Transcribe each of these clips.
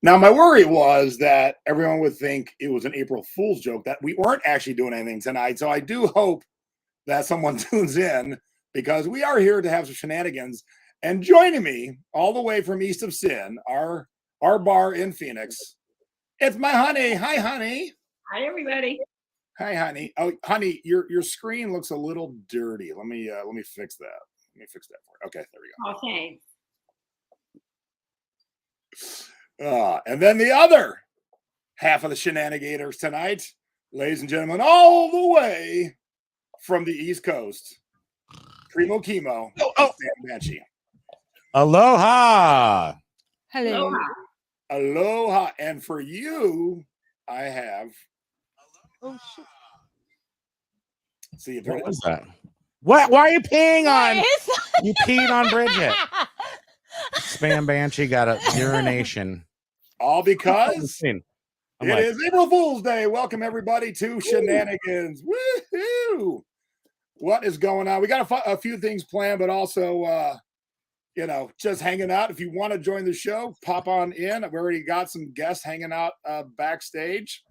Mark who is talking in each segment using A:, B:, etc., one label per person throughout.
A: Now, my worry was that everyone would think it was an April Fool's joke, that we weren't actually doing anything tonight. So I do hope that someone tunes in, because we are here to have some shenanigans. And joining me all the way from East of Sin, our bar in Phoenix, it's my honey. Hi, honey.
B: Hi, everybody.
A: Hi, honey. Oh, honey, your screen looks a little dirty. Let me fix that. Let me fix that for you. Okay, there we
B: go. Oh, thanks.
A: And then the other half of the shenanigators tonight, ladies and gentlemen, all the way from the East Coast, Primo Kimo, Banshee.
C: Aloha.
B: Hello.
A: Aloha. And for you, I have.
D: Oh shit!
A: See,
C: what was that? What? Why are you peeing on? You peed on Bridget. Spam Banshee got a urination.
A: All because it is April Fool's Day. Welcome everybody to Shenanigans. Woohoo! What is going on? We got a few things planned, but also, just hanging out. If you want to join the show, pop on in. I've already got some guests hanging out backstage.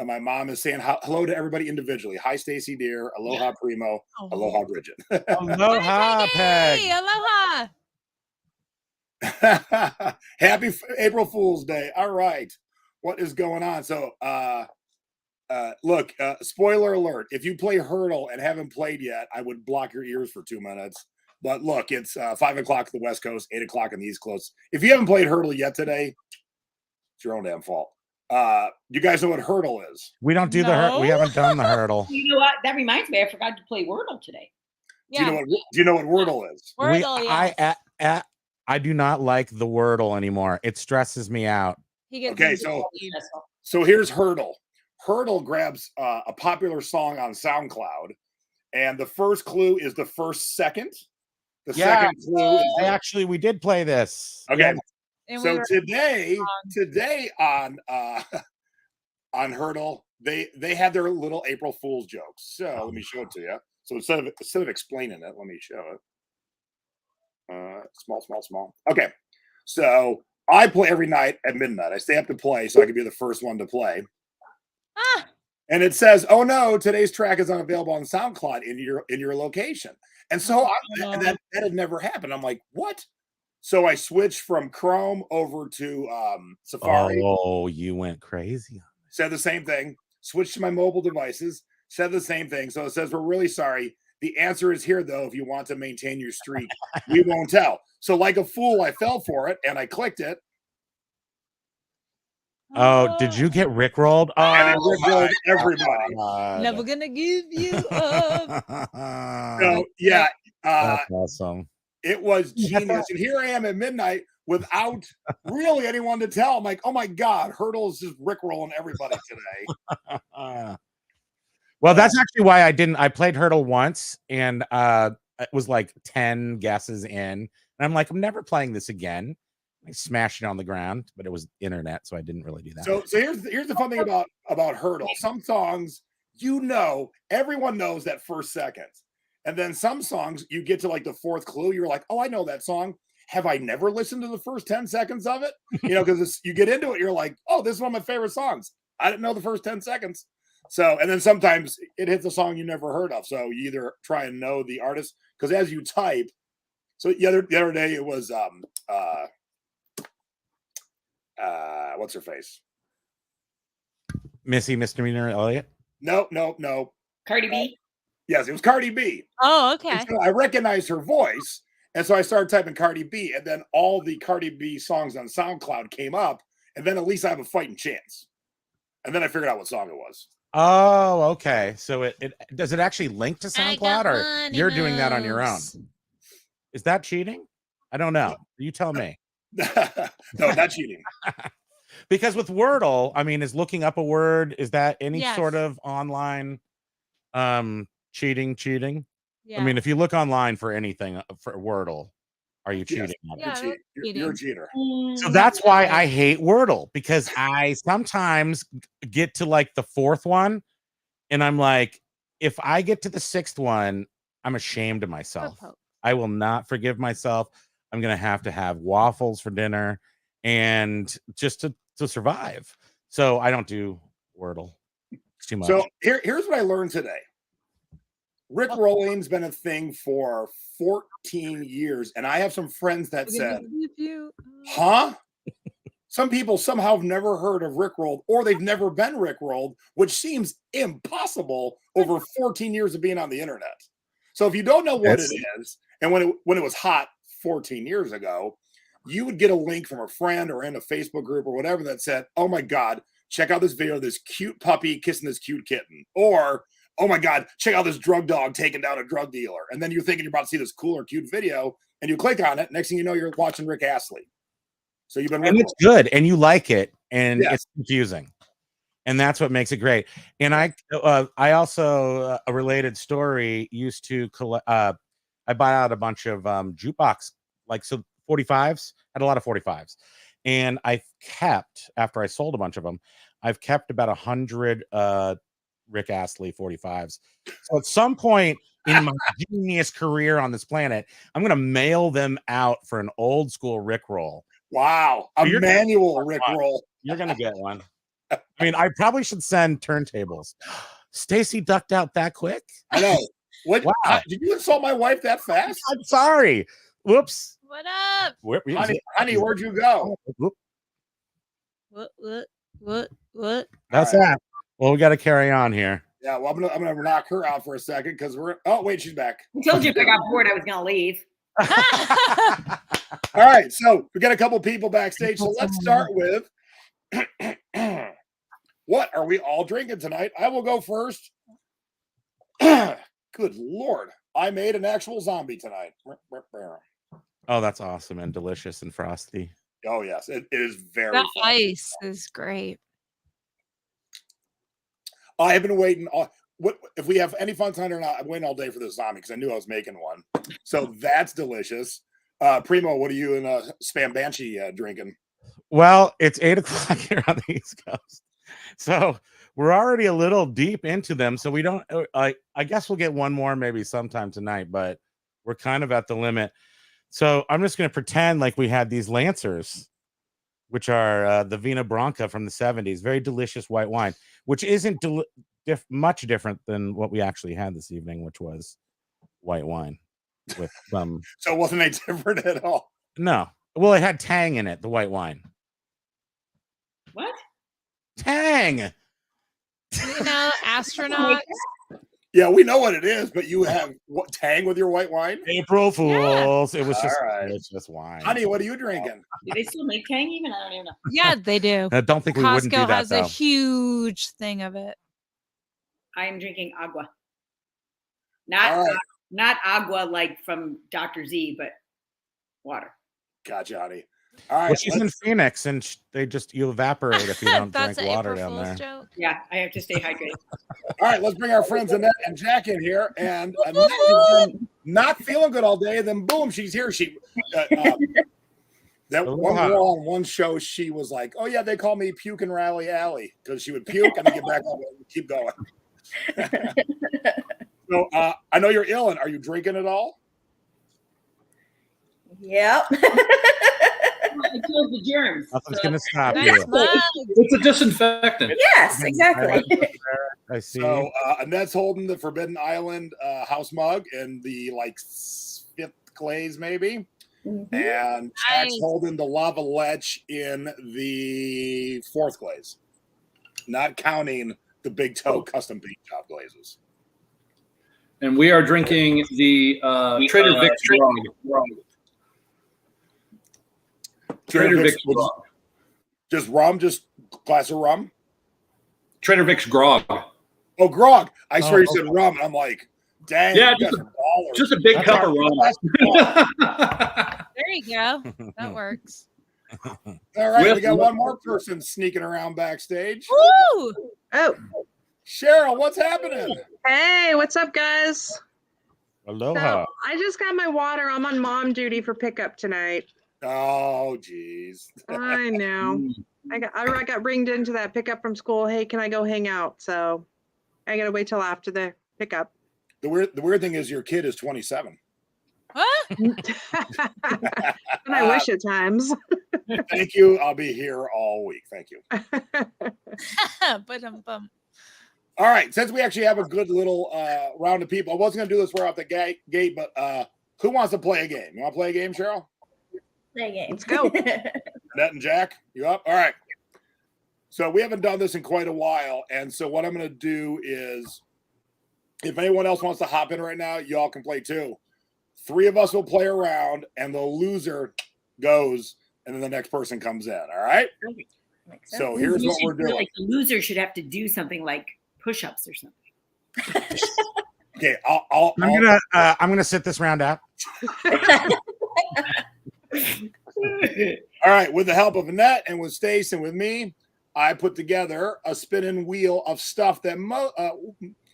A: My mom is saying hello to everybody individually. Hi, Stacy dear. Aloha, Primo. Aloha, Bridget.
C: Aloha, Peg.
D: Aloha.
A: Happy April Fool's Day. All right. What is going on? So, look, spoiler alert. If you play Hurdle and haven't played yet, I would block your ears for 2 minutes. But look, it's 5 o'clock at the West Coast, 8 o'clock on the East Coast. If you haven't played Hurdle yet today, it's your own damn fault. You guys know what Hurdle is?
C: We don't do the Hurdle. We haven't done the Hurdle.
B: You know what? That reminds me, I forgot to play Wordle today.
A: Yeah. Do you know what Wordle is?
D: Wordle,
C: I do not like the Wordle anymore. It stresses me out.
A: Okay, so here's Hurdle. Hurdle grabs a popular song on SoundCloud, and the first clue is the first second. The second clue is
C: we did play this.
A: Okay. Yeah. So today on Hurdle, they had their little April Fool's jokes. So let me show it to you. So instead of explaining it, let me show it. Small. Okay. So I play every night at midnight. I stay up to play so I can be the first one to play. And it says, "Oh no, today's track is unavailable on SoundCloud in your location." And so that had never happened. I'm like, what? So I switched from Chrome over to Safari.
C: Oh, you went crazy.
A: Said the same thing. Switched to my mobile devices. Said the same thing. So it says, "We're really sorry. The answer is here, though, if you want to maintain your streak. We won't tell." So like a fool, I fell for it, and I clicked it.
C: Oh, did you get rickrolled? Oh,
A: and I rickrolled everybody.
D: Never gonna give you up.
A: So, yeah.
C: That's awesome.
A: It was genius. And here I am at midnight without really anyone to tell. I'm like, oh, my God, Hurdle is just rickrolling everybody today.
C: Well, that's actually why I played Hurdle once, and it was like 10 guesses in. And I'm like, I'm never playing this again. I smashed it on the ground, but it was internet, so I didn't really do that.
A: So here's the fun thing about Hurdle. Some songs, everyone knows that first second. And then some songs, you get to like the fourth clue, you're like, oh, I know that song. Have I never listened to the first 10 seconds of it? Because you get into it, you're like, oh, this is one of my favorite songs. I didn't know the first 10 seconds. So, and then sometimes it hits a song you never heard of. So you either try and know the artist, because as you type, so the other day it was what's her face?
C: Missy Misdemeanor Elliott?
A: No.
B: Cardi B?
A: Yes, it was Cardi B.
D: Oh, okay.
A: So I recognized her voice, and so I started typing Cardi B, and then all the Cardi B songs on SoundCloud came up, and then at least I have a fighting chance. And then I figured out what song it was.
C: Oh, okay. So it does it actually link to SoundCloud, or you're doing that on your own? Is that cheating? I don't know. You tell me.
A: No, not cheating.
C: Because with Wordle, I mean, is looking up a word, is that any sort of online cheating? Yeah. I mean, if you look online for anything for Wordle, are you cheating?
A: Yes, you're a cheater.
C: So that's why I hate Wordle, because I sometimes get to like the fourth one and I'm like, if I get to the sixth one, I'm ashamed of myself. I will not forgive myself. I'm going to have waffles for dinner and just to survive. So I don't do Wordle. It's too much.
A: So here's what I learned today. Rickrolling's been a thing for 14 years, and I have some friends that said, huh? Some people somehow have never heard of Rickrolled, or they've never been Rickrolled, which seems impossible over 14 years of being on the internet. So if you don't know what it is, and when it was hot 14 years ago, you would get a link from a friend or in a Facebook group or whatever that said, oh my God, check out this video of this cute puppy kissing this cute kitten. Or, oh my God, check out this drug dog taking down a drug dealer. And then you're thinking you're about to see this cool or cute video, and you click on it. Next thing you know, you're watching Rick Astley. So you've been,
C: and it's good, and you like it, and it's confusing, and that's what makes it great. And I also a related story used to collect. I bought out a bunch of jukebox, like, so 45s. Had a lot of 45s, and I kept, after I sold a bunch of them, I've kept about 100 Rick Astley 45s. So at some point in my genius career on this planet, I'm gonna mail them out for an old school Rickroll.
A: Wow, a manual Rickroll.
C: You're gonna get one. I mean, I probably should send turntables. Stacy ducked out that quick.
A: I know. What?
C: Wow.
A: Did you insult my wife that fast?
C: I'm sorry. Whoops.
D: What up?
A: Honey, where'd you go?
D: What?
C: That's that. Well, we got to carry on here.
A: Yeah, well, I'm gonna knock her out for a second because we're. Oh wait, she's back.
B: I told you if I got bored, I was gonna leave.
A: All right, so we got a couple people backstage. So let's start with what are we all drinking tonight? I will go first. Good Lord, I made an actual zombie tonight.
C: Oh, that's awesome and delicious and frosty.
A: Oh yes, it is very.
D: That ice is great.
A: I have been waiting. What if we have any fun tonight or not? I'm waiting all day for this zombie because I knew I was making one. So that's delicious. Primo, what are you in Spam Banshee drinking?
C: Well, it's 8 o'clock here on the East Coast, so we're already a little deep into them. So we don't. I guess we'll get one more maybe sometime tonight, but we're kind of at the limit. So I'm just going to pretend like we had these Lancers, which are the Vina Branca from the 70s. Very delicious white wine, which isn't much different than what we actually had this evening, which was white wine with some.
A: So wasn't it different at all?
C: No. Well, it had tang in it, the white wine.
B: What?
C: Tang.
D: You know, astronauts.
A: Yeah, we know what it is, but you have what tang with your white wine?
C: April Fools. It was just
A: Delicious
C: wine.
A: Honey, what are you drinking?
B: Do they still make Tang even? I don't even know.
D: Yeah, they do.
C: I don't think we wouldn't do
D: Costco
C: that,
D: has
C: though.
D: a huge thing of it.
B: I am drinking agua. Not agua like from Dr. Z, but water.
A: Gotcha, honey. All right.
C: Well, she's in Phoenix, and you evaporate if you don't drink
D: That's
C: water
D: an April
C: down
D: Fool's
C: there.
D: joke.
B: Yeah, I have to stay hydrated.
A: All right, let's bring our friends Annette and Jack in here. And Annette has been not feeling good all day. And then boom, she's here. That one girl on one show, she was like, "Oh yeah, they call me Puke and Rally Alley," because she would puke and then get back up and keep going. So I know you're ill, and are you drinking at all?
E: Yep.
B: I killed the germs.
C: Nothing's gonna stop
D: Nice
C: you.
D: mug.
F: It's a disinfectant.
E: Yes, exactly.
C: I see.
A: So Annette's holding the Forbidden Island house mug in the fifth glaze, maybe.
E: Mm-hmm.
A: And Jack's
D: Nice.
A: holding the Lava Lech in the fourth glaze, not counting the Big Toe custom paint job glazes.
F: And we are drinking the Trader Vic's grog. Trader Vic's grog.
A: Just rum, just glass of rum.
F: Trader Vic's grog.
A: Oh, grog! I swear you said rum, and I'm like, dang,
F: Yeah,
A: you guys are ballers.
F: Just a big
C: That's
F: cup of rum.
D: There you go. That works.
A: All right, we
F: With-
A: got one more person sneaking around backstage.
D: Woo!
G: Oh,
A: Cheryl, what's happening?
G: hey, what's up, guys?
C: Aloha.
G: So I just got my water. I'm on mom duty for pickup tonight.
A: Oh, geez.
G: I know. I got ringed into that pickup from school. Hey, can I go hang out? So I gotta wait till after the pickup.
A: The weird thing is your kid is 27.
D: What?
G: And I wish at times.
A: Thank you. I'll be here all week. Thank you.
D: But
A: All right. Since we actually have a good little round of people, I wasn't going to do this right off the gate, but who wants to play a game? You want to play a game, Cheryl?
E: Play a game.
G: Let's go.
A: Annette and Jack, you up? All right. So we haven't done this in quite a while. And so what I'm going to do is, if anyone else wants to hop in right now, y'all can play too. 3 of us will play around, and the loser goes, and then the next person comes in. All right?
E: Makes sense.
A: So here's what we're doing.
B: Like the loser should have to do something like push-ups or something.
A: Okay,
C: I'm gonna sit this round out.
A: All right, with the help of Annette and with Stace and with me, I put together a spinning wheel of stuff that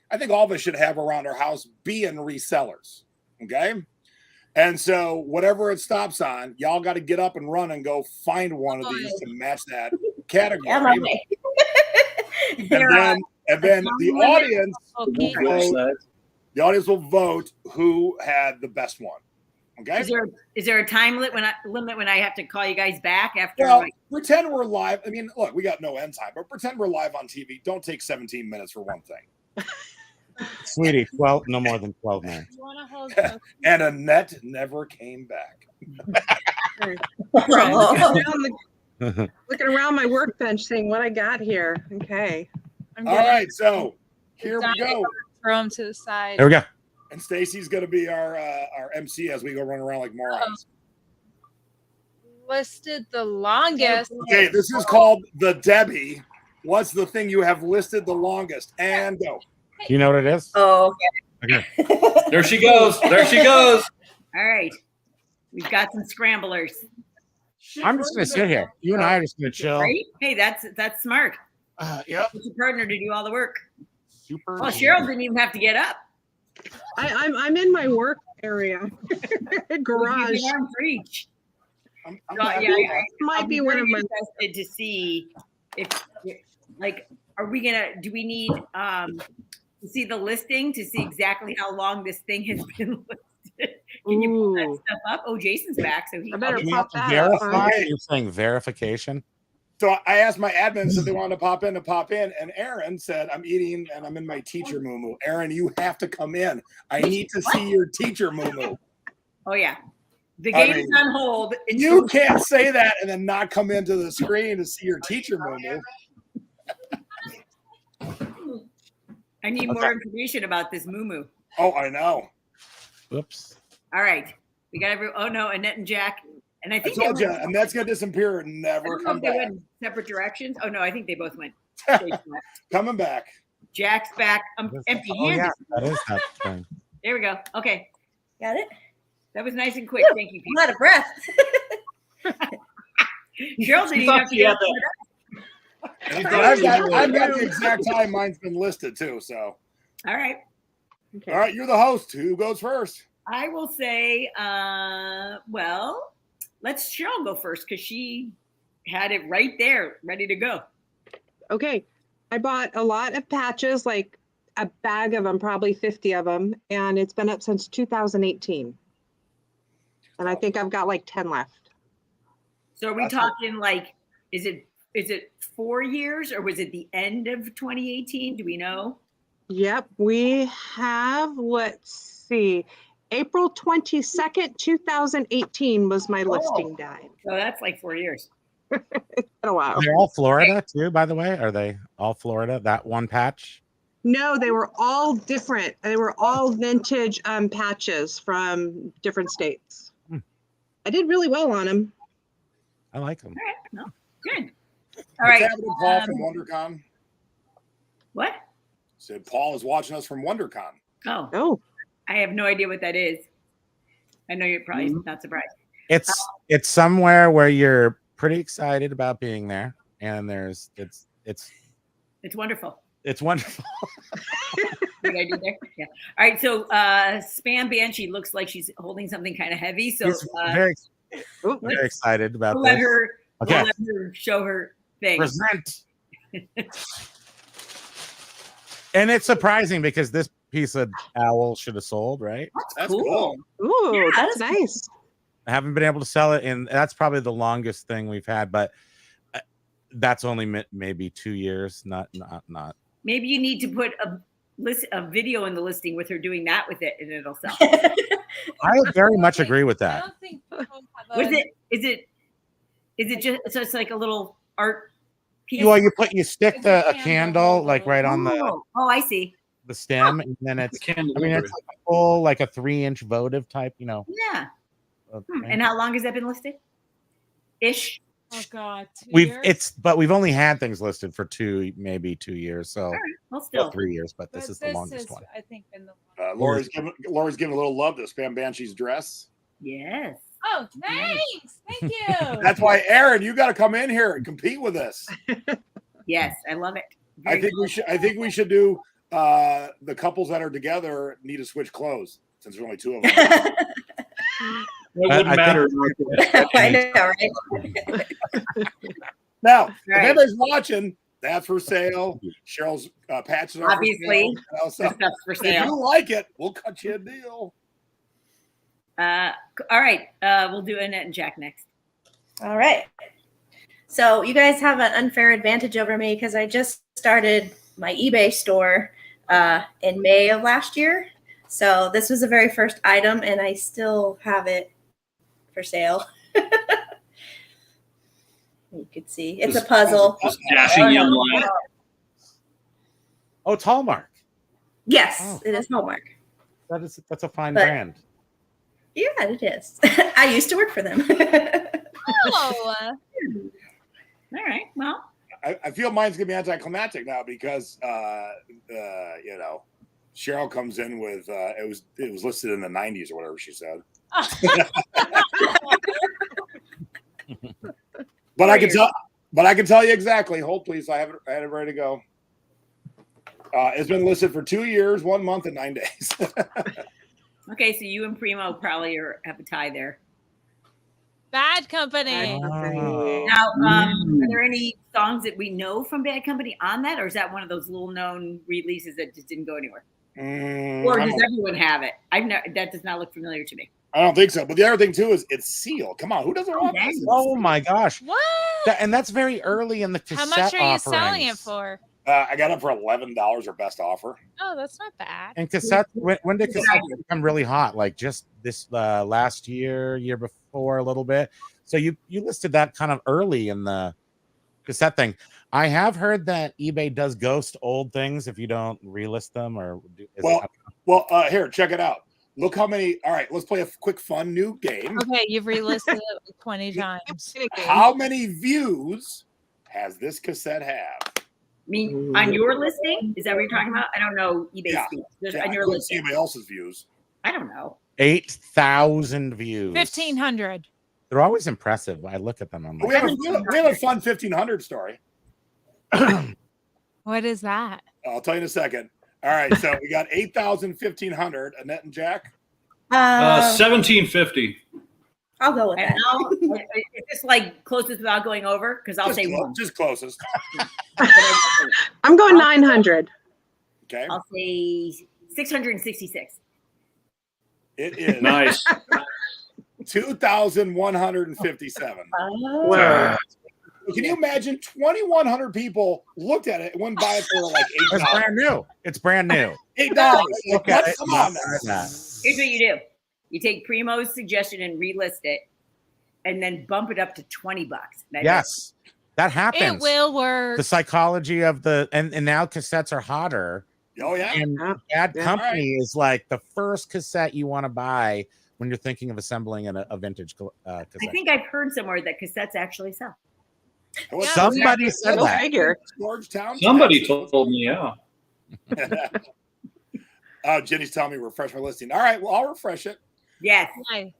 A: I think all of us should have around our house being resellers. Okay? And so whatever it stops on, y'all got to get up and run and go find one of these to match that category.
E: Yeah, my way.
A: And then the audience
D: okay.
A: the audience will vote who had the best one. Okay?
B: Is there a time limit when I have to call you guys back after?
A: Well, pretend we're live. I mean, look, we got no end time, but pretend we're live on TV. Don't take 17 minutes for one thing.
C: Sweetie, well, no more than 12 minutes.
D: You want to hold
A: And Annette never came back.
G: Looking around my workbench, seeing what I got here. Okay.
D: I'm
A: All right, so here we go.
D: Throw them to the side.
C: There we go.
A: And Stacy's going to be our MC as we go run around like morons.
D: Listed the longest.
A: Okay, this is called the Debbie. What's the thing you have listed the longest? And go.
C: You know what it is?
E: Oh,
C: Okay.
F: There she goes. There she goes.
B: All right. We've got some scramblers.
C: I'm just gonna sit here. You and I are just gonna chill.
B: Right? Hey, that's smart.
C: Yep.
B: Get your partner to do all the work.
C: Super.
B: Well, Cheryl didn't even have to get up.
G: I'm in my work area. Garage.
B: You can arm for each.
A: I'm
G: Might be one of my.
B: Interested to see if, like, do we need to see the listing to see exactly how long this thing has been listed? Can you pull that stuff up? Oh, Jason's back, so he.
G: I better
C: You
G: pop
C: have to
G: that up,
C: verify.
G: huh?
C: You're saying verification.
A: So I asked my admins if they wanted to pop in, and Aaron said, I'm eating and I'm in my teacher moo-moo. Aaron, you have to come in. I need to see your teacher moo-moo.
B: Oh yeah, the game is on hold.
A: You can't say that and then not come into the screen to see your teacher moo-moo.
B: I need more information about this moo-moo.
A: Oh, I know.
C: Oops.
B: All right, we got oh no, Annette and Jack, and I
A: I
B: think
A: told you, and that's going to disappear and never come
B: they
A: back.
B: went separate directions. Oh no, I think they both went.
A: Coming back.
B: Jack's back. I'm
C: Oh,
B: empty-handed.
C: yeah, that is that thing.
B: There we go. Okay,
E: got it?
B: that was nice and quick.
E: Woo,
B: Thank you,
E: I'm out of breath.
B: Cheryl didn't even have to get up.
A: I've got the exact time mine's been listed too. So,
B: All right.
G: Okay.
A: all right, you're the host. Who goes first?
B: I will say, well, let's Cheryl go first because she had it right there, ready to go.
G: Okay. I bought a lot of patches, like a bag of them, probably 50 of them, and it's been up since 2018. And I think I've got like 10 left.
B: So are we talking like, is it 4 years or was it the end of 2018? Do we know?
G: Yep, we have, let's see, April 22nd, 2018 was my listing date.
B: So that's like 4 years.
G: It's been a while.
C: They're all Florida too, by the way. Are they all Florida? That one patch?
G: No, they were all different. They were all vintage patches from different states. I did really well on them.
C: I like them.
B: All right. No, good. All
A: What's
B: right.
A: happening, Paul from WonderCon?
B: What?
A: Said Paul is watching us from WonderCon.
B: Oh,
G: Oh,
B: I have no idea what that is. I know you're probably not surprised.
C: It's somewhere where you're pretty excited about being there, and it's
B: Wonderful.
C: it's wonderful.
B: What did I do there? Yeah. All right. So Spam Banshee looks like she's holding something kind of heavy. So
C: It's very excited about
B: we'll
C: this.
B: let her,
C: Okay.
B: we'll let her show her thing.
C: Present. And it's surprising because this piece of owl should have sold, right?
A: That's cool.
G: Ooh,
E: Yeah,
G: that's
E: that's
G: nice.
C: I haven't been able to sell it, and that's probably the longest thing we've had, but that's only maybe 2 years. Not.
B: Maybe you need to put a video in the listing with her doing that with it, and it'll sell.
C: I very much agree with
D: I
C: that.
D: don't think people have
B: What is it? Is it just so it's like a little art piece?
C: Well, you stick
D: It's a
C: a candle like right on the
B: I see.
C: stem, and then it's. I mean, it's like a full like a 3-inch votive type,
B: Yeah.
C: of
B: And how long has that been listed? Ish.
D: Oh God, 2
C: we've
D: years?
C: we've only had things listed for maybe 2 years, so
B: All right. Well, still.
C: 3 years, but
D: But
C: this is the longest one.
D: I think, been the
A: Lori's giving a little love to Spam Banshee's dress.
B: Yes.
D: Oh, thanks. Thank you.
A: That's why, Aaron, you got to come in here and compete with us.
B: Yes, I love it.
A: I think we should do the couples that are together need to switch clothes since there's only 2 of them.
F: It wouldn't
C: I
F: matter.
E: I know, right?
A: Now,
B: Right.
A: if anybody's watching, that's for sale. Cheryl's patches are
B: Obviously.
A: for sale. So
B: Stuff's for
A: if you
B: sale.
A: like it, we'll cut you a deal.
B: All right. We'll do Annette and Jack next.
E: All right. So you guys have an unfair advantage over me because I just started my eBay store in May of last year. So this was the very first item, and I still have it for sale. You could see it's a puzzle.
F: Just dashing young light.
C: Oh, it's Hallmark.
E: Yes,
C: Oh.
E: it is Hallmark.
C: That's a fine
E: But-
C: brand.
E: Yeah, it is. I used to work for them.
D: Oh,
B: All right. Well,
A: I feel mine's gonna be anticlimactic now because Cheryl comes in with it was listed in the 90s or whatever she said. But I can tell you exactly. Hold please, I had it ready to go. It's been listed for 2 years, 1 month, and 9 days.
B: okay. So you and Primo probably have a tie there.
D: Bad Company.
C: Oh.
B: Now, are there any songs that we know from Bad Company on that, or is that one of those little known releases that just didn't go anywhere? Or does everyone have it? That does not look familiar to me.
A: I don't think so. But the other thing too is it's sealed. Come on, who doesn't want this?
C: Oh my gosh.
D: What?
C: And that's very early in the cassette
D: How much are you selling it
C: offerings.
D: for?
A: I got it for $11 or best offer.
D: Oh, that's not bad.
C: And cassettes, when did cassettes become really hot? Like just this last year before a little bit. So you listed that kind of early in the cassette thing. I have heard that eBay does ghost old things if you don't relist them or
A: Here, check it out. Look how many. All right, let's play a quick fun new game.
D: Okay, you've relisted it like 20 times.
A: How many views has this cassette have?
B: I mean, on your listing, is that what you're talking about? I don't know eBay
A: Yeah.
B: speaks.
A: Yeah,
B: On
A: I
B: your
A: couldn't see
B: listing,
A: anybody else's views.
B: I don't know.
C: 8,000 views.
D: 1,500.
C: They're always impressive. I look at them. I'm
A: We
C: like,
A: have a fun 1,500 story.
D: What is that?
A: I'll tell you in a second. All right, so we got 8,000, 1,500. Annette and Jack.
F: 1750.
E: I'll go with
B: And
E: that.
B: now, is this like closest without going over? Because I'll say one.
A: Just closest.
G: I'm going 900.
A: Okay,
B: I'll say 666.
A: it is
F: Nice.
A: 2,157.
E: Oh.
A: Can you imagine 2,100 people looked at it and went by it for like
C: it's
A: $8?
C: brand new. It's brand new.
A: $8.
C: Look at it.
A: Come on now.
B: Here's what you do. You take Primo's suggestion and relist it, and then bump it up to $20.
C: Yes, that happens.
D: It will work.
C: The psychology of and now cassettes are hotter.
A: Oh yeah.
C: And Bad Company is like the first cassette you want to buy when you're thinking of assembling a vintage cassette.
B: I think I've heard somewhere that cassettes actually sell.
C: Somebody said
G: Go
C: that.
G: figure.
A: Georgetown.
F: Somebody
A: Texas.
F: told me, yeah.
A: Oh, Jenny's telling me refresh my listing. All right, well, I'll refresh it.
B: Yes.
D: Nice.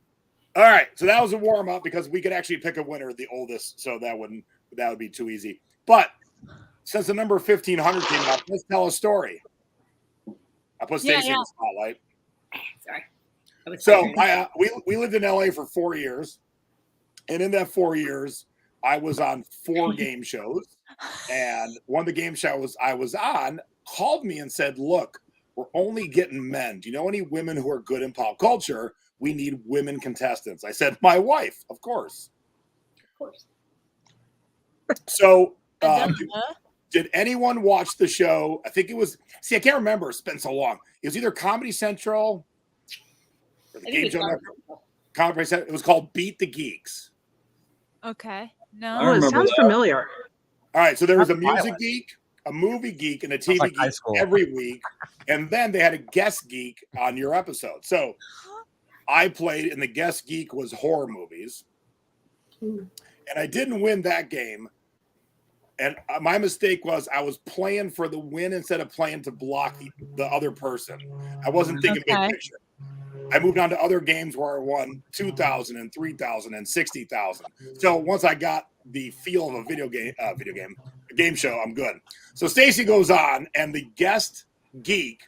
A: All right, so that was a warm up because we could actually pick a winner, the oldest, so that would be too easy. But since the number 1,500 came up, let's tell a story. I put Stacy in the spotlight.
B: Sorry.
A: So we lived in LA for 4 years, and in that 4 years, I was on 4 game shows, and one of the game shows I was on called me and said, "Look, We're only getting men. Do you know any women who are good in pop culture? We need women contestants. I said, my wife, of course.
B: Of course.
A: So,
D: Uh,
A: did anyone watch the show? I think it was, I can't remember. It's been so long. It was either Comedy Central or the Game Show Network. Comedy Central. It was called Beat the Geeks.
D: Okay.
F: I
D: No.
G: Oh, it
F: remember
G: sounds
F: that.
G: familiar.
A: All right, so there was a
C: That's
A: music
C: violent.
A: geek, a movie geek, and a
C: Sounds
A: TV
C: like high
A: geek
C: school.
A: every week. And then they had a guest geek on your episode. So I played, and the guest geek was horror movies. And I didn't win that game. And my mistake was I was playing for the win instead of playing to block the other person. I wasn't thinking
D: Okay.
A: big picture. I moved on to other games where I won 2,000 and 3,000 and 60,000. So once I got the feel of a game show, I'm good. So Staci goes on, and the guest geek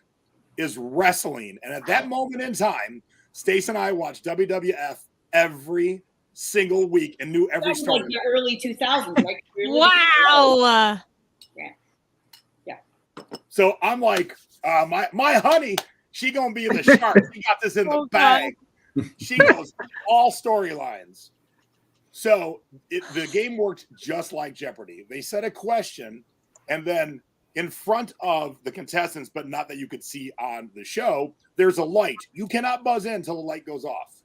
A: is wrestling. And at that moment in time, Staci and I watched WWF every single week and knew every
B: That was like
A: story.
B: the early 2000s, right? We were living in
D: Wow.
A: So I'm like, my honey, she gonna be the shark. She got this in the
D: Oh,
A: bag. She goes all storylines. So the game worked just like Jeopardy. They set a question, and then in front of the contestants, but not that you could see on the show, there's a light. You cannot buzz in until the light goes off.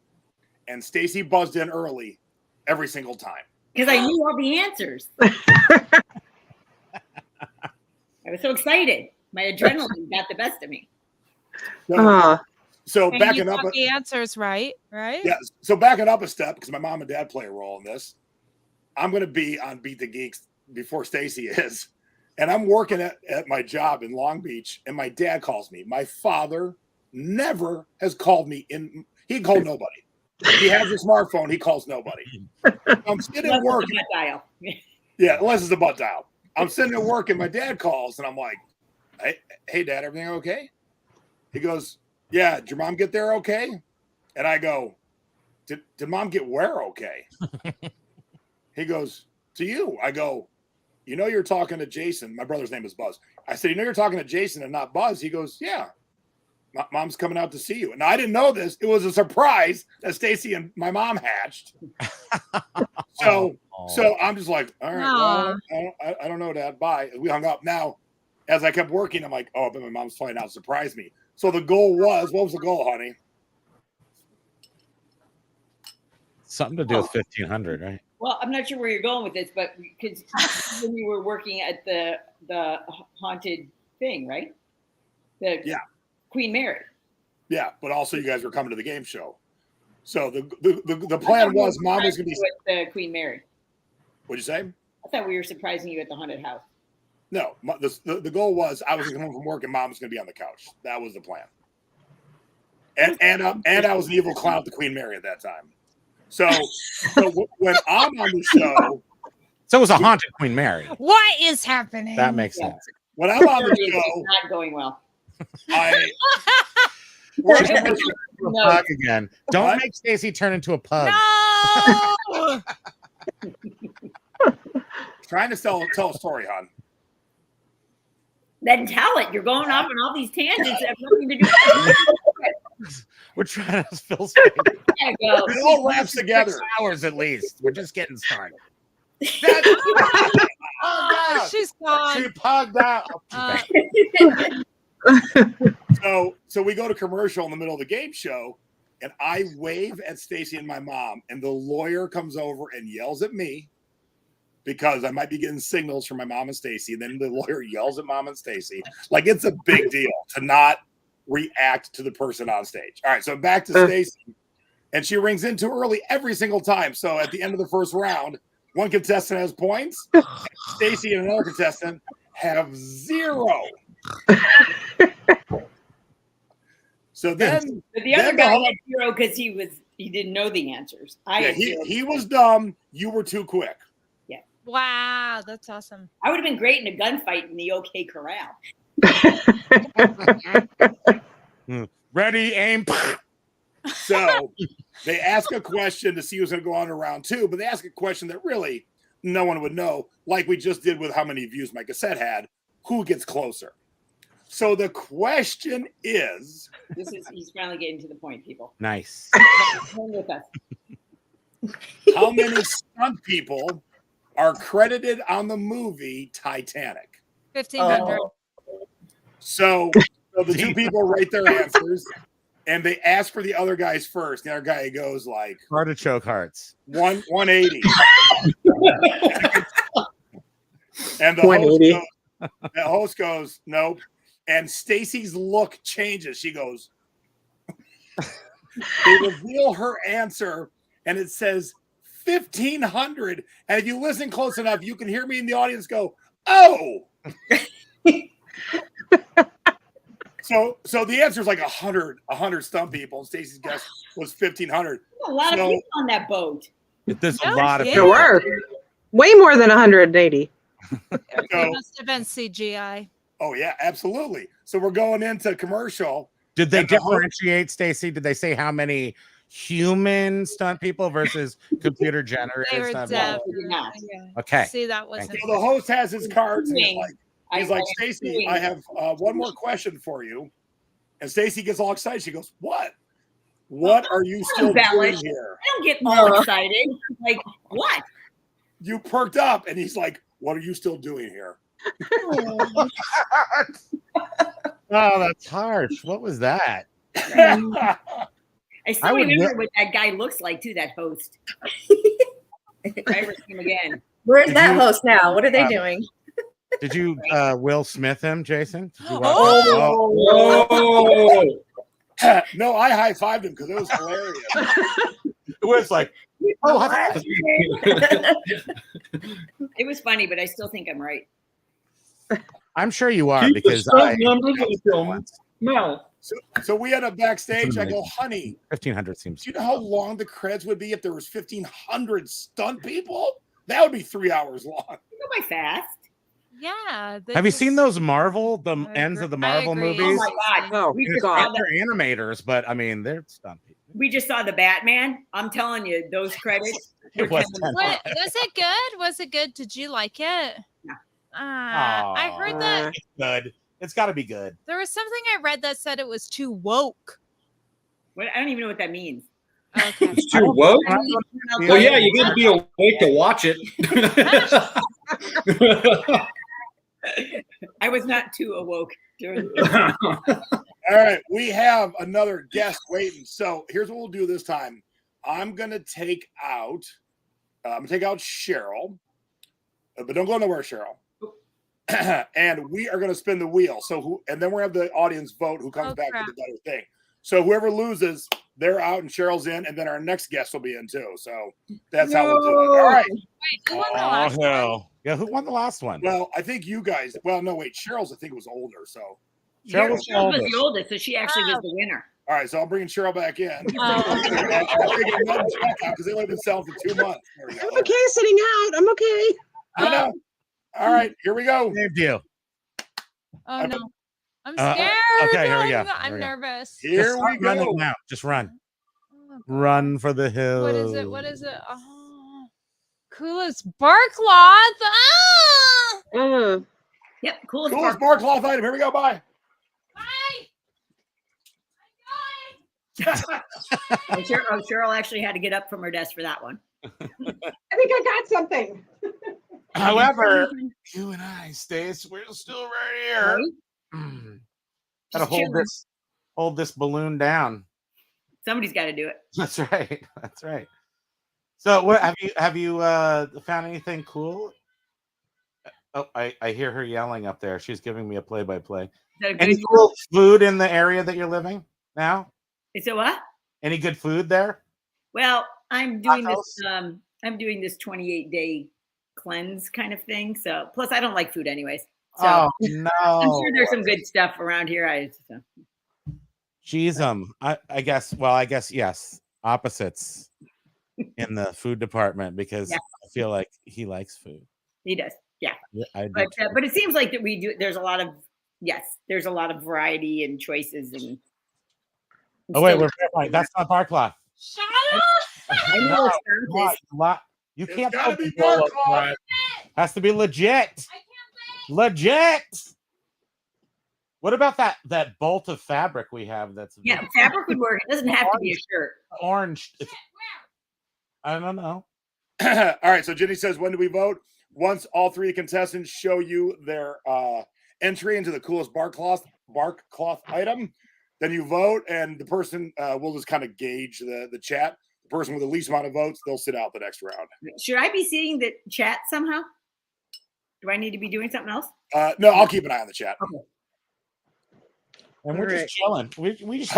A: And Staci buzzed in early every single time.
B: Because I knew all the answers. I was so excited. My adrenaline got the best of me.
A: So
D: And you
A: backing up,
D: got the answers right?
A: yeah. So backing up a step, because my mom and dad play a role in this. I'm going to be on Beat the Geeks before Staci is, and I'm working at my job in Long Beach, and my dad calls me. My father never has called me in. He called nobody. He has a smartphone. He calls nobody. I'm sitting at work.
B: Dial.
A: Yeah, unless it's a butt dial. I'm sitting at work, and my dad calls, and I'm like, "Hey, Dad, everything okay?" He goes, "Yeah, did your mom get there okay?" And I go, Did Mom get where okay? He goes, "To you." I go, "You know you're talking to Jason." My brother's name is Buzz. I said, "You know you're talking to Jason and not Buzz." He goes, "Yeah. Mom's coming out to see you." And I didn't know this. It was a surprise that Staci and my mom hatched. So I'm just like, all right, well, I don't know, Dad. Bye. And we hung up. Now, as I kept working, I'm like, oh, but my mom's flying out to surprise me. So the goal was, what was the goal, honey?
C: Something to do with 1,500, right?
B: Well, I'm not sure where you're going with this, but because when you were working at the haunted thing, right?
A: Yeah.
B: Queen Mary.
A: Yeah, but also you guys were coming to the game show. So the plan was Mom was going to be
B: with the Queen Mary.
A: What'd you say?
B: I thought we were surprising you at the haunted house.
A: No, the goal was I was going to come home from work and Mom was going to be on the couch. That was the plan. And I was an evil clown at the Queen Mary at that time. So when I'm on the show,
C: so it was a haunted Queen Mary.
D: What is happening?
C: That makes sense.
A: When I'm on the
B: It's
A: show,
B: not going well.
A: where's
B: No.
C: Pug again. Don't
A: What?
C: make Staci turn into a pug.
D: No.
A: trying to tell a story, hon.
B: Then tell it. You're going off on all these tangents that have nothing to do with
C: We're trying to fill space.
B: it. There you go.
A: It all wraps together.
C: 6 hours at least. We're just getting started.
D: Oh, she's gone.
C: She pugged out.
A: So we go to commercial in the middle of the game show, and I wave at Staci and my mom, and the lawyer comes over and yells at me because I might be getting signals from my mom and Staci. And then the lawyer yells at Mom and Staci. Like, it's a big deal to not react to the person on stage. All right, so back to Staci, and she rings in too early every single time. So at the end of the first round, one contestant has points, Staci and another contestant have 0. So then,
B: But the other
A: then
B: guy had 0 because he didn't know the answers.
A: he was dumb. You were too quick.
D: Wow, that's awesome.
B: I would have been great in a gunfight in the OK Corral.
C: Ready, aim.
A: So they ask a question to see who's going to go on to round 2, but they ask a question that really no one would know, like we just did with how many views my cassette had. Who gets closer? So the question is,
B: He's finally getting to the point, people.
C: Nice.
B: Hang with us.
A: how many stunt people are credited on the movie Titanic?
D: 1,500.
A: So the two people write their answers, and they ask for the other guys first. The other guy goes like
C: Artichoke hearts.
A: 180. And the host goes, nope. And Stacy's look changes. She goes, they reveal her answer, and it says 1,500. And if you listen close enough, you can hear me in the audience go, oh. So the answer is like 100 stunt people. And Stacy's guess was 1,500.
B: A lot of people on that boat.
C: There's a lot of
G: There
C: people.
G: were way more than 180.
D: It must have been CGI.
A: Oh yeah, absolutely. So we're going into commercial.
C: Did they
A: And the host-
C: differentiate, Stacy? Did they say how many human stunt people versus computer
D: They
C: generated
D: were
C: stunt
D: dead.
C: people?
B: not.
D: Yeah.
C: Okay.
D: See, that wasn't.
A: So the host has his cards, and he's
B: I
A: like, Stacy, I have one more question for you. And Stacy gets all excited. She goes, what? What are you still doing
B: embellish.
A: here?
B: I don't get all excited. Like, what?
A: You perked up, and he's like, what are you still doing here?
C: Oh, that's harsh. What was that?
B: I still
C: I would
B: remember what that guy looks like, too, that host. If I ever see him again.
E: Where's
C: Did
E: that
C: you-
E: host now? What are they doing?
C: Did you Will Smith him, Jason? Did you watch
D: Oh!
F: Oh,
A: No, I high-fived him because it was hilarious.
C: It was like, oh, high five.
B: It was funny, but I still think I'm right.
C: I'm sure you are
F: keep the
C: because
F: stunt numbers in the film. No.
A: So we had a backstage. I go,
C: amazing.
A: honey,
C: 1,500 seems.
A: do you know how long the credits would be if there was 1,500 stunt people? That would be 3 hours long.
B: You go by fast.
D: Yeah. they
C: Have you
D: just-
C: seen those Marvel, the
D: I
C: ends
D: agree-
C: of the
D: I
C: Marvel
D: agree.
B: Oh
C: movies?
B: my God.
G: Oh,
B: We just
G: God.
B: saw the-
C: They're animators, but I mean, they're stunt people.
B: We just saw the Batman. I'm telling you, those credits.
C: It was
D: What, was it good? Was it good? Did you like it?
B: No.
D: I heard that
C: It's good. It's got to be good.
D: there was something I read that said it was too woke.
B: What, I don't even know what that means.
D: Okay.
F: It's too woke. Well, yeah, you got to be awake to watch it.
B: I was not too awoke during.
A: All right, we have another guest waiting. So here's what we'll do this time. I'm gonna take out Cheryl, but don't go nowhere, Cheryl. And we are gonna spin the wheel. And then we're gonna have the audience vote who comes back
D: crap.
A: with the better thing. So whoever loses, they're out and Cheryl's in, and then our next guest will be in too. So that's how we'll do it. All right.
D: Wait, who won the last one?
C: hell. Yeah, who won the last one?
A: Well, I think you guys. Well, no, wait. Cheryl's I think was older. So
C: Cheryl was
B: Cheryl was
C: oldest.
B: the oldest, so she actually was the winner.
A: all right. So I'm bringing Cheryl back in.
D: Oh,
A: Because they've only been selling for 2 months. There we go.
G: I'm okay sitting out. I'm okay.
A: I know. All right, here we go.
C: Saved you.
D: Oh no. I'm
C: Uh,
D: scared.
C: okay, here we go.
D: I'm
C: Here we go.
D: nervous.
A: Here
C: Just
A: we
C: start running
A: go.
C: now. Just run.
D: Oh, God.
C: Run for the hills.
D: What is it? What is it? Oh, coolest bark cloth. Ah!
B: Yep, cool.
A: Coolest bar cloth item. Here we go. Bye.
D: Bye.
B: Cheryl actually had to get up from her desk for that one.
G: I think I got something.
C: However, you and I, Stace, we're still right here.
B: Right?
C: Gotta
B: Just
C: hold this balloon down.
B: Somebody's got to do it.
C: That's right. That's right. So, what have you found anything cool? Oh, I hear her yelling up there. She's giving me a play-by-play.
B: Is that a
C: Any
B: good?
C: cool food in the area that you're living now?
B: Is it what?
C: Any good food there?
B: Well, I'm doing this.
C: Tacos?
B: I'm doing this 28-day cleanse kind of thing. So, plus, I don't like food anyways. So,
C: Oh no!
B: I'm sure there's some good stuff around here.
C: Jeez, I guess. Well, I guess yes. Opposites in the food department because
B: Yeah.
C: I feel like he likes food.
B: He does. Yeah.
C: I do
B: But it seems like that we do. There's a lot of variety and choices and.
C: Oh wait, we're right. That's not bar cloth.
D: Shut up.
B: I know it's
C: Wow,
B: not
C: you
A: It's
C: can't
A: gotta
C: put
A: be
C: the roll
A: bar
C: up
A: cloth.
C: front. Has to be legit.
D: I can't wait.
C: Legit. What about that bolt of fabric we have? That's
B: Yeah, fabric would work. It doesn't have to be a shirt.
C: orange. I don't know.
A: All right. So Jenny says, when do we vote? Once all three contestants show you their entry into the coolest bark cloth item, then you vote, and the person will just kind of gauge the chat. The person with the least amount of votes, they'll sit out the next round.
B: Should I be seeing the chat somehow? Do I need to be doing something else?
A: No, I'll keep an eye on the chat.
B: Okay.
C: And we're just chilling. We just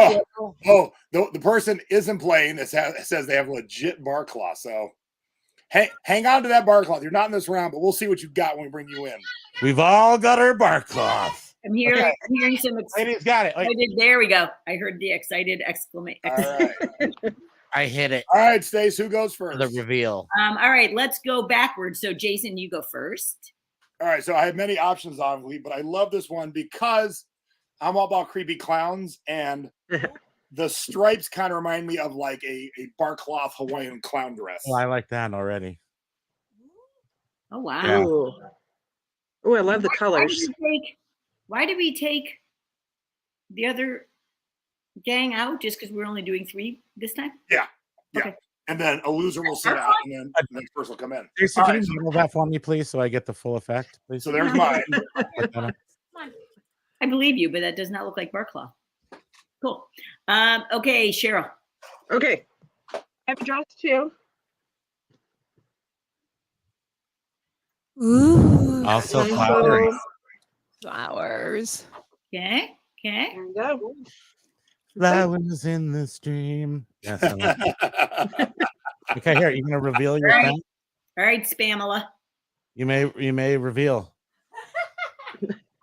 A: Oh, the person isn't playing. It says they have legit bar cloth. So hang on to that bar cloth. You're not in this round, but we'll see what you've got when we bring you in.
C: We've all got our bar cloth.
B: I'm hearing some
C: Ladies got it. Like,
B: there we go. I heard the excited exclamation.
A: All right.
C: I hit it.
A: All right, Stace, who goes first?
C: The reveal.
B: All right, let's go backwards. So Jason, you go first.
A: All right, so I have many options, obviously, but I love this one because I'm all about creepy clowns, and the stripes kind of remind me of like a bar cloth Hawaiian clown dress.
C: Oh, I like that already.
B: Oh wow.
C: Yeah.
G: Oh, I love the colors.
B: Why did we take the other gang out just because we're only doing 3 this time?
A: Yeah.
B: Okay.
A: And then a loser will sit out, and then the next person will come in.
C: Jason,
A: All
C: can
A: right,
C: you model that for me, please, so I get the full effect, please?
A: so there's mine.
B: I believe you, but that does not look like bar cloth. Cool. Okay, Cheryl.
G: Okay. I've dressed too.
D: Ooh.
C: Also
G: And
C: flowers.
G: so-
D: Flowers.
B: Okay.
G: There you go.
C: Flowers in the stream. Yes, I like it. Okay, here, you gonna reveal your thing?
B: All right, Spamela.
C: You may reveal.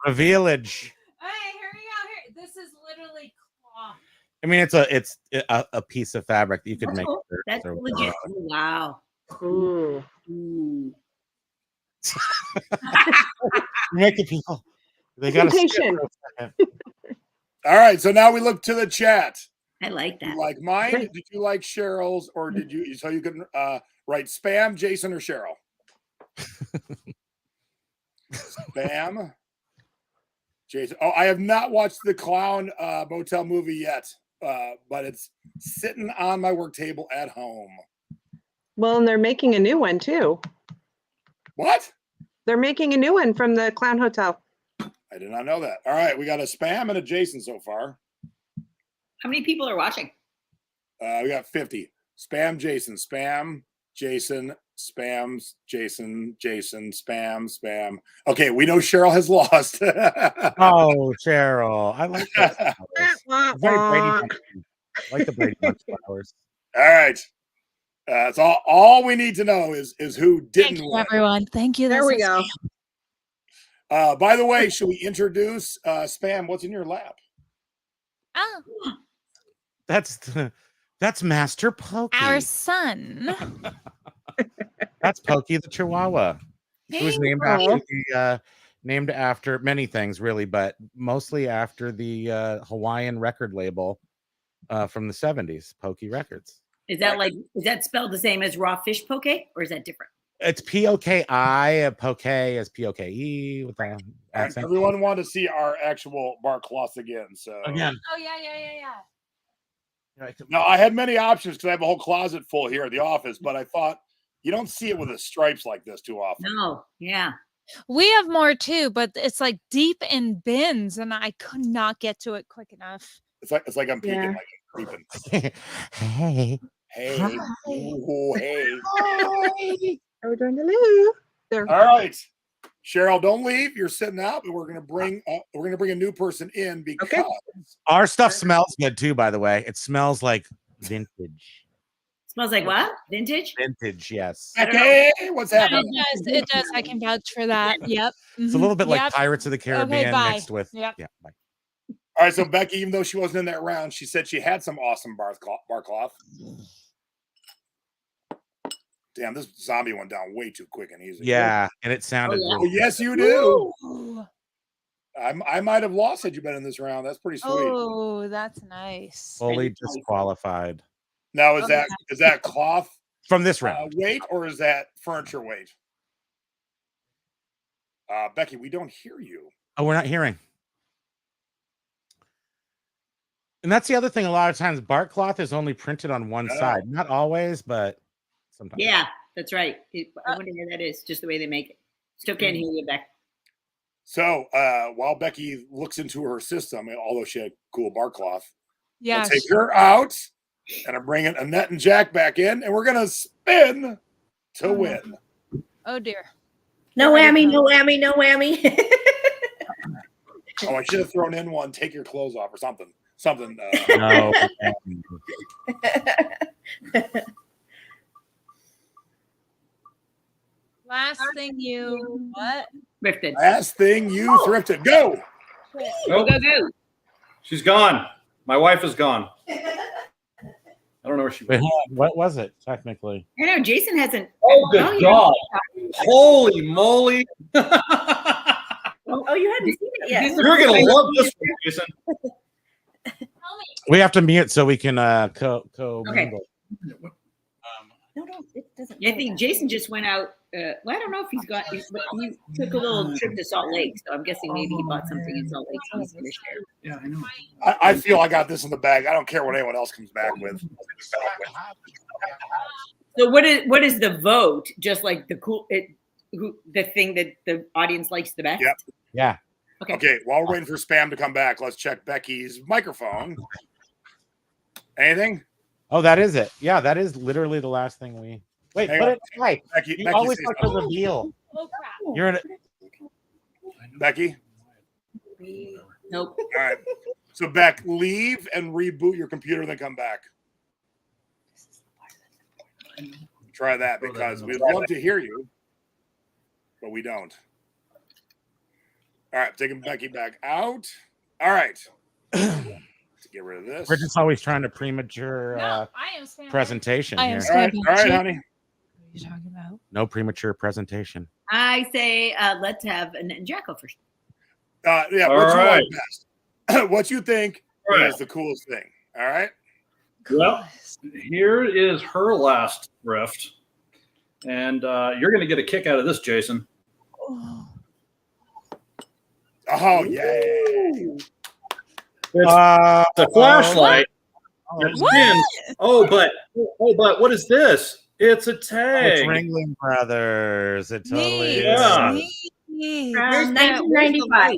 C: Revealage.
D: Hey, here we go. Here, this is literally cloth.
C: I mean, it's a piece of fabric that you could
B: That's
C: make.
B: cool.
C: shirts
B: That's
C: or
B: legit.
C: whatever.
B: Wow.
G: Ooh.
B: Ooh.
C: Making people. They got
G: Presentation.
A: All right, so now we look to the chat.
B: I like
A: Did you
B: that.
A: like mine? Did you like Cheryl's, or did you? So you can write spam, Jason, or Cheryl. Spam, Jason. Oh, I have not watched the Clown Motel movie yet, but it's sitting on my work table at home.
G: Well, and they're making a new one too.
A: What?
G: They're making a new one from the Clown Hotel.
A: I did not know that. All right, we got a spam and a Jason so far.
B: How many people are watching?
A: We got 50. Spam, Jason, spam, Jason, spams, Jason, spam, spam. Okay, we know Cheryl has lost.
C: Oh, Cheryl. I like that. Very Brady Bunch. I like the Brady Bunch flowers.
A: All right. That's all we need to know is who didn't
D: Thank you,
A: win.
D: everyone. Thank you.
G: There we
D: This is
G: go.
A: By the way, should we introduce Spam? What's in your lap?
D: Oh,
C: That's Master Pokey.
D: our son.
C: That's Pokey the Chihuahua. He was named after many things, really, but mostly after the Hawaiian record label from the 70s, Pokey Records.
B: Is that spelled the same as raw fish poke, or is that different?
C: It's P-O-K-I, Poke is P-O-K-E with the accent.
A: Everyone wanted to see our actual bar cloth again. So
C: Again.
D: Oh yeah.
A: no, I had many options because I have a whole closet full here at the office, but I thought you don't see it with the stripes like this too often.
B: No. Yeah.
D: We have more too, but it's like deep in bins, and I could not get to it quick enough.
A: It's like I'm peeking,
G: Yeah.
A: like I'm creeping.
C: Hey.
A: Hey,
D: Hi.
A: ooh, hey.
G: Oh, doing the loo. There.
A: All right, Cheryl, don't leave. You're sitting out, but we're gonna bring a new person in because
C: Our stuff smells good too, by the way. It smells like vintage.
B: Smells like what? Vintage?
C: Vintage, yes.
A: okay, what's happening?
D: It does. I can vouch for that. Yep.
C: It's a little bit like
D: Yep.
C: Pirates of the Caribbean
D: bye.
C: mixed with
D: Yep.
C: yeah. Bye.
A: All right, so Becky, even though she wasn't in that round, she said she had some awesome bar cloth. Damn, this zombie went down way too quick and easy.
C: Yeah, and it sounded
B: Oh, yeah.
A: Oh, yes, you do.
D: Ooh.
A: I might have lost had you been in this round. That's pretty sweet.
D: Oh, that's nice.
C: fully disqualified
A: Now, is
B: Okay.
A: that cloth
C: from this round.
A: weight or is that furniture weight? Becky, we don't hear you.
C: Oh, we're not hearing. And that's the other thing. A lot of times, bark cloth is only printed on one side. Not always, but sometimes.
B: Yeah, that's right. I wonder where that is. Just the way they make it. Still can't hear you, Beck.
A: So while Becky looks into her system, although she had cool bark cloth,
D: Yeah.
A: I'll take her out, and I'm bringing Annette and Jack back in, and we're gonna spin to win.
D: Oh dear.
E: No whammy, no whammy, no whammy.
A: Oh, I should have thrown in one. Take your clothes off or something. Something.
C: No.
D: Last thing you what?
B: Thrifted.
A: Last thing you thrifted. Go.
F: Nope.
B: Go, go.
F: She's gone. My wife is gone. I don't know where she
C: Wait,
F: went.
C: hold on. What was it technically?
B: I know Jason hasn't.
F: Oh, good
B: yeah.
F: God. Holy moly.
E: Oh, you hadn't seen it yet.
F: You're going to love this one, Jason.
C: We have to mute so we can co
B: Okay.
C: mingle.
E: No, it doesn't.
B: I think Jason just went out. Well, I don't know if he's got. He took a little trip to Salt Lake, so I'm guessing maybe he bought something in Salt Lake. So he's going to share.
F: Yeah, I know.
A: I feel I got this in the bag. I don't care what anyone else comes back with.
B: So what is the vote? Just like the thing that the audience likes the best.
A: Yep.
C: Yeah.
A: Okay, while we're waiting for Spam to come back, let's check Becky's microphone. Anything?
C: Oh, that is it. Yeah, that is literally the last thing we. Wait,
A: Hang
C: put
A: on.
C: it right.
A: Becky,
C: You
A: Becky,
C: always
A: say
C: like to
A: something.
C: reveal.
D: Oh crap.
C: You're in it.
A: Becky?
B: Nope.
A: All right. So, Beck, leave and reboot your computer, then come back. Try that because we'd love to hear you, but we don't. All right, taking Becky back out. All right. To get rid of this.
C: We're just always trying to premature
D: No, I am standing.
C: presentation
D: I am
C: here.
A: All right,
D: standing.
A: all right, honey.
D: What are you talking about?
C: No premature presentation.
B: I say let's have Annette and Jack go first.
A: Yeah,
F: All
A: what you
F: right.
A: like best? What you think
F: All right.
A: is the coolest thing? All right.
F: Well, here is her last thrift. And you're going to get a kick out of this, Jason.
A: Oh, yay.
F: It's a flashlight.
C: Oh,
F: It spins. Oh, but what is this? It's a
C: it's
F: tag.
C: Ringling Brothers. It totally is.
F: Yeah.
D: Neat.
B: Where's the-
E: 1995.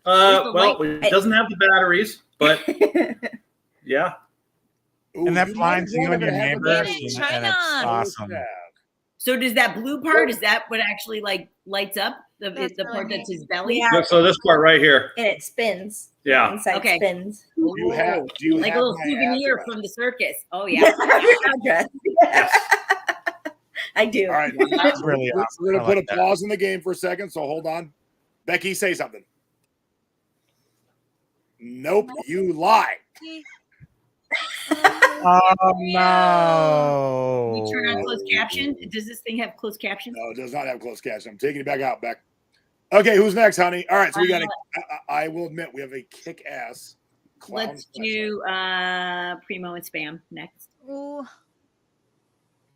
F: Well, it doesn't have the batteries, but yeah.
A: Ooh,
C: And that
A: you
C: blinds
A: might
C: you and your
A: have
C: neighbors.
A: a
D: Made in
C: And
D: China.
C: it's awesome.
A: Yeah.
B: So does that blue part? Is that what actually like lights up the
D: That's
B: the
D: really
B: part
D: neat.
B: that's his belly?
E: Yeah.
F: So this part right here.
E: And it spins.
F: Yeah.
E: Inside
B: Okay.
E: spins.
A: Do you have
B: Like a little
A: my
B: souvenir
A: address?
B: from the circus. Oh yeah.
E: Address. I do.
A: All right.
C: That's really
A: We're
C: awesome.
A: going
C: I
A: to put
C: like
A: a
C: that.
A: pause in the game for a second, so hold on. Becky, say something. Nope, you lie.
C: Oh no!
B: You turn on closed caption. Does this thing have closed captions?
A: No, it does not have closed caption. I'm taking it back out, Beck. Okay, who's next, honey? All right, so we got I will admit, we have a kick-ass clown.
B: Let's do Primo and Spam next.
D: Ooh.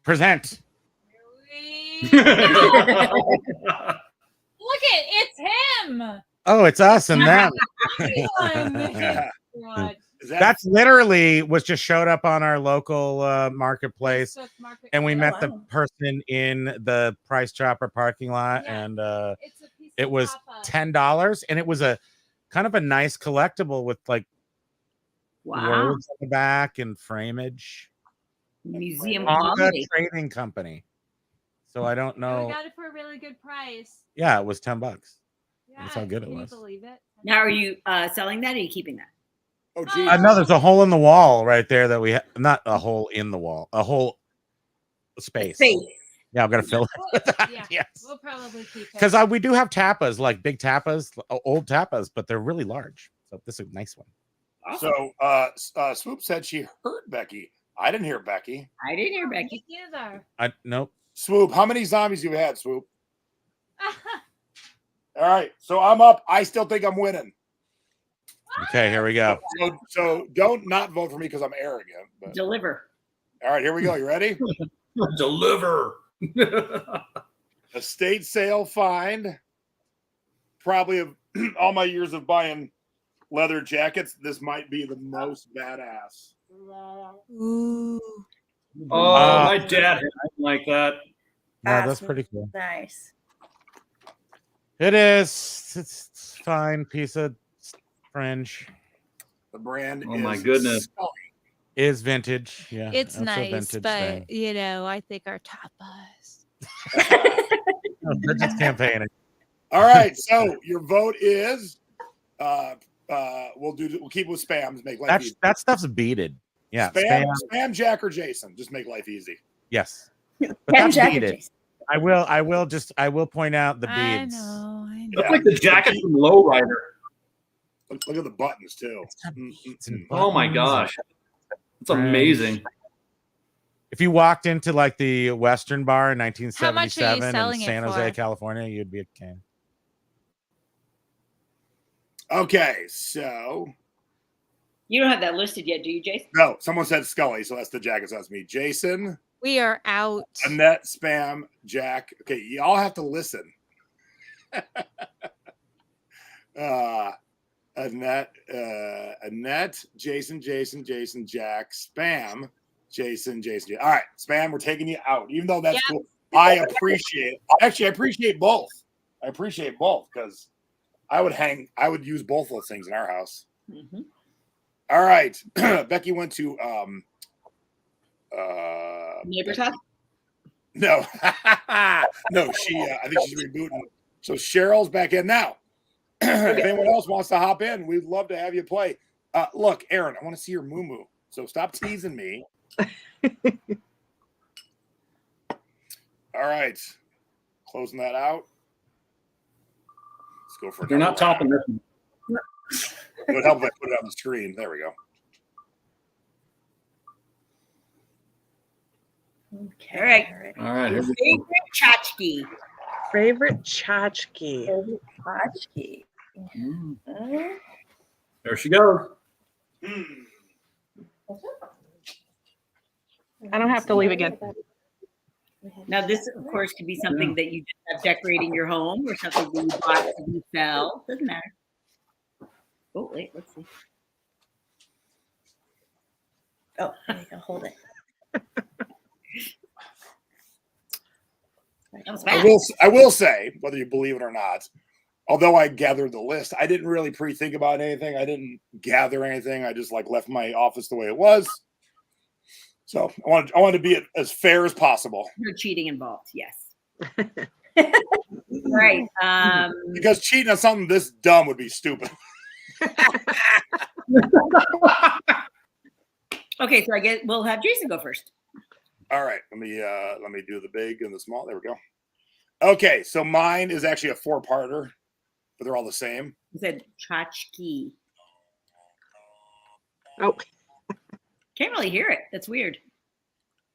C: Present.
D: Look at it's him.
C: Oh, it's us and them.
D: God.
A: Is that
C: That's literally was just showed up on our local marketplace,
D: Facebook market-
C: and we met the
E: wow.
C: person in the Price Chopper parking lot,
D: Yeah.
C: and
D: It's a piece
C: it
D: of
C: was
D: pop-up.
C: $10, and it was a kind of a nice collectible with like
B: Wow.
C: words on the back and frameage.
B: Museum
C: Honda
B: quality.
C: Trading Company. So I don't
D: And
C: know.
D: we got it for a really good price.
C: Yeah, it was $10.
D: Yeah,
C: That's how good it
D: can
C: was.
D: You believe it?
B: Now, are you selling that or are you keeping that?
A: Oh, geez.
C: I know there's a hole in the wall right there that we not a hole in the wall, a whole space. Yeah, I'm gonna fill it with that.
D: Yeah,
C: Yes.
D: we'll probably keep it.
C: Because we do have tapas, like big tapas, old tapas, but they're really large. So this is a nice one.
A: So Swoop said she heard Becky. I didn't hear Becky.
B: I didn't hear Becky.
D: Me either.
C: Nope.
A: Swoop, how many zombies you had, Swoop? All right, so I'm up. I still think I'm winning.
C: Okay, here we go.
A: So don't not vote for me because I'm arrogant. But.
B: Deliver.
A: All right, here we go. You ready?
F: Deliver.
A: Estate sale find. Probably of all my years of buying leather jackets. This might be the most badass.
D: Ooh.
F: Oh, my dad had something like that.
C: No, that's pretty cool.
E: Nice.
C: It is. It's fine piece of fringe.
A: The brand
F: Oh
A: is
F: my goodness.
A: Scully.
C: Is vintage. Yeah,
D: It's
C: that's a
D: nice,
C: vintage
D: but
C: thing.
D: you know, I think our tapas.
C: No, Bridget's campaigning.
A: All right, so your vote is we'll keep with spams, make life easy.
C: That stuff's beaded. Yeah,
A: Spam Jack or Jason, just make life easy.
C: Yes, but
E: Spam
C: that's
E: Jack or
C: beaded.
E: Jason.
C: I will point out the beads.
D: I know.
F: That's like the jacket from Lowrider.
A: Look at the buttons too.
C: It's in
F: Oh my
C: buttons.
F: gosh. It's amazing.
C: If you walked into like the Western Bar in
D: How much are you
C: 1977 in
D: selling it
C: San Jose,
D: for?
C: California, you'd be a king.
A: Okay, so
B: You don't have that listed yet, do you, Jason?
A: no, someone said Scully, so that's the jacket. So that's me. Jason,
D: We are out.
A: Annette, Spam, Jack. Okay, y'all have to listen. Annette, Jason, Jack, Spam, Jason. All right, Spam, we're taking you out. Even though that's cool, I appreciate it. Actually, I appreciate both. Because I would use both those things in our house.
B: Mm-hmm.
A: All right. Becky went to
B: Neighbor's house?
A: no. No, she I think she's rebooting. So Cheryl's back in now. If anyone else wants to hop in, we'd love to have you play. Look, Aaron, I want to see your moo-moo. So stop teasing me. All right. Closing that out. Let's go for
F: They're not topping this one.
A: It would help if I put it on the screen. There we go.
E: Okay.
B: All right.
F: All right.
B: Your
F: here we
B: favorite tchotchke.
G: Favorite tchotchke.
E: Favorite tchotchke.
F: go. There she goes.
G: I don't have to leave again.
B: Now, this, of course, could be something that you just have decorating your home or something that you bought to sell. Doesn't matter. Oh, wait, let's see.
E: Oh, there you go. Hold it.
B: That was
A: I
B: fast.
A: will say, whether you believe it or not, although I gathered the list, I didn't really pre-think about anything. I didn't gather anything. I just left my office the way it was. So I wanted to be as fair as possible.
B: No cheating involved. Yes. Right.
A: Because cheating on something this dumb would be stupid.
B: Okay, so I guess we'll have Jason go first.
A: All right, let me do the big and the small. There we go. Okay, so mine is actually a 4-parter, but they're all the same.
B: He said tchotchke.
G: Oh,
B: Can't really hear it. That's weird.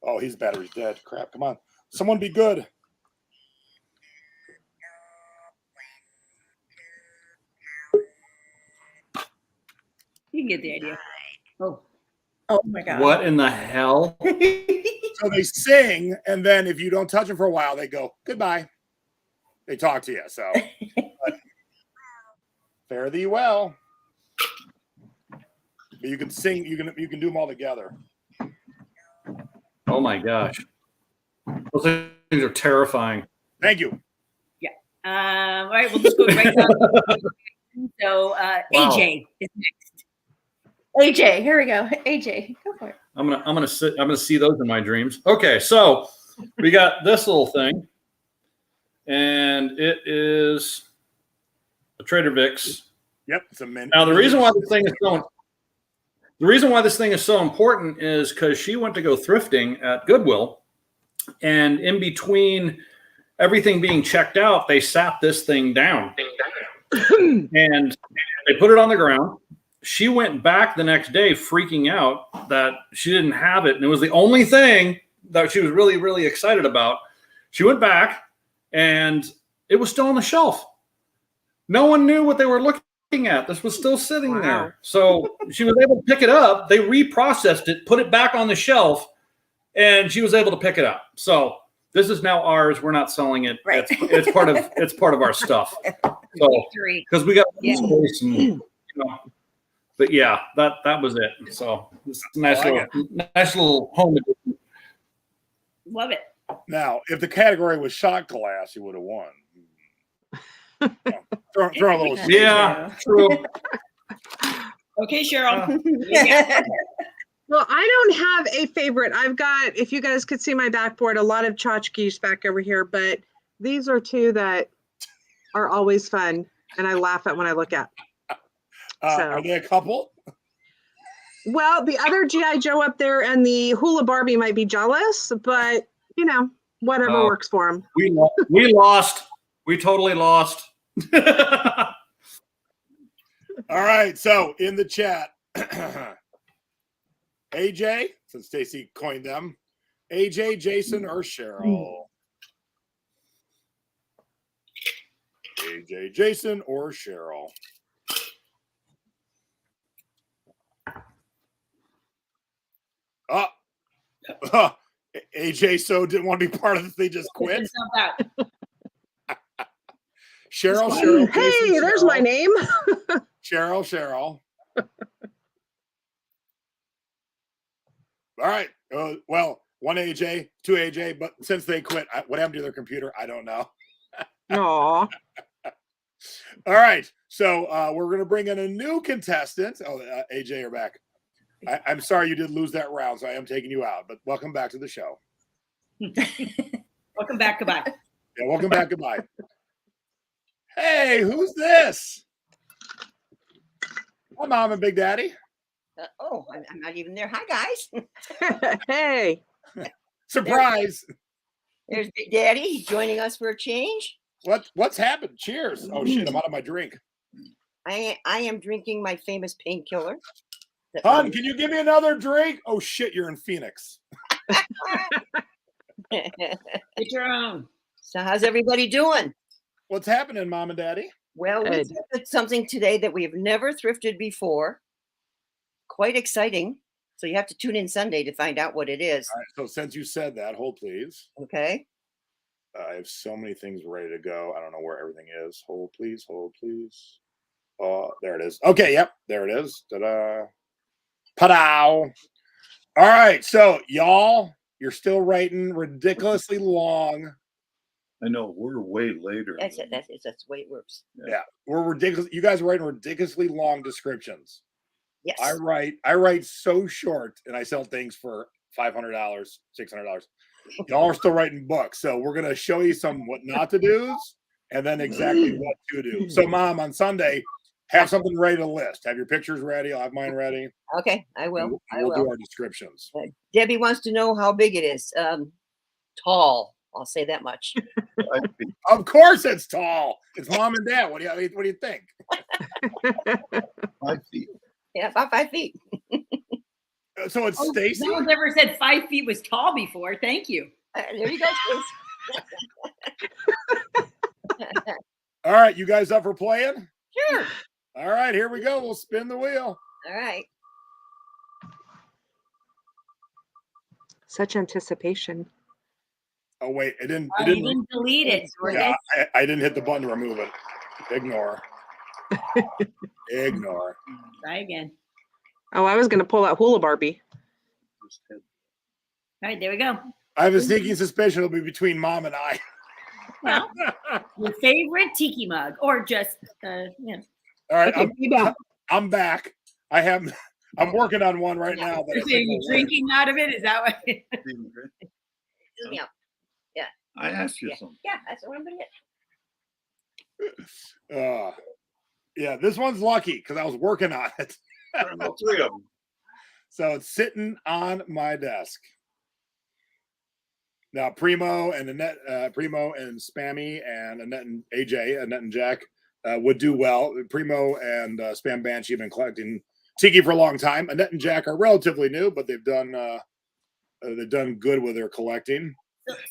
A: Oh, his battery's dead. Crap, come on. Someone be good.
B: You can get the idea. Oh.
E: Oh my god.
F: What in the hell?
A: So they sing, and then if you don't touch them for a while, they go, goodbye. They talk to you, so. But fare thee well. But you can sing, you can do them all together.
F: Oh my gosh. Those things are terrifying.
A: Thank you.
B: All right, we'll just go right down. So
F: Wow.
B: AJ is next.
E: AJ, here we go. AJ, go for it.
F: I'm gonna see those in my dreams. Okay, so we got this little thing, and it is a Trader Vic's.
A: Yep, it's a mint.
F: Now the reason why this thing is so important is because she went to go thrifting at Goodwill, and in between everything being checked out, they sat this thing down and they put it on the ground. She went back the next day freaking out that she didn't have it. And it was the only thing that she was really, really excited about. She went back and it was still on the shelf. No one knew what they were looking at. This was still sitting there. So she was able to pick it up. They reprocessed it, put it back on the shelf, and she was able to pick it up. So this is now ours. We're not selling it.
E: Right.
F: It's part of our stuff. So
B: Victory.
F: because we got
B: Yeah.
F: space and But yeah, that was it. So it's a nice little home edition.
B: Love it.
A: Now, if the category was shot glass, you would have won. Throw a little.
F: Yeah, true.
B: Okay, Cheryl.
G: Well, I don't have a favorite. I've got, if you guys could see my backboard, a lot of tchotchkes back over here, but these are two that are always fun and I laugh at when I look at.
A: Are they a couple?
G: Well, the other G.I. Joe up there and the Hula Barbie might be jealous, but you know, whatever works for them.
F: We lost. We totally lost.
A: All right. So in the chat, AJ, since Stacy coined them, AJ, Jason, or Cheryl? AJ, Jason, or Cheryl? AJ so didn't want to be part of this. They just quit. Cheryl.
G: Hey,
A: Jason,
G: there's
A: Cheryl.
G: my name.
A: Cheryl. All right. Well, one AJ, two AJ, but since they quit, what happened to their computer? I don't know.
G: Aw.
A: All right. So we're going to bring in a new contestant. Oh, AJ, you're back. I'm sorry you did lose that round, so I am taking you out, but welcome back to the show.
B: Welcome back. Goodbye.
A: Yeah, welcome back. Goodbye. Hey, who's this? Hi, Mom and Big Daddy.
H: I'm not even there. Hi, guys.
G: Hey.
A: Surprise.
H: There's Big Daddy. He's joining us for a change.
A: What's happened? Cheers. Oh, shit, I'm out of my drink.
H: I am drinking my famous painkiller.
A: Hon, can you give me another drink? Oh, shit, you're in Phoenix.
B: Get your own.
H: So how's everybody doing?
A: What's happening, Mom and Daddy?
H: Well, we thrifted something today that we have never thrifted before. Quite exciting. So you have to tune in Sunday to find out what it is.
A: All right, so since you said that, hold please.
H: Okay.
A: I have so many things ready to go. I don't know where everything is. Hold please. Oh, there it is. Okay, yep, there it is. Ta-da. Pa-dow. All right, so y'all, you're still writing ridiculously long.
I: I know we're way later.
H: That's it. That's the way it works.
A: Yeah, we're ridiculous. You guys are writing ridiculously long descriptions.
H: Yes.
A: I write so short, and I sell things for $500, $600. Y'all are still writing books, so we're gonna show you some what not to do's, and then exactly what to do. So, Mom, on Sunday, have something ready to list. Have your pictures ready. I'll have mine ready.
H: Okay, I will.
A: We'll do our descriptions.
H: Debbie wants to know how big it is. Tall. I'll say that much.
A: Of course, it's tall. It's Mom and Dad. What do you think?
I: 5 feet.
H: Yeah, about 5 feet.
A: So it's Stacy.
B: No one's ever said 5 feet was tall before. Thank you.
H: There you go, Stacy.
A: All right, you guys up for playing?
H: Sure.
A: All right, here we go. We'll spin the wheel.
H: All right.
G: Such anticipation.
A: Oh wait, it didn't.
B: You didn't delete it.
A: Yeah, I didn't hit the button to remove it. Ignore. Ignore.
B: Try again.
G: Oh, I was going to pull out Hula Barbie.
B: All right, there we go.
A: I have a sneaking suspicion it'll be between Mom and I.
B: Well, your favorite tiki mug, or just yeah.
A: All right,
G: Okay,
A: I'm back. I'm working on one right now. That I
B: So
A: think
B: you're
A: will work.
B: drinking out of it? Is that what?
H: Yeah.
I: I asked you
H: Yeah.
I: something.
H: Yeah, that's what I'm going to get.
A: Yeah, this one's lucky because I was working on it.
I: All 3 of them.
A: So it's sitting on my desk. Now, Primo and Spammy and Annette and AJ, Annette and Jack would do well. Primo and Spam Banshee have been collecting tiki for a long time. Annette and Jack are relatively new, but they've done good with their collecting.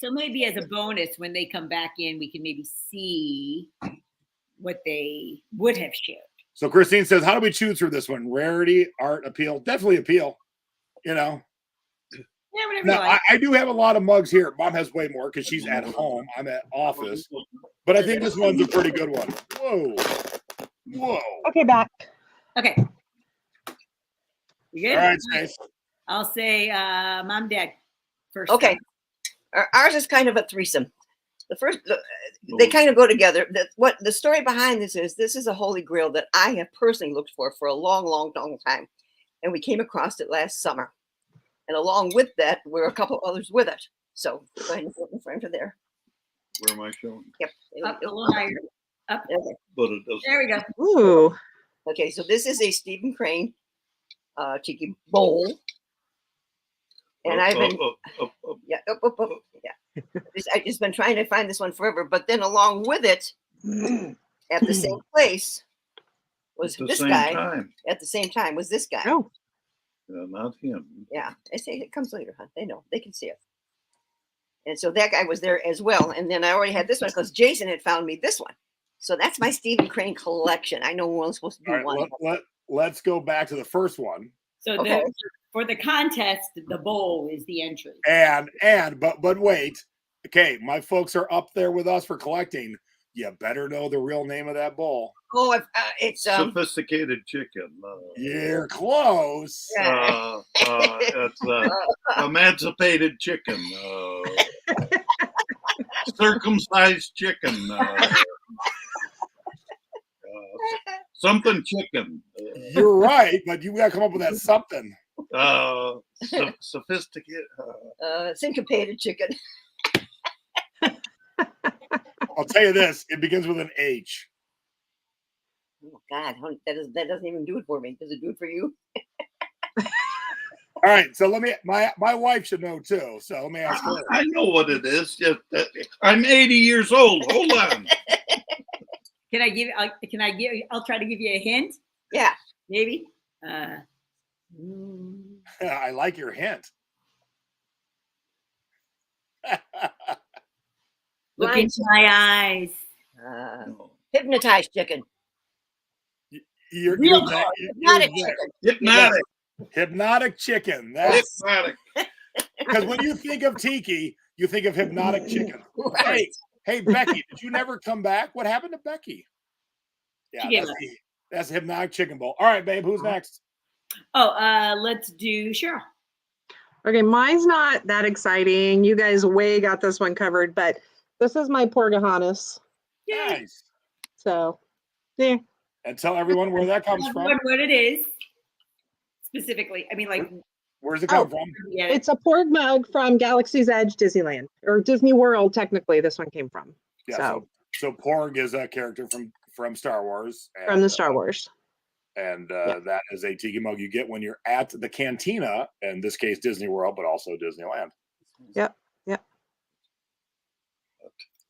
B: So maybe as a bonus, when they come back in, we can maybe see what they would have shared.
A: So Christine says, how do we choose for this one? Rarity, art, appeal? Definitely appeal. You know.
B: Yeah, whatever
A: Now,
B: you like.
A: I do have a lot of mugs here. Mom has way more because she's at home. I'm at office. But I think this one's a pretty good one. Whoa.
G: Okay, back.
B: Okay. You good?
A: All right, Stace.
B: I'll say Mom, Dad first.
H: Okay. Ours is kind of a threesome. They kind of go together. What the story behind this is a holy grail that I have personally looked for a long time. And we came across it last summer. And along with that, were a couple others with it. So go ahead and put it in front of there.
I: Where am I showing?
H: Yep.
B: Up a little higher. Up.
H: Okay.
I: But it doesn't.
B: There we go.
G: Ooh.
H: Okay, so this is a Stephen Crane tiki bowl. And I've been I've just been trying to find this one forever. But then along with it, at the same place, was this guy. At the same time was this guy.
G: Oh.
I: Not him.
H: Yeah, I say it comes later, huh? They know, they can see it. And so that guy was there as well. And then I already had this one because Jason had found me this one. So that's my Stephen Crane collection. I know we're only supposed to do one.
A: Let's go back to the first one.
B: So for the contest, the bowl is the entry.
A: But wait. Okay, my folks are up there with us for collecting. You better know the real name of that bowl.
H: Oh, it's
I: Sophisticated chicken.
A: You're close.
I: It's emancipated chicken. Circumcised chicken. Something chicken.
A: You're right, but you got to come up with that something.
I: Sophisticated.
H: Syncopated chicken.
A: I'll tell you this: it begins with an H.
H: Oh God, that doesn't even do it for me. Does it do it for you?
A: All right, so my wife should know too. So let me ask her.
I: I know what it is. I'm 80 years old. Hold on.
B: I'll try to give you a hint.
H: Yeah,
B: maybe.
A: I like your hint.
B: Look into my eyes.
H: Hypnotized chicken.
A: You're
H: hypnotic chicken.
A: Hypnotic chicken. That's hypnotic. Because when you think of tiki, you think of hypnotic chicken.
H: Right.
A: Hey, Becky, did you never come back? What happened to Becky? Yeah, that's hypnotic chicken bowl. All right, babe, who's next?
B: Let's do Cheryl.
G: Okay, mine's not that exciting. You guys way got this one covered, but this is my Porgahannes.
A: Nice.
G: So, yeah.
A: And tell everyone where that comes from.
B: What it is specifically. I mean, like,
A: where's it come from?
G: It's a porg mug from Galaxy's Edge Disneyland, or Disney World. Technically, this one came from.
A: Yeah. So Porg is a character from Star Wars. And,
G: from the Star Wars.
A: And that is a tiki mug you get when you're at the cantina, in this case Disney World, but also Disneyland.
G: Yep.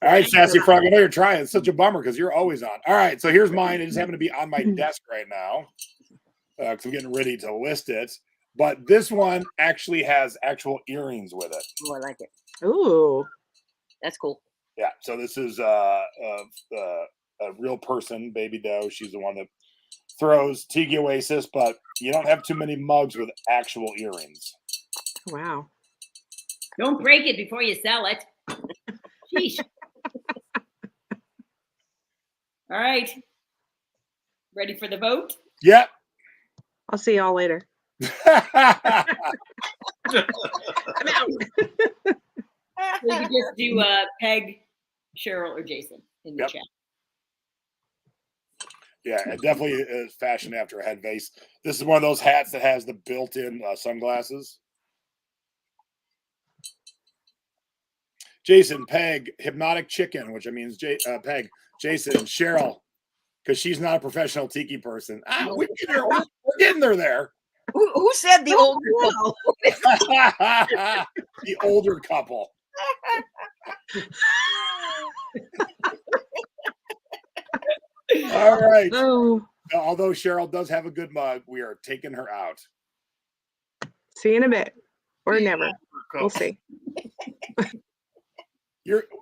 A: All right, Sassy Frog, I know you're trying. It's such a bummer because you're always on. All right, so here's mine. It just happened to be on my desk right now because I'm getting ready to list it. But this one actually has actual earrings with it.
H: Oh, I like it.
G: Ooh.
H: That's cool.
A: Yeah, so this is a real person, Baby Doe. She's the one that throws Tiki Oasis, but you don't have too many mugs with actual earrings.
G: Wow.
B: Don't break it before you sell it. Sheesh. All right. Ready for the vote?
A: Yep.
G: I'll see y'all later.
B: I'm out. We could just do Peg, Cheryl, or Jason in the chat.
A: Yeah, it definitely is fashioned after a head vase. This is one of those hats that has the built-in sunglasses. Jason, Peg, Hypnotic Chicken, which means Peg, Jason, Cheryl, because she's not a professional tiki person. We're getting there.
H: Who said the older couple?
A: The older couple. All right.
G: Oh.
A: Although Cheryl does have a good mug, we are taking her out.
G: See you in a bit. Or never. We'll see.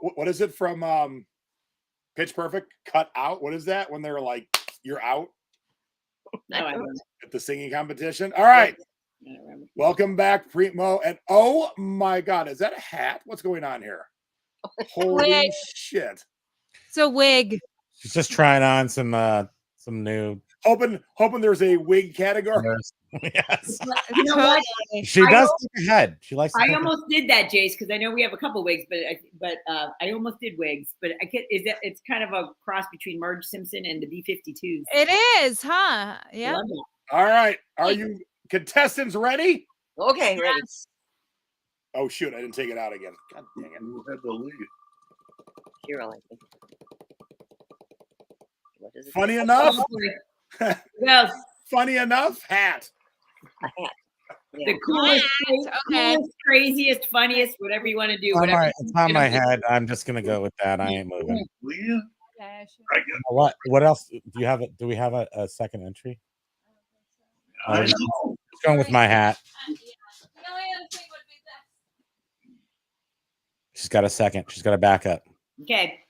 A: What is it from Pitch Perfect? Cut out? What is that when they're like, you're out?
B: No, I don't.
A: At the singing competition? All right. Welcome back, Primo. And oh my God, is that a hat? What's going on here? Holy shit.
D: It's a wig.
C: She's just trying on some new.
A: Hoping there's a wig category.
C: Yes.
B: You know what?
C: She does think ahead. She likes.
B: I almost did that, Jace, because I know we have a couple wigs, but I almost did wigs. But I can't. Is that it's kind of a cross between Marge Simpson and the B-52s.
D: It is, huh? Yeah.
A: All right. Are you contestants ready?
H: Okay, ready.
D: Yes.
A: Oh shoot! I didn't take it out again. God dang it!
I: You had to leave.
H: Here, I like it. What is it?
A: Funny enough.
B: Well,
A: Funny enough. Hat.
H: A hat. Yeah.
B: the coolest,
D: Okay.
B: coolest, craziest, funniest, whatever you want to do.
C: It's on
B: Whatever.
C: it's on my head. I'm just gonna go with that. I ain't moving.
I: Leah?
D: Okay, sure.
I: I got
C: What else do you have? Do we have a second entry?
I: I
C: I'm
I: know.
C: just going with my hat.
D: The only other thing would be this.
C: She's got a second. She's got a backup.
B: Okay.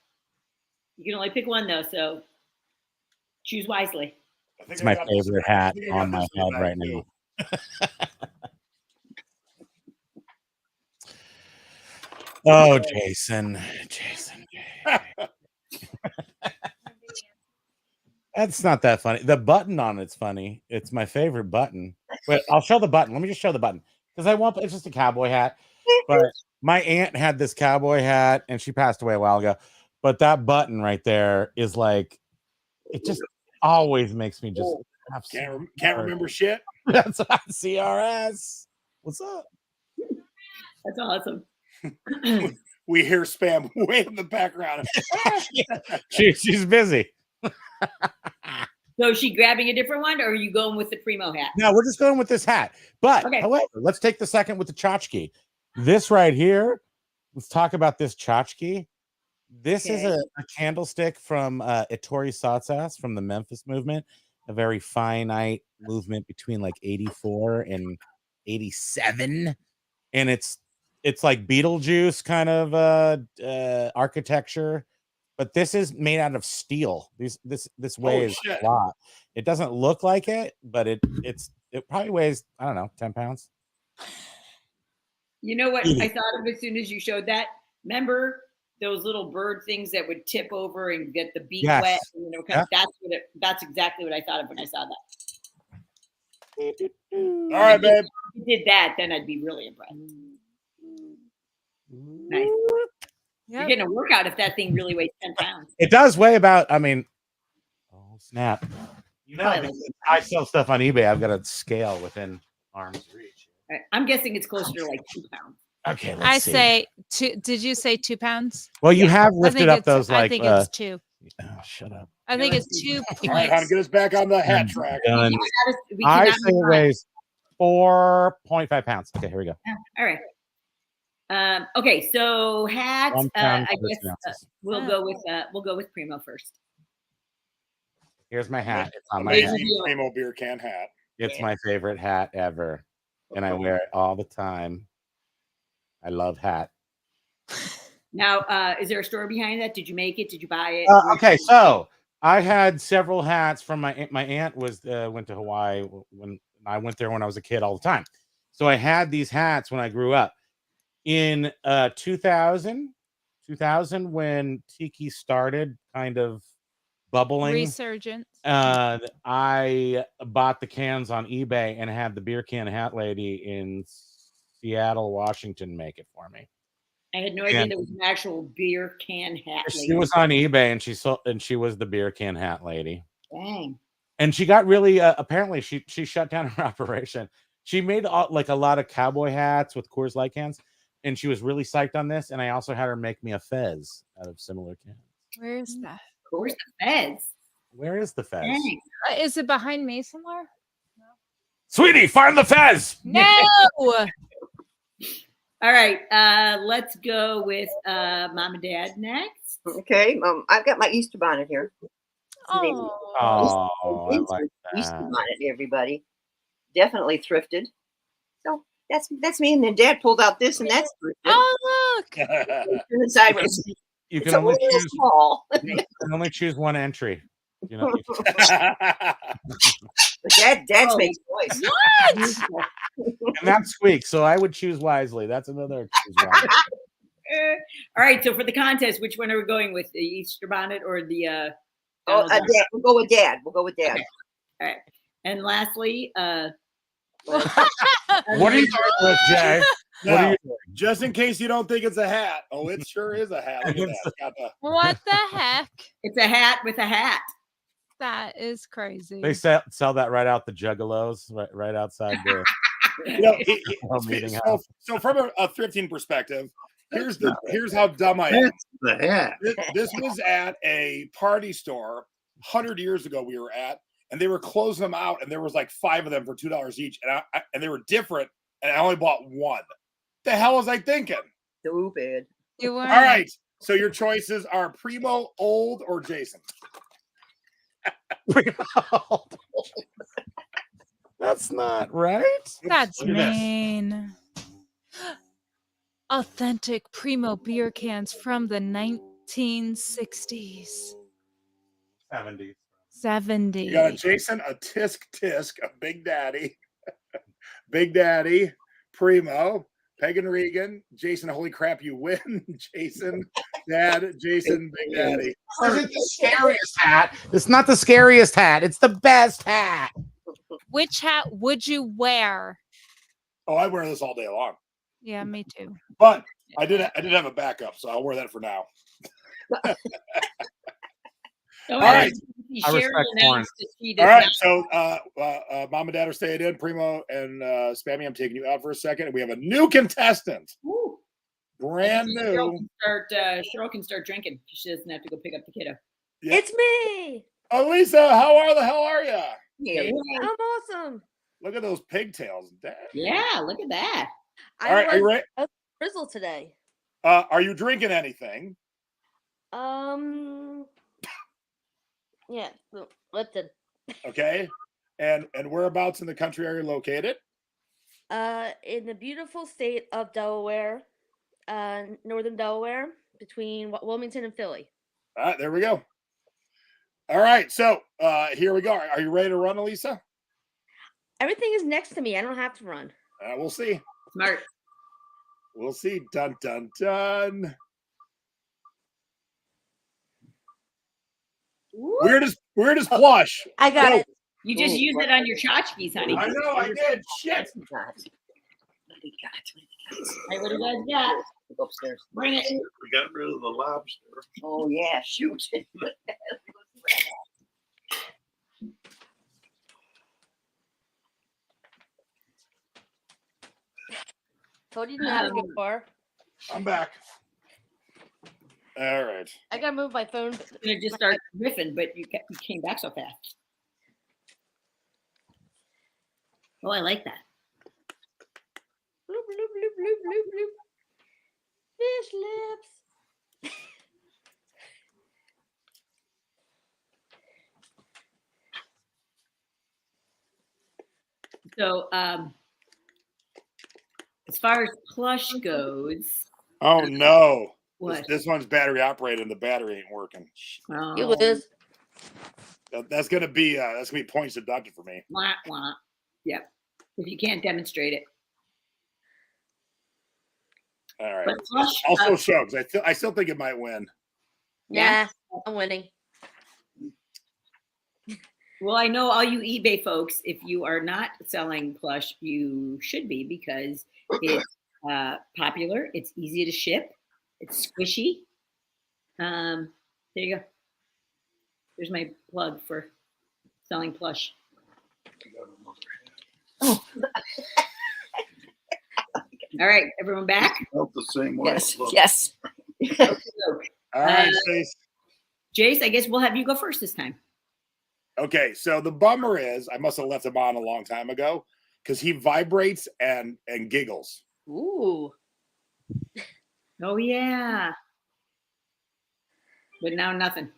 B: You can only pick one though, so choose wisely.
A: I think
C: It's
A: I
C: my
A: got
C: favorite
A: I
C: hat
A: think I got
C: on my
A: this
C: head
A: one
C: right
A: back,
C: now. Oh, Jason. That's not that funny. The button on it's funny. It's my favorite button. But I'll show the button. Let me just show the button because I want. It's just a cowboy hat. But my aunt had this cowboy hat, and she passed away a while ago. But that button right there is like, it just always makes me just
A: Can't remember shit.
C: That's CRS. What's up?
B: That's awesome.
A: We hear spam way in the background.
C: She's busy.
B: So is she grabbing a different one, or are you going with the Primo hat?
C: No, we're just going with this hat. But
B: Okay.
C: however, let's take the second with the tchotchke. This right here, let's talk about this tchotchke. This is a candlestick from Ettore Satsas from the Memphis movement, a very finite movement between like 84 and 87. And it's like Beetlejuice kind of architecture. But this is made out of steel. This weighs a lot. It doesn't look like it, but it probably weighs, I don't know, 10 pounds.
B: You know what I thought of as soon as you showed that? Remember those little bird things that would tip over and get the beak wet? And, that's exactly what I thought of when I saw that.
A: All right, babe.
B: If you did that, then I'd be really impressed. Nice. You're getting a workout if that thing really weighs 10 pounds.
C: It does weigh about, I mean, oh snap. You know, I sell stuff on eBay. I've got a scale within arm's reach.
B: Right. I'm guessing it's closer to like 2 pounds.
C: Okay,
D: I say 2. Did you say 2 pounds?
C: Well, you have lifted up those like.
D: I think it's 2.
C: Oh, shut up.
D: I think it's 2
A: All right, hon, get us back on the hat track.
C: I say it weighs 4.5 pounds. Okay, here we go.
B: All right. Okay, so hats.
C: 1 pound,
B: I guess we'll go with Primo first.
C: Here's my hat. It's on my
A: Amazing
C: head.
A: Primo beer can hat.
C: It's my favorite hat ever, and I wear it all the time. I love hat.
B: Now, is there a story behind that? Did you make it? Did you buy it?
C: Okay, so I had several hats from my aunt went to Hawaii when I went there when I was a kid all the time. So I had these hats when I grew up. In 2000 when tiki started kind of bubbling,
D: resurgence.
C: I bought the cans on eBay and had the beer can hat lady in Seattle, Washington make it for me.
B: I had no idea there was an actual beer can hat lady.
C: She was on eBay and she was the beer can hat lady.
B: Dang.
C: And she got really apparently she shut down her operation. She made like a lot of cowboy hats with Coors Light cans. And she was really psyched on this. And I also had her make me a fez out of similar cans.
D: Where is that?
B: Where's the fez?
C: Where is the fez?
D: Is it behind me somewhere? No.
C: Sweetie, find the fez.
D: No.
B: All right. Let's go with Mom and Dad next.
H: Okay. I've got my Easter bonnet here.
D: Oh,
C: I like that.
H: Easter bonnet, everybody. Definitely thrifted. So that's me. And then Dad pulled out this, and that's thrifted.
D: Oh, look.
H: Sideways.
C: You
H: It's
C: can
H: a
C: only
H: little
C: choose.
H: small.
C: You can only choose one entry. You know.
H: But Dad's made choice.
D: What?
C: And that's Squeak. So I would choose wisely. That's another. Choose wisely.
B: All right. So for the contest, which one are we going with? The Easter bonnet or the?
H: Dad. We'll go with Dad.
B: Okay. All right. And lastly,
C: What are you doing with, Jay? What are
A: Now,
C: you doing?
A: just in case you don't think it's a hat. Oh, it sure is a hat. Look at that. It's got the-
D: What the heck?
B: It's a hat with a hat.
D: That is crazy.
C: They sell that right out the Juggalos, right outside the
A: You know,
C: meeting
A: so,
C: house.
A: so from a thrifting perspective, here's how dumb I am.
I: That's the hat.
A: This was at a party store 100 years ago. We were at, and they were closing them out, and there was like 5 of them for $2 each, and they were different, and I only bought one. The hell was I thinking?
H: Stupid.
D: You were
A: All right, so your choices are Primo, Old, or Jason.
C: That's not right.
D: That's
A: Look at this.
D: mean. Authentic Primo beer cans from the 1960s.
C: 70s.
D: 70s.
A: You got a Jason, a Tisk, a Big Daddy, Big Daddy, Primo, Pagan Regan, Jason, holy crap, you win. Jason, Dad, Jason, Big Daddy.
C: This isn't the scariest hat. It's not the scariest hat. It's the best hat.
D: Which hat would you wear?
A: Oh, I wear this all day long.
D: Yeah, me too.
A: But I did have a backup, so I'll wear that for now.
B: All
A: right.
C: I respect Lauren.
A: All right, so Mom and Dad are staying in. Primo and Spammy, I'm taking you out for a second. And we have a new contestant.
B: Woo.
A: Brand
B: Cheryl
A: new.
B: Cheryl can start drinking. She doesn't have to go pick up the kiddo.
A: Yeah.
J: It's me.
A: Oh, Lisa, how the hell are you?
B: Yeah.
J: I'm awesome.
A: Look at those pigtails. Dad.
B: Yeah, look at that.
J: I
A: All right, are you
J: was
A: ready?
J: a frizzle today.
A: Are you drinking anything?
J: Yeah, Lipton.
A: Okay. And whereabouts in the country are you located?
J: In the beautiful state of Delaware, northern Delaware, between Wilmington and Philly.
A: All right, there we go. All right, so here we go. Are you ready to run, Elisa?
J: Everything is next to me. I don't have to run.
A: We'll see.
B: Smart.
A: We'll see. Dun dun dun. Weirdest plush.
J: I got
A: Go.
J: it.
B: You just use it on your tchotchkes, honey.
A: I know I did. Shit.
B: Hey, what do you guys got?
H: Go upstairs.
B: Bring it.
I: We got rid of the lobster.
H: Oh yeah, shoot.
J: Told you not to go far.
A: I'm back. All right.
J: I gotta move my phone.
B: I'm gonna just start riffing, but you came back so fast. Oh, I like that.
J: Bloop, bloop, bloop, bloop, bloop, bloop. Fish lips.
B: So, as far as plush goes,
A: Oh no.
B: what?
A: This one's battery operated and the battery ain't working.
B: Oh,
J: You lose.
A: That's gonna be points deducted for me.
B: Wah, wah. Yep. If you can't demonstrate it.
A: All right.
B: But plush,
A: I'll still show because I still think it might win.
J: Yeah, I'm winning.
B: well, I know all you eBay folks, if you are not selling plush, you should be because it's popular. It's easy to ship. It's squishy. There you go. There's my plug for selling plush. Oh. All right, everyone back?
I: Felt the same way.
H: Yes,
I: Look.
H: yes.
A: All right, Stace.
B: Jace, I guess we'll have you go first this time.
A: Okay, so the bummer is I must have left him on a long time ago because he vibrates and giggles.
J: Ooh.
B: Oh yeah. But now nothing.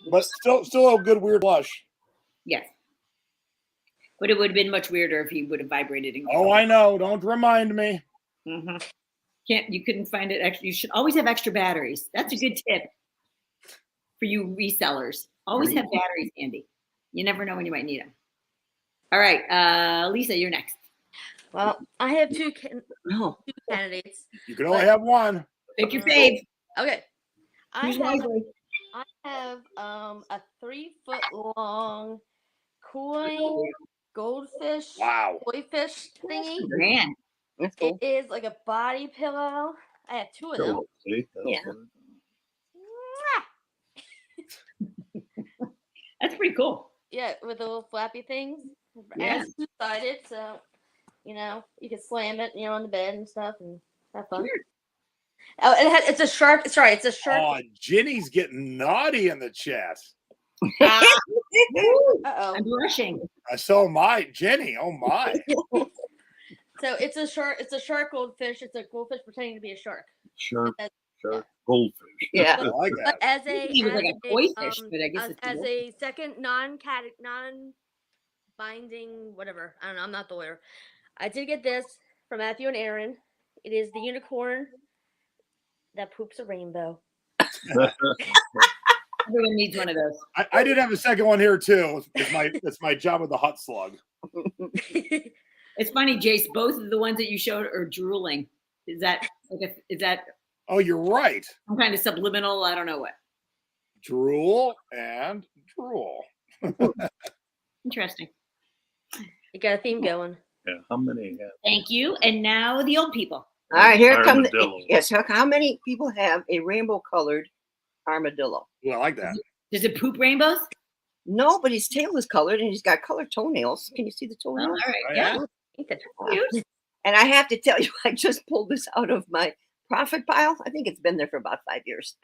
A: But still a good weird blush.
B: Yes. But it would have been much weirder if he would have vibrated and
A: Oh, I know. Don't remind me.
B: mm-hmm. You couldn't find it extra. You should always have extra batteries. That's a good tip for you resellers. Always have batteries handy. You never know when you might need them. All right, Lisa, you're next.
J: Well, I have two candidates.
A: You can only have one.
B: Pick your fave.
J: Okay. I
B: Choose
J: have
B: wisely.
J: a 3-foot long coin goldfish,
A: Wow.
J: koi fish thingy.
B: Man,
H: That's
J: It
H: cool.
J: is like a body pillow. I have two of them.
I: Pillow, see? That's
H: Yeah.
I: what
B: that's pretty cool.
J: Yeah, with the little flappy things.
B: Yeah.
J: And it's two-sided, so you can slam it, on the bed and stuff, and have fun.
B: Weird.
J: Oh, it's a shark. Sorry, it's a shark.
A: Oh, Ginny's getting naughty in the chat.
J: Uh-oh.
B: I'm blushing.
A: So am I, Jenny. Oh my.
J: So it's a shark. It's a shark goldfish. It's a goldfish pretending to be a shark.
I: Shark,
J: As-
I: shark, goldfish.
H: Yeah.
A: I like
J: But
A: that.
J: as a
B: He was like a koi fish, but I guess
J: as,
B: it's
J: as
B: a
J: a second non-binding whatever. I don't know. I'm not the lawyer. I did get this from Matthew and Aaron. It is the unicorn that poops a rainbow.
B: Everyone needs one of those.
A: I did have a second one here too. It's my job with the hot slug.
B: It's funny, Jace. Both of the ones that you showed are drooling. Is that
A: Oh, you're right.
B: some kind of subliminal? I don't know what.
A: Drool and drool.
B: Interesting.
J: You got a theme going.
I: Yeah, how many have?
B: Thank you. And now the old people.
H: All right, here come the,
I: Armadillo.
H: yes. How many people have a rainbow colored armadillo?
A: Well, I like that.
B: Does it poop rainbows?
H: No, but his tail is colored and he's got colored toenails. Can you see the
B: Oh, all
H: toenails?
B: right.
A: Oh,
B: Yeah.
A: yeah?
J: I think that's
B: Cute.
H: And I have to tell you, I just pulled this out of my profit pile. I think it's been there for about 5 years.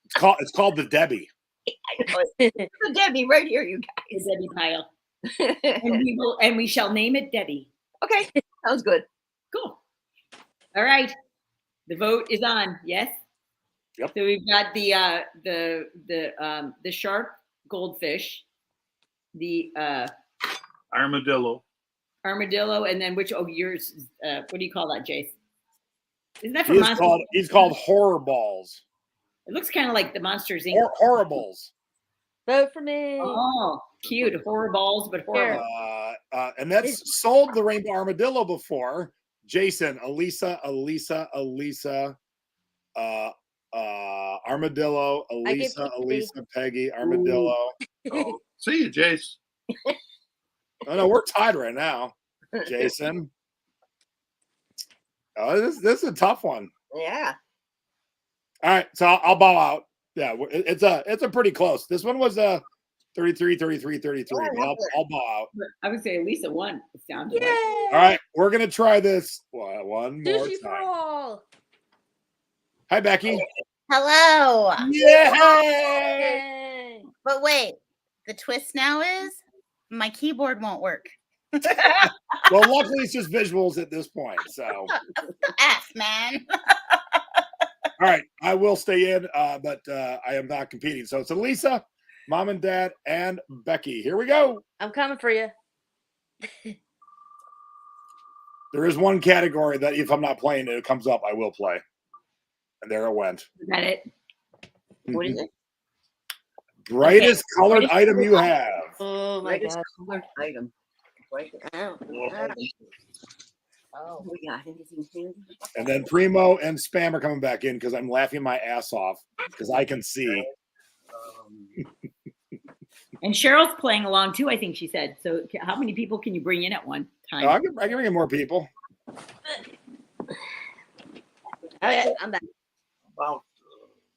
A: It's called the Debbie.
H: I know it. It's a Debbie right here, you
B: The Debbie pile.
H: guys.
B: And we shall name it Debbie.
H: Okay, sounds good.
B: Cool. All right. The vote is on. Yes.
A: Yep.
B: So we've got the shark goldfish, the
I: Armadillo.
B: armadillo, and then yours is, what do you call that, Jace? Isn't that from Monsters?
A: He's called Horror Balls.
B: It looks kind of like the Monsters Inc.
A: Horribles.
J: vote for me.
B: Oh, cute. Horror balls, but horrible.
A: And that's sold the Rainbow Armadillo before. Jason, Elisa, Armadillo, Elisa, Peggy, Armadillo.
I: Oh, see you, Jace.
A: Oh no, we're tied right now. Jason. Oh, this is a tough one.
H: Yeah.
A: All right, so I'll bow out. Yeah, it's a pretty close. This one was 33. But I'll bow out.
B: I would say Lisa won. It sounded like.
A: All right, we're gonna try this one more
J: Sushi for
A: time.
J: all.
A: Hi, Becky.
K: Hello.
A: Yay!
J: Yay.
K: But wait, the twist now is my keyboard won't work.
A: Well, luckily it's just visuals at this point. So,
K: The F, man.
A: all right, I will stay in, but I am not competing. So it's Elisa, Mom and Dad, and Becky. Here we go.
J: I'm coming for you.
A: There is one category that if I'm not playing it comes up, I will play. And there it went.
B: Is that it?
H: What is it?
A: Brightest colored item you have.
J: Oh my
H: Brightest
J: god.
H: colored item. Right.
J: Oh.
H: Oh, we got anything handy?
A: And then Primo and Spam are coming back in because I'm laughing my ass off because I can see.
B: And Cheryl's playing along too, I think she said. So how many people can you bring in at one time?
A: I can bring in more people.
J: Okay, I'm back.
I: About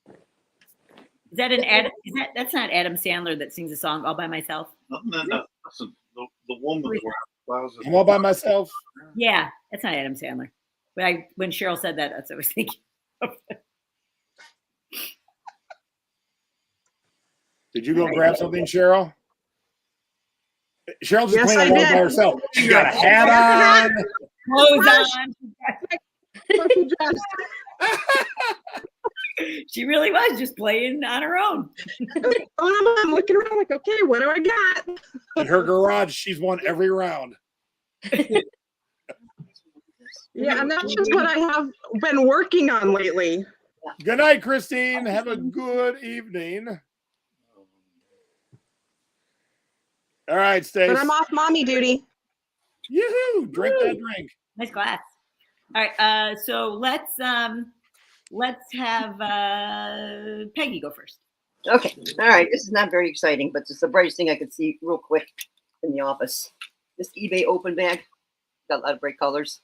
B: Is that an Adam? That's not Adam Sandler that sings a song all by myself?
I: no. Listen, the woman with flowers.
A: I'm all by myself.
B: Yeah, that's not Adam Sandler. But when Cheryl said that, that's what I was thinking.
A: Did you go grab something, Cheryl? Cheryl's just
G: Yes,
A: playing
G: I
A: along by
G: did.
A: herself. She got a hat on.
B: Clothes on.
G: Funky dress.
B: She really was just playing on her own.
G: I'm looking around like, okay, what do I got?
A: In her garage, she's won every round.
G: Yeah, and that's just what I have been working on lately.
A: Good night, Christine. Have a good evening. All right, Stace.
G: But I'm off mommy duty.
A: Yoo-hoo! Drink that drink.
B: Nice glass. All right, so let's have Peggy go first.
H: Okay. All right. This is not very exciting, but it's the brightest thing I could see real quick in the office. This eBay open bag. Got a lot of bright colors.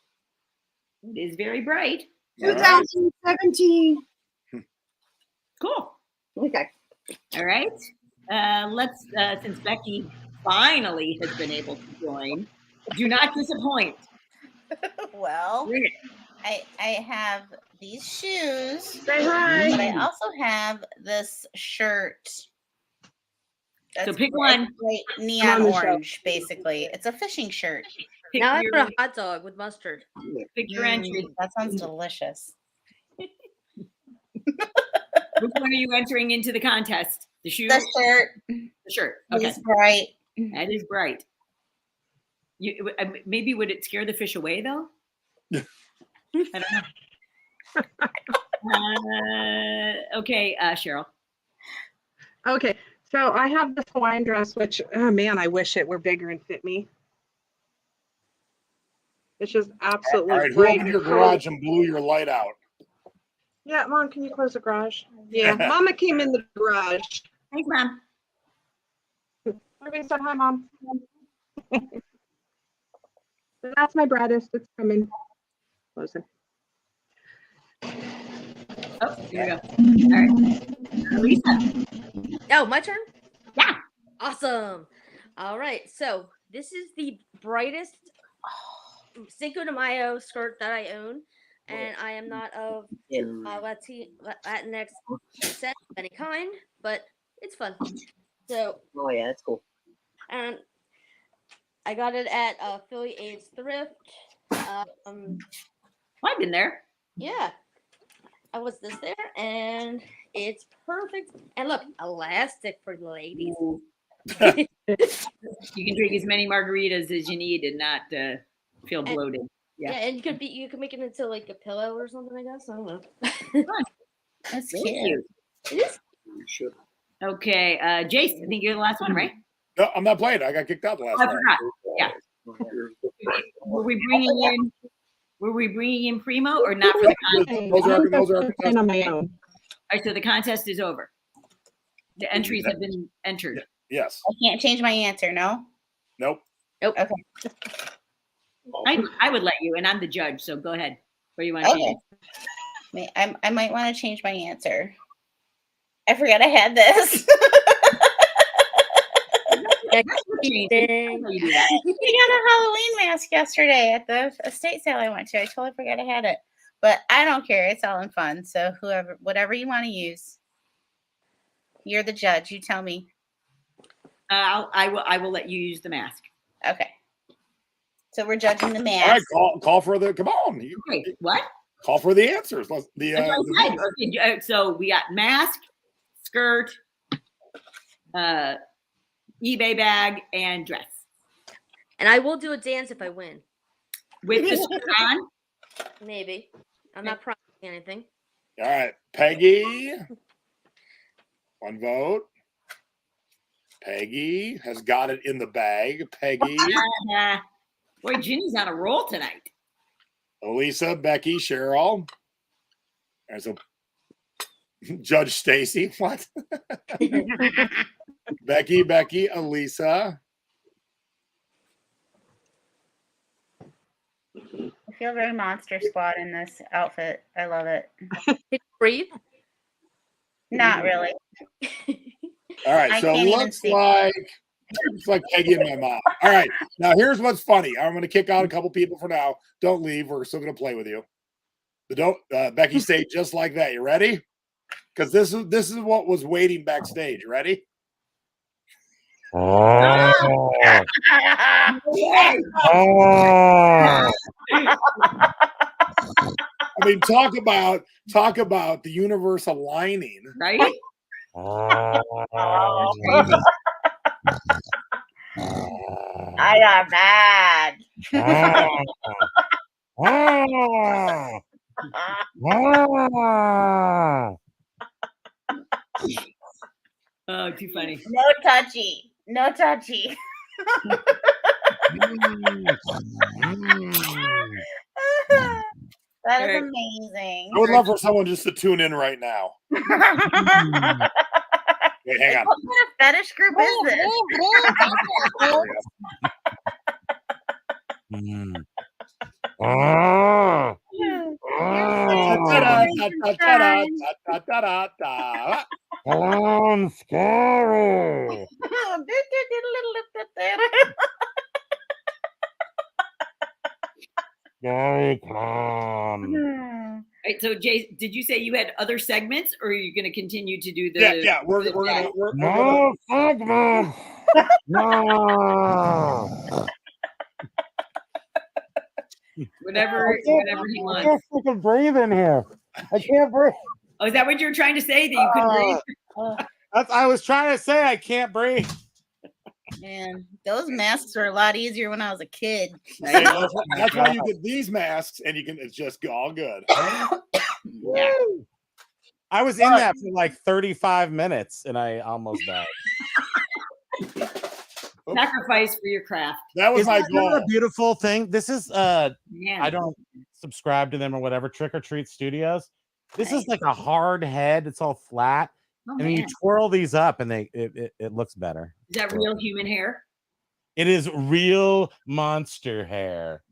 B: It is very bright.
H: 2017.
B: Cool.
H: Okay.
B: All right. Let's since Becky finally has been able to join, do not disappoint.
K: Well,
B: Bring it.
K: I have these shoes.
G: Say hi.
K: But I also have this shirt.
B: So pick one.
K: Like
G: I'm
K: neon
G: on the show.
K: orange, basically. It's a fishing shirt.
B: Pick
J: Now I
B: your,
J: want a hot dog with mustard.
B: pick your entry.
K: That sounds delicious.
B: Which one are you entering into the contest? The shoe?
K: The shirt.
B: The shirt. Okay.
K: It's bright.
B: That is bright. You maybe would it scare the fish away though? I don't know. Okay, Cheryl.
G: Okay, so I have this Hawaiian dress, which, oh man, I wish it were bigger and fit me. It's just absolutely
A: All right, who
G: great.
A: opened your garage and blew your light out?
G: Yeah, Mom, can you close the garage? Yeah, Mama came in the garage.
B: Thanks, Mom.
G: Everybody said hi, Mom. That's my brightest. It's coming. Closing.
B: Oh, here we go. All right. Lisa.
J: Oh, my turn?
B: Yeah.
J: Awesome. All right. So this is the brightest Cinco de Mayo skirt that I own. And I am not of Latinx descent of any kind, but it's fun. So,
H: Oh yeah, that's cool.
J: and I got it at Philly AIDS Thrift.
B: I've been there.
J: Yeah, I was this there, and it's perfect. And look, elastic for the ladies.
B: You can drink as many margaritas as you need and not feel bloated.
J: Yeah, and you could make it into like a pillow or something, I guess. I don't know.
K: That's
B: Very
K: cute.
J: It is.
B: Okay, Jace, I think you're the last one, right?
A: No, I'm not playing. I got kicked out the last
B: I
A: round.
B: forgot. Yeah. Were we bringing in Primo or not for the contest?
A: Those are
G: on my own.
B: All right, so the contest is over. The entries have been entered.
A: Yes.
K: I can't change my answer, no?
A: Nope.
K: Okay.
B: I would let you, and I'm the judge, so go ahead. Where you want to change
K: Okay. I might want to change my answer. I forgot I had this.
B: it?
K: I got a Halloween mask yesterday at the estate sale I went to. I totally forgot I had it. But I don't care. It's all in fun. So whatever you want to use. You're the judge. You tell me.
B: I will let you use the mask.
K: Okay. So we're judging the mask.
A: All right, call for the. Come on.
B: Wait, what?
A: Call for the answers.
B: That's what I said. Okay, so we got mask, skirt, eBay bag, and dress.
J: And I will do a dance if I win.
B: With the skirt on?
J: Maybe. I'm not promising anything.
A: All right, Peggy. One vote. Peggy has got it in the bag. Peggy.
B: Boy, Ginny's on a roll tonight.
A: Elisa, Becky, Cheryl. There's a Judge Stacy. What? Becky, Elisa.
K: I feel very Monster Squad in this outfit. I love it.
J: Did you breathe?
K: Not really.
A: All right,
K: I
A: so
K: can't even
A: looks
K: see.
A: like Peggy and my mom. All right, now here's what's funny. I'm going to kick out a couple people for now. Don't leave. We're still going to play with you. But don't, Becky, say it just like that. You ready? Because this is what was waiting backstage. You ready?
C: Oh. Oh.
A: I mean, talk about the universe aligning,
B: right?
K: I got mad.
B: Oh, too funny.
K: No touchy. No touchy. That is amazing.
A: I would love for someone just to tune in right now. Wait, hang on.
K: What kind of fetish group is this?
C: Mm. Oh. I'm scary. Scary clown.
B: All right, so Jay, did you say you had other segments, or are you going to continue to do the?
A: Yeah. We're gonna.
C: No segment. No.
B: Whatever he
C: I
B: wants.
C: can't fucking breathe in here. I can't breathe.
B: Oh, is that what you were trying to say? That you couldn't breathe?
C: I was trying to say I can't breathe.
K: Man, those masks were a lot easier when I was a kid.
A: Hey, that's why you get these masks, and you can. It's just all good.
B: Yeah.
C: I was in that for like 35 minutes, and I almost died.
B: Sacrifice for your craft.
A: That was my goal.
C: A beautiful thing. This is
B: Man.
C: I don't subscribe to them or whatever. Trick or Treat Studios. This is like a hard head. It's all flat, and you twirl these up, and it looks better.
B: Is that real human hair?
C: It is real monster hair.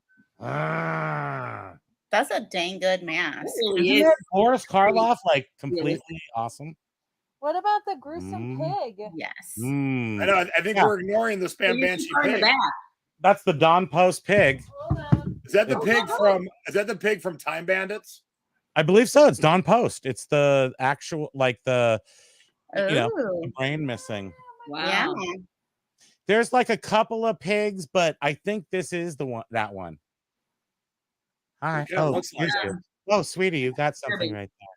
C: Ah.
K: That's a dang good mask.
C: Isn't that Boris Karloff like completely awesome?
D: What about the gruesome pig?
K: Yes.
A: I know. I think we're ignoring the Spam Banshee pig.
C: That's the Don Post pig.
A: Is that the pig from? Is that the pig from Time Bandits?
C: I believe so. It's Don Post. It's the actual, like the, the brain missing.
B: Wow.
K: Yeah.
C: There's like a couple of pigs, but I think this is the one. That one. Hi.
A: Okay,
C: Oh,
A: looks like
C: you. Oh, sweetie, you got something right there.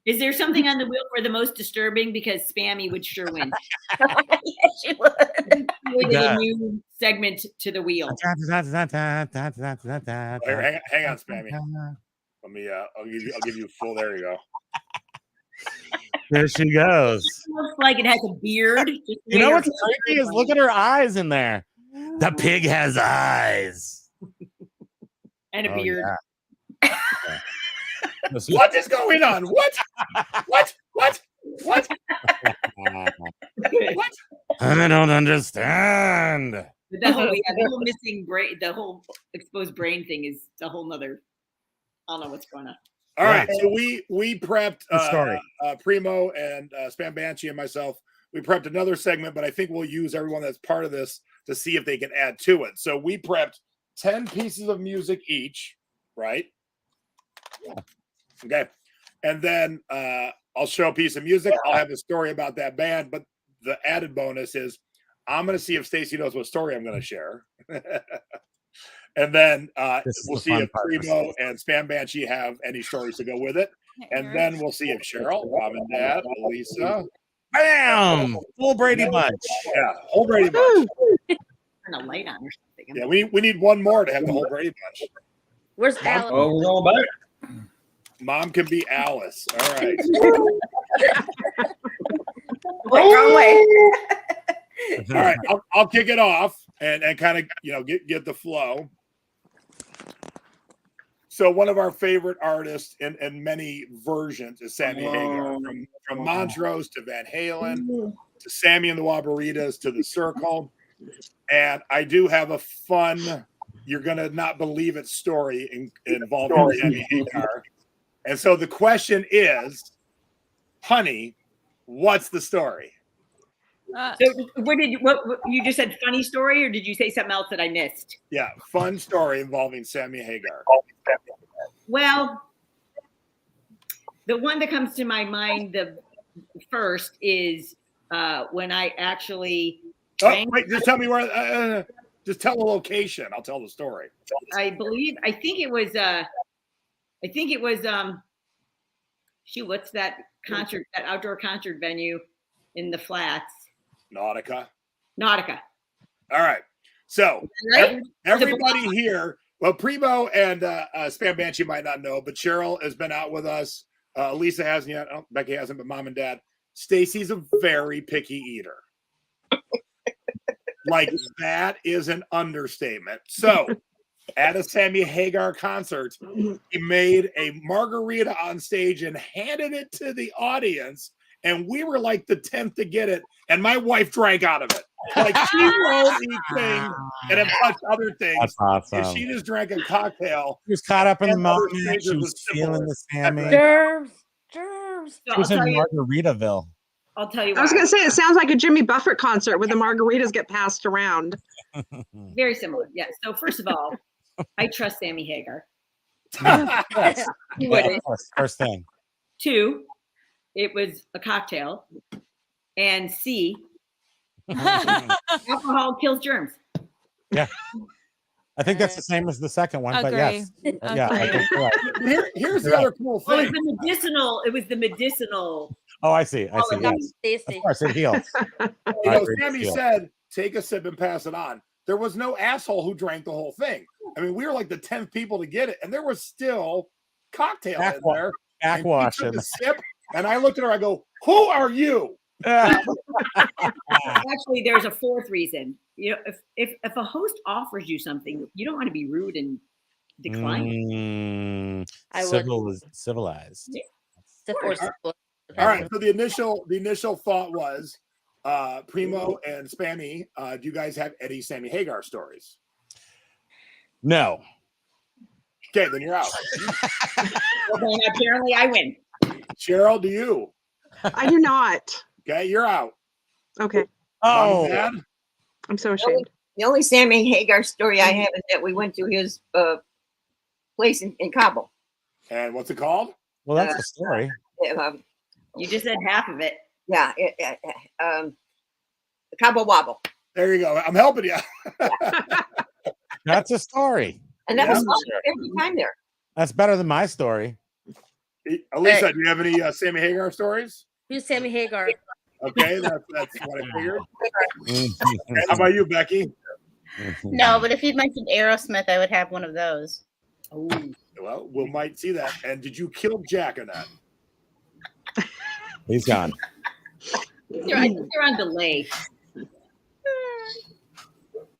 B: Is there something on the wheel for the most disturbing? Because Spammy would sure win.
K: Yes, she would.
B: A new segment to the wheel.
A: Hang on, Spammy. Let me. I'll give you full. There you go.
C: There she goes.
B: It looks like it has a beard.
C: You know what's creepy is look at her eyes in there. The pig has eyes
B: and a beard.
C: Yeah.
A: What is going on? What? What?
C: I don't understand.
B: The whole missing brain, the whole exposed brain thing is a whole nother. I don't know what's going on.
A: All right, so we prepped Primo and Spam Banshee and myself. We prepped another segment, but I think we'll use everyone that's part of this to see if they can add to it. So we prepped 10 pieces of music each, right? Yeah. Okay. And then I'll show a piece of music. I'll have a story about that band, but the added bonus is I'm going to see if Staci knows what story I'm going to share. And then we'll see if Primo and Spam Banshee have any stories to go with it. And then we'll see if Cheryl, Mom and Dad, Elisa.
C: Bam! Full Brady Bunch.
A: Yeah, whole Brady Bunch.
B: Turn a light on or something.
A: Yeah, we need one more to have the whole Brady Bunch.
J: Where's Alice?
F: Oh, we're all back.
A: Mom can be Alice. All right.
E: Wrong way.
A: All right, I'll kick it off and kind of get the flow. So one of our favorite artists in many versions is Sammy Hagar, from Montrose to Van Halen to Sammy and the Wabaritas to The Circle. And I do have a fun, you're gonna not believe it story involving Sammy Hagar. And so the question is, honey, what's the story?
B: So what you just said? Funny story, or did you say something else that I missed?
A: Yeah, fun story involving Sammy Hagar.
B: Well, the one that comes to my mind the first is when I actually.
A: Wait, just tell me where. Just tell the location. I'll tell the story.
B: I think it was. Shoot, what's that concert? That outdoor concert venue in the Flats.
A: Nautica.
B: All
A: right. So everybody here, well, Primo and Spam Banshee might not know, but Cheryl has been out with us. Lisa hasn't yet. Becky hasn't, but Mom and Dad. Stacy's a very picky eater. Like, that is an understatement. So at a Sammy Hagar concert, he made a margarita on stage and handed it to the audience. And we were like the 10th to get it. And my wife drank out of it. Like she won't eat things and have touched other things.
C: That's awesome.
A: If she just drank a cocktail,
C: She was caught up in the
A: and other
C: moment.
A: strangers
C: She was
A: with
C: feeling the
A: syphilis.
C: Sammy.
J: Germs.
B: So
C: She was in Margaritaville.
B: I'll tell you
G: I was
B: why.
G: going to say, it sounds like a Jimmy Buffett concert where the margaritas get passed around.
B: Very similar. Yeah. So first of all, I trust Sammy Hagar.
C: Yes.
B: Who
C: Yeah,
B: wouldn't?
C: of course. First thing.
B: 2, it was a cocktail. And C, alcohol kills germs.
C: Yeah. I think that's the same as the second one, but yes.
D: Agree.
C: Yeah, I think you're right.
A: Here's the other cool
B: Oh, it
A: thing.
B: was the medicinal. It was the medicinal.
C: Oh, I see. I see.
B: yeah.
C: Yes. Of course, it heals.
A: You
C: I
A: know,
C: agree,
A: Sammy
C: it's healed.
A: said, "Take a sip and pass it on." There was no asshole who drank the whole thing. I mean, we were like the 10th people to get it, and there was still cocktail in there. And she
C: Backwashing.
A: took a sip, and I looked at her. I go, "Who are you?"
B: Actually, there's a fourth reason. You know, if a host offers you something, you don't want to be rude and decline.
J: I would.
C: Civilized.
A: All right. So the initial thought was, Primo and Spammy. Do you guys have any Sammy Hagar stories?
C: No.
A: Okay, then you're out.
B: Well, then apparently, I win.
A: Cheryl, do you?
G: I do not.
A: Okay, you're out.
G: Okay.
C: Oh,
G: I'm so ashamed.
H: The only Sammy Hagar story I have is that we went to his place in Cabo.
A: And what's it called?
C: Well, that's a story.
B: You just said half of it.
H: Yeah. Cabo Wabo.
A: There you go. I'm helping you.
C: That's a story.
H: And that
A: Yeah.
H: was fun every time there.
C: That's better than my story.
A: Elisa, do you have any Sammy Hagar stories?
J: Who's Sammy Hagar?
A: Okay, that's what I figured. How about you, Becky?
K: No, but if you'd mentioned Aerosmith, I would have one of those.
B: Oh,
A: well, we might see that. And did you kill Jack or not?
C: He's gone.
B: they're on delay.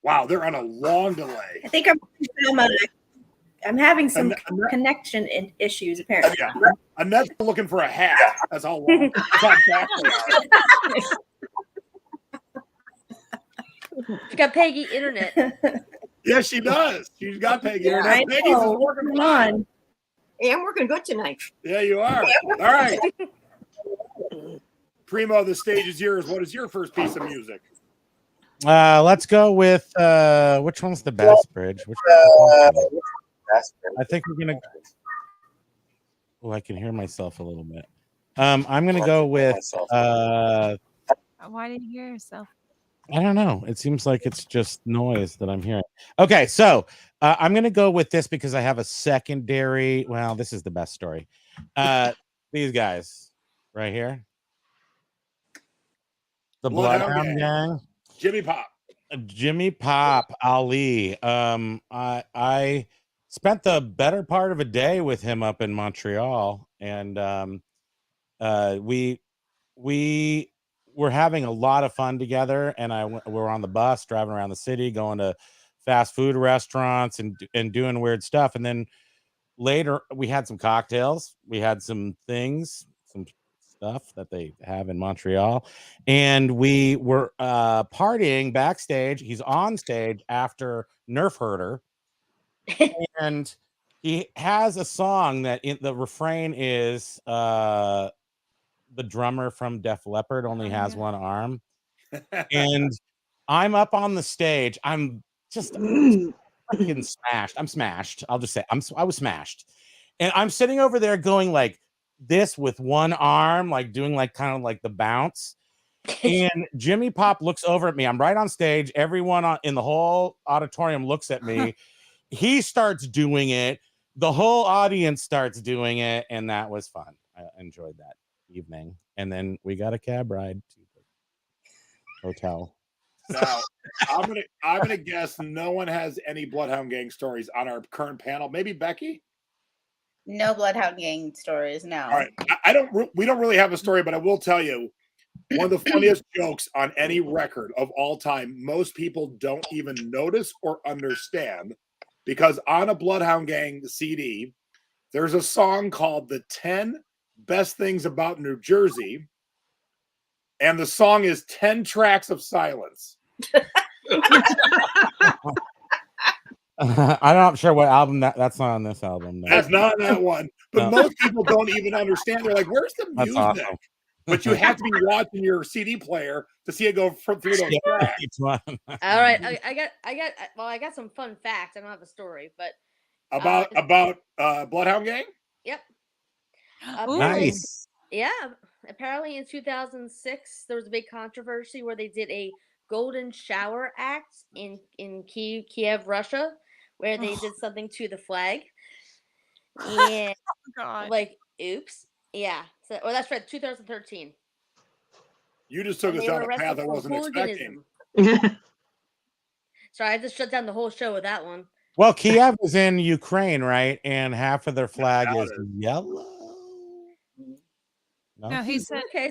A: Wow, they're on a long delay.
E: I think I'm having some connection issues apparently.
A: Yeah, Annette's looking for a hat. That's how long. That's how back they are.
J: She got Peggy internet.
A: Yes, she does. She's got Peggy.
E: Yeah, I
A: Peggy's
E: know.
A: working
E: Come on.
H: Hey, I'm working good tonight.
A: Yeah, you are. All right. Primo, the stage is yours. What is your first piece of music?
C: Let's go with which one's the best, Bridge? I think we're gonna. Oh, I can hear myself a little bit. I'm gonna go with.
D: Why did you hear yourself?
C: I don't know. It seems like it's just noise that I'm hearing. Okay, so I'm gonna go with this because I have a secondary. Well, this is the best story. These guys right here, the Bloodhound Gang. Jimmy Pop Ali. I spent the better part of a day with him up in Montreal, and we were having a lot of fun together. And we were on the bus driving around the city, going to fast food restaurants and doing weird stuff. And then later we had some cocktails, we had some things, some stuff that they have in Montreal, and we were partying backstage. He's on stage after Nerf Herder, and he has a song that the refrain is the drummer from Def Leppard only has one arm. And I'm up on the stage. I'm just fucking smashed. I'm smashed. I'll just say I was smashed. And I'm sitting over there going like this with one arm, like doing like kind of like the bounce. And Jimmy Pop looks over at me. I'm right on stage. Everyone in the whole auditorium looks at me. He starts doing it. The whole audience starts doing it. And that was fun. I enjoyed that evening. And then we got a cab ride to the hotel.
A: Now, I'm gonna guess no one has any Bloodhound Gang stories on our current panel. Maybe Becky.
K: No Bloodhound Gang stories. No.
A: All right, we don't really have a story, but I will tell you one of the funniest jokes on any record of all time. Most people don't even notice or understand because on a Bloodhound Gang CD, there's a song called "The 10 Best Things About New Jersey," and the song is 10 tracks of silence.
C: I'm not sure what album that's not on this album. No.
A: That's not on that one. But
C: No.
A: most people don't even understand. They're like, "Where's the
C: That's
A: music?"
C: awesome.
A: But you have to be watching your CD player to see it go through those
C: Yeah,
A: tracks.
C: each one.
J: All right, I got some fun facts. I don't have a story, but
A: About Bloodhound Gang.
J: yep.
C: Nice.
J: Yeah, apparently in 2006 there was a big controversy where they did a golden shower act in Kiev, Russia, where they did something to the flag. And
D: God.
J: like, oops. Yeah. So, that's right, 2013.
A: You just took
J: And
A: us
J: they were
A: down a
J: arrested
A: path I
J: for
A: wasn't expecting.
J: hooliganism. Sorry, I just shut down the whole show with that one.
C: Well, Kiev is in Ukraine, right? And half of their flag is yellow.
D: No, he said.
J: Okay.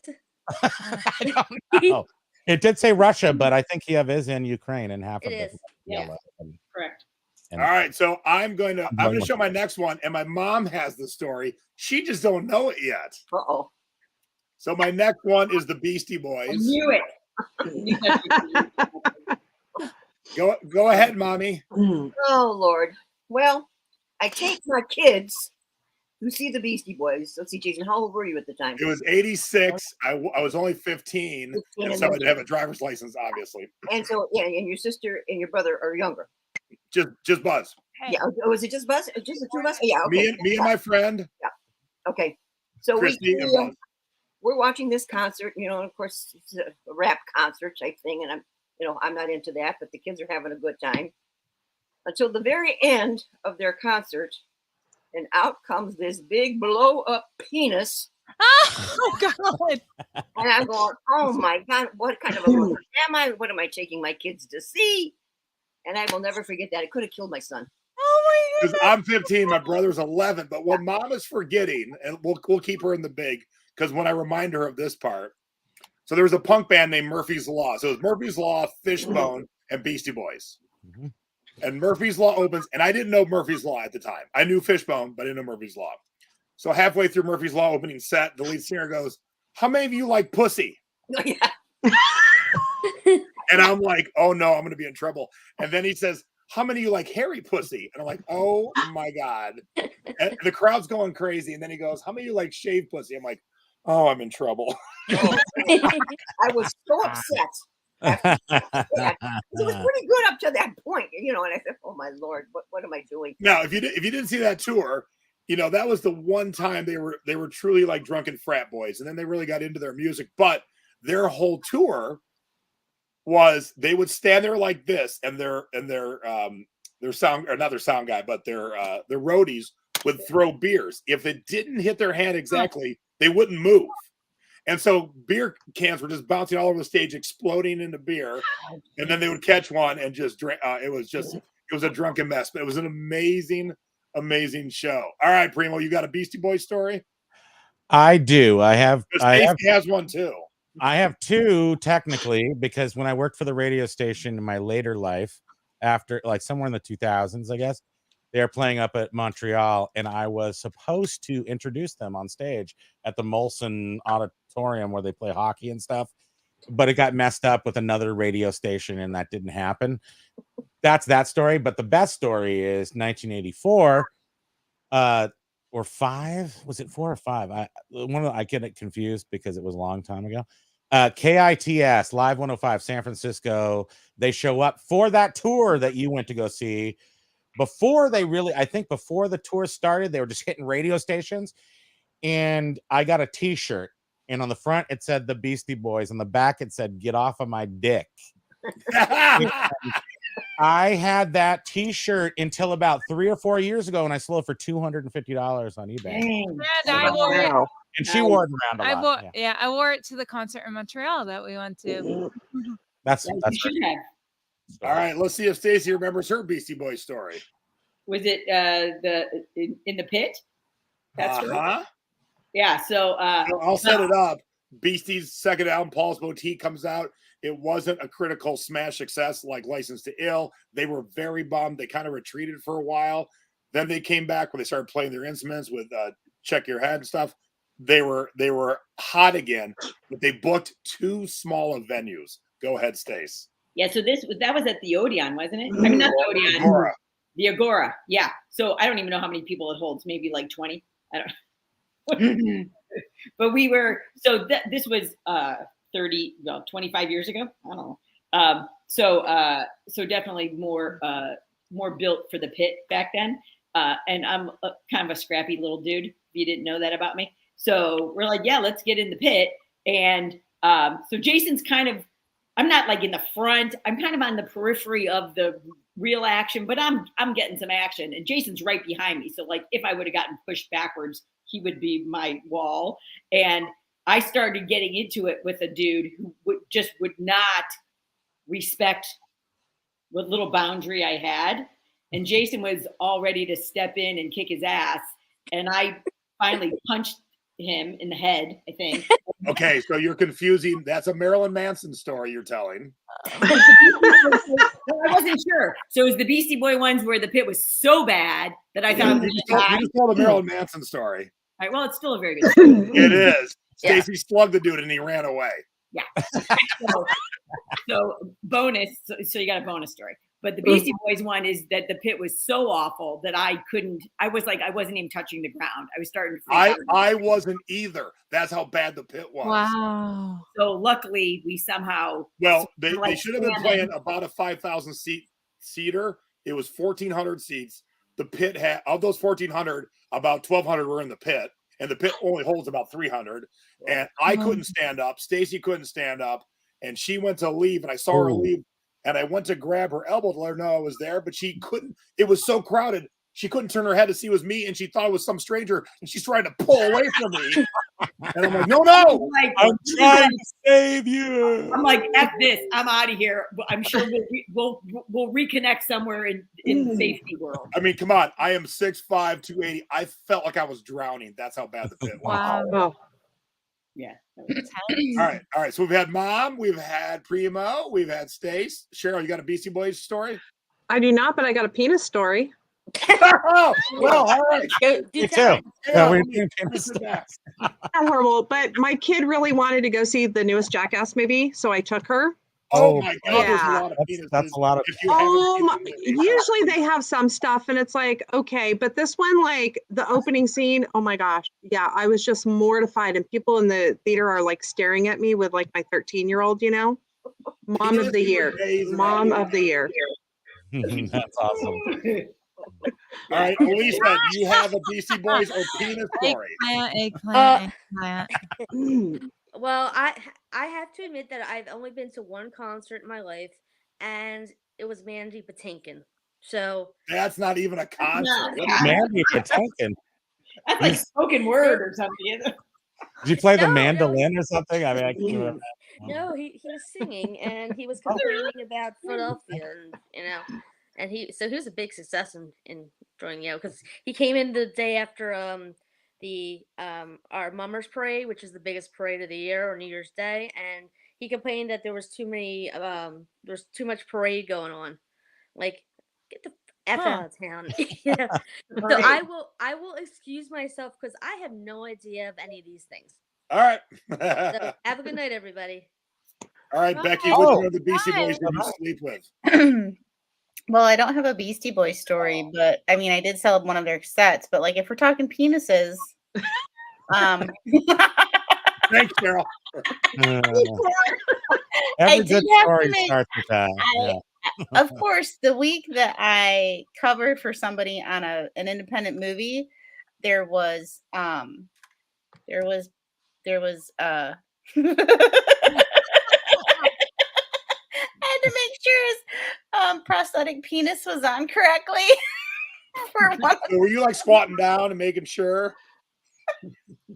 C: I don't know. It did say Russia, but I think Kiev is in Ukraine, and half of
J: It
C: it
J: is.
C: is yellow.
B: Correct.
A: All right, so I'm gonna show my next one, and my mom has the story. She just don't know it yet.
H: Uh-oh.
A: So my next one is the Beastie Boys.
B: I knew it.
A: Go ahead, mommy.
H: Oh Lord. Well, I take my kids who see the Beastie Boys. Let's see, Jason, how old were you at the time?
A: It was 86. I was only 15, and so I didn't have a driver's license, obviously.
H: And so, yeah, and your sister and your brother are younger.
A: Just Buzz.
H: Yeah. Was it just Buzz? Just the two of us? Yeah. Okay.
A: Me and my friend.
H: Yeah. Okay. So
A: Christy and Buzz.
H: we're watching this concert, and of course it's a rap concert type thing, and I'm not into that, but the kids are having a good time until the very end of their concert, and out comes this big blow up penis.
D: Oh God!
H: And I'm going, oh my God, what kind of a mother am I? What am I taking my kids to see? And I will never forget that. It could have killed my son.
D: Oh my
A: Because I'm 15, my brother's 11. But what mom is forgetting, and we'll keep her in the big, because when I remind her of this part, so there was a punk band named Murphy's Law. So it was Murphy's Law, Fishbone, and Beastie Boys.
C: Mm-hmm.
A: And Murphy's Law opens, and I didn't know Murphy's Law at the time. I knew Fishbone, but I didn't know Murphy's Law. So halfway through Murphy's Law opening set, the lead singer goes, "How many of you like pussy?" And I'm like, oh no, I'm going to be in trouble. And then he says, "How many of you like hairy pussy?" And I'm like, oh my God. And the crowd's going crazy. And then he goes, "How many of you like shaved pussy?" I'm like, oh, I'm in trouble.
H: I was so upset. It was pretty good up to that point, and I said, oh my Lord, what am I doing?
A: Now, if you didn't see that tour, that was the one time they were truly like drunken frat boys. And then they really got into their music. But their whole tour was they would stand there like this, and their sound, or not their sound guy, but their roadies would throw beers. If it didn't hit their hand exactly, they wouldn't move. And so beer cans were just bouncing all over the stage, exploding into beer, and then they would catch one and just drink. It was a drunken mess, but it was an amazing show. All right, Primo, you got a Beastie Boys story?
C: I do.
A: Stacy has one too.
C: I have two technically, because when I worked for the radio station in my later life, after like somewhere in the 2000s, I guess, they were playing up at Montreal, and I was supposed to introduce them on stage at the Molson Auditorium where they play hockey and stuff, but it got messed up with another radio station, and that didn't happen. That's that story. But the best story is 1984, or 5. Was it 4 or 5? I get it confused because it was a long time ago. KITS Live 105 San Francisco. They show up for that tour that you went to go see. Before the tour started, they were just hitting radio stations, and I got a t-shirt, and on the front it said the Beastie Boys, on the back it said "Get off of my dick." I had that t-shirt until about 3 or 4 years ago, and I sold it for $250 on eBay.
D: And I wore it.
C: And she wore it around a lot.
D: I wore it to the concert in Montreal that we went to.
C: That's
B: you should have.
A: All right, let's see if Stacy remembers her Beastie Boys story.
B: Was it in the pit? That's right. Yeah. So
A: I'll set it up. Beastie's second album, Paul's Boutique, comes out. It wasn't a critical smash success like License to Ill. They were very bummed. They kind of retreated for a while. Then they came back when they started playing their instruments with Check Your Head and stuff. They were hot again, but they booked 2 smaller venues. Go ahead, Stace.
B: Yeah, so that was at the Odeon, wasn't it? I mean, not the Odeon,
A: Agora.
B: the Agora. Yeah. So I don't even know how many people it holds. Maybe like 20. I don't. But we were this was 25 years ago. I don't know. So definitely more built for the pit back then. And I'm kind of a scrappy little dude. If you didn't know that about me, so we're like, yeah, let's get in the pit. And so Jason's kind of. I'm not like in the front. I'm kind of on the periphery of the real action, but I'm getting some action. And Jason's right behind me. So like if I would have gotten pushed backwards, he would be my wall. And I started getting into it with a dude who would not respect what little boundary I had. And Jason was all ready to step in and kick his ass. And I finally punched him in the head, I think.
A: Okay, so you're confusing. That's a Marilyn Manson story you're telling.
B: I wasn't sure. So it was the Beastie Boy ones where the pit was so bad that I thought
A: you just told the Marilyn Manson story.
B: All right, well, it's still a very good story.
A: It is.
B: Yeah.
A: Stacy slugged the dude and he ran away.
B: Yeah. So bonus. So you got a bonus story. But the Beastie Boys one is that the pit was so awful that I wasn't even touching the ground. I was starting to freak out.
A: I wasn't either. That's how bad the pit was.
D: Wow.
B: So luckily we somehow.
A: Well, they should have been playing about a 5,000 seater. It was 1,400 seats. The pit had, of those 1,400, about 1,200 were in the pit. And the pit only holds about 300. And I couldn't stand up. Stacy couldn't stand up. And she went to leave. And I saw her leave. And I went to grab her elbow to let her know I was there, but she couldn't. It was so crowded. She couldn't turn her head to see it was me, and she thought it was some stranger, and she's trying to pull away from me. And I'm like, no.
C: I'm trying to save you.
B: I'm like, F this. I'm out of here. I'm sure we'll reconnect somewhere in the safety world.
A: I mean, come on. I am 6'5", 280. I felt like I was drowning. That's how bad the pit was.
D: Wow.
B: Yeah.
A: All right. So we've had Mom, we've had Primo, we've had Stace. Cheryl, you got a Beastie Boys story?
G: I do not, but I got a penis story.
A: Oh, well, all right.
C: Me too. No, we're doing penis
A: That's
G: Not horrible, but my kid really wanted to go see the newest Jackass movie, so I took her.
A: Oh my God, there's a
G: Yeah.
A: lot of penises.
C: That's a lot of.
A: If you haven't seen the movie.
G: Usually they have some stuff, and it's like, okay, but this one, like the opening scene, oh my gosh, yeah, I was just mortified, and people in the theater are like staring at me with like my 13-year-old, you know, mom of the year, mom of the year.
C: That's awesome.
A: All right, Lisa, do you have a Beastie Boys or penis story?
D: Eggplant.
J: Well, I have to admit that I've only been to one concert in my life, and it was Mandy Patinkin. So
A: That's not even a concert.
C: Mandy Patinkin.
B: That's like spoken word or something.
C: Did you play the
J: No.
C: mandolin or something? I mean, I can't remember.
J: no, he was singing and he was complaining about Philadelphia, and he was a big success in drawing, because he came in the day after our Mummers Parade, which is the biggest parade of the year, or New Year's Day, and he complained that there was too much parade going on. Like, get the F out of town. So I will excuse myself because I have no idea of any of these things.
A: All right.
J: So have a good night, everybody.
A: All right, Becky,
D: Oh,
A: which one of the Beastie Boys did you sleep with?
K: Well, I don't have a Beastie Boys story, but I mean, I did sell one of their sets. But like, if we're talking penises,
A: Thanks, Cheryl.
C: Every
K: did
C: good
K: have to
C: story
K: make-
C: starts with that. Yeah.
K: of course, the week that I covered for somebody on an independent movie, there was I had to make sure his prosthetic penis was on correctly. For one,
A: So were you like squatting down and making sure?
K: you go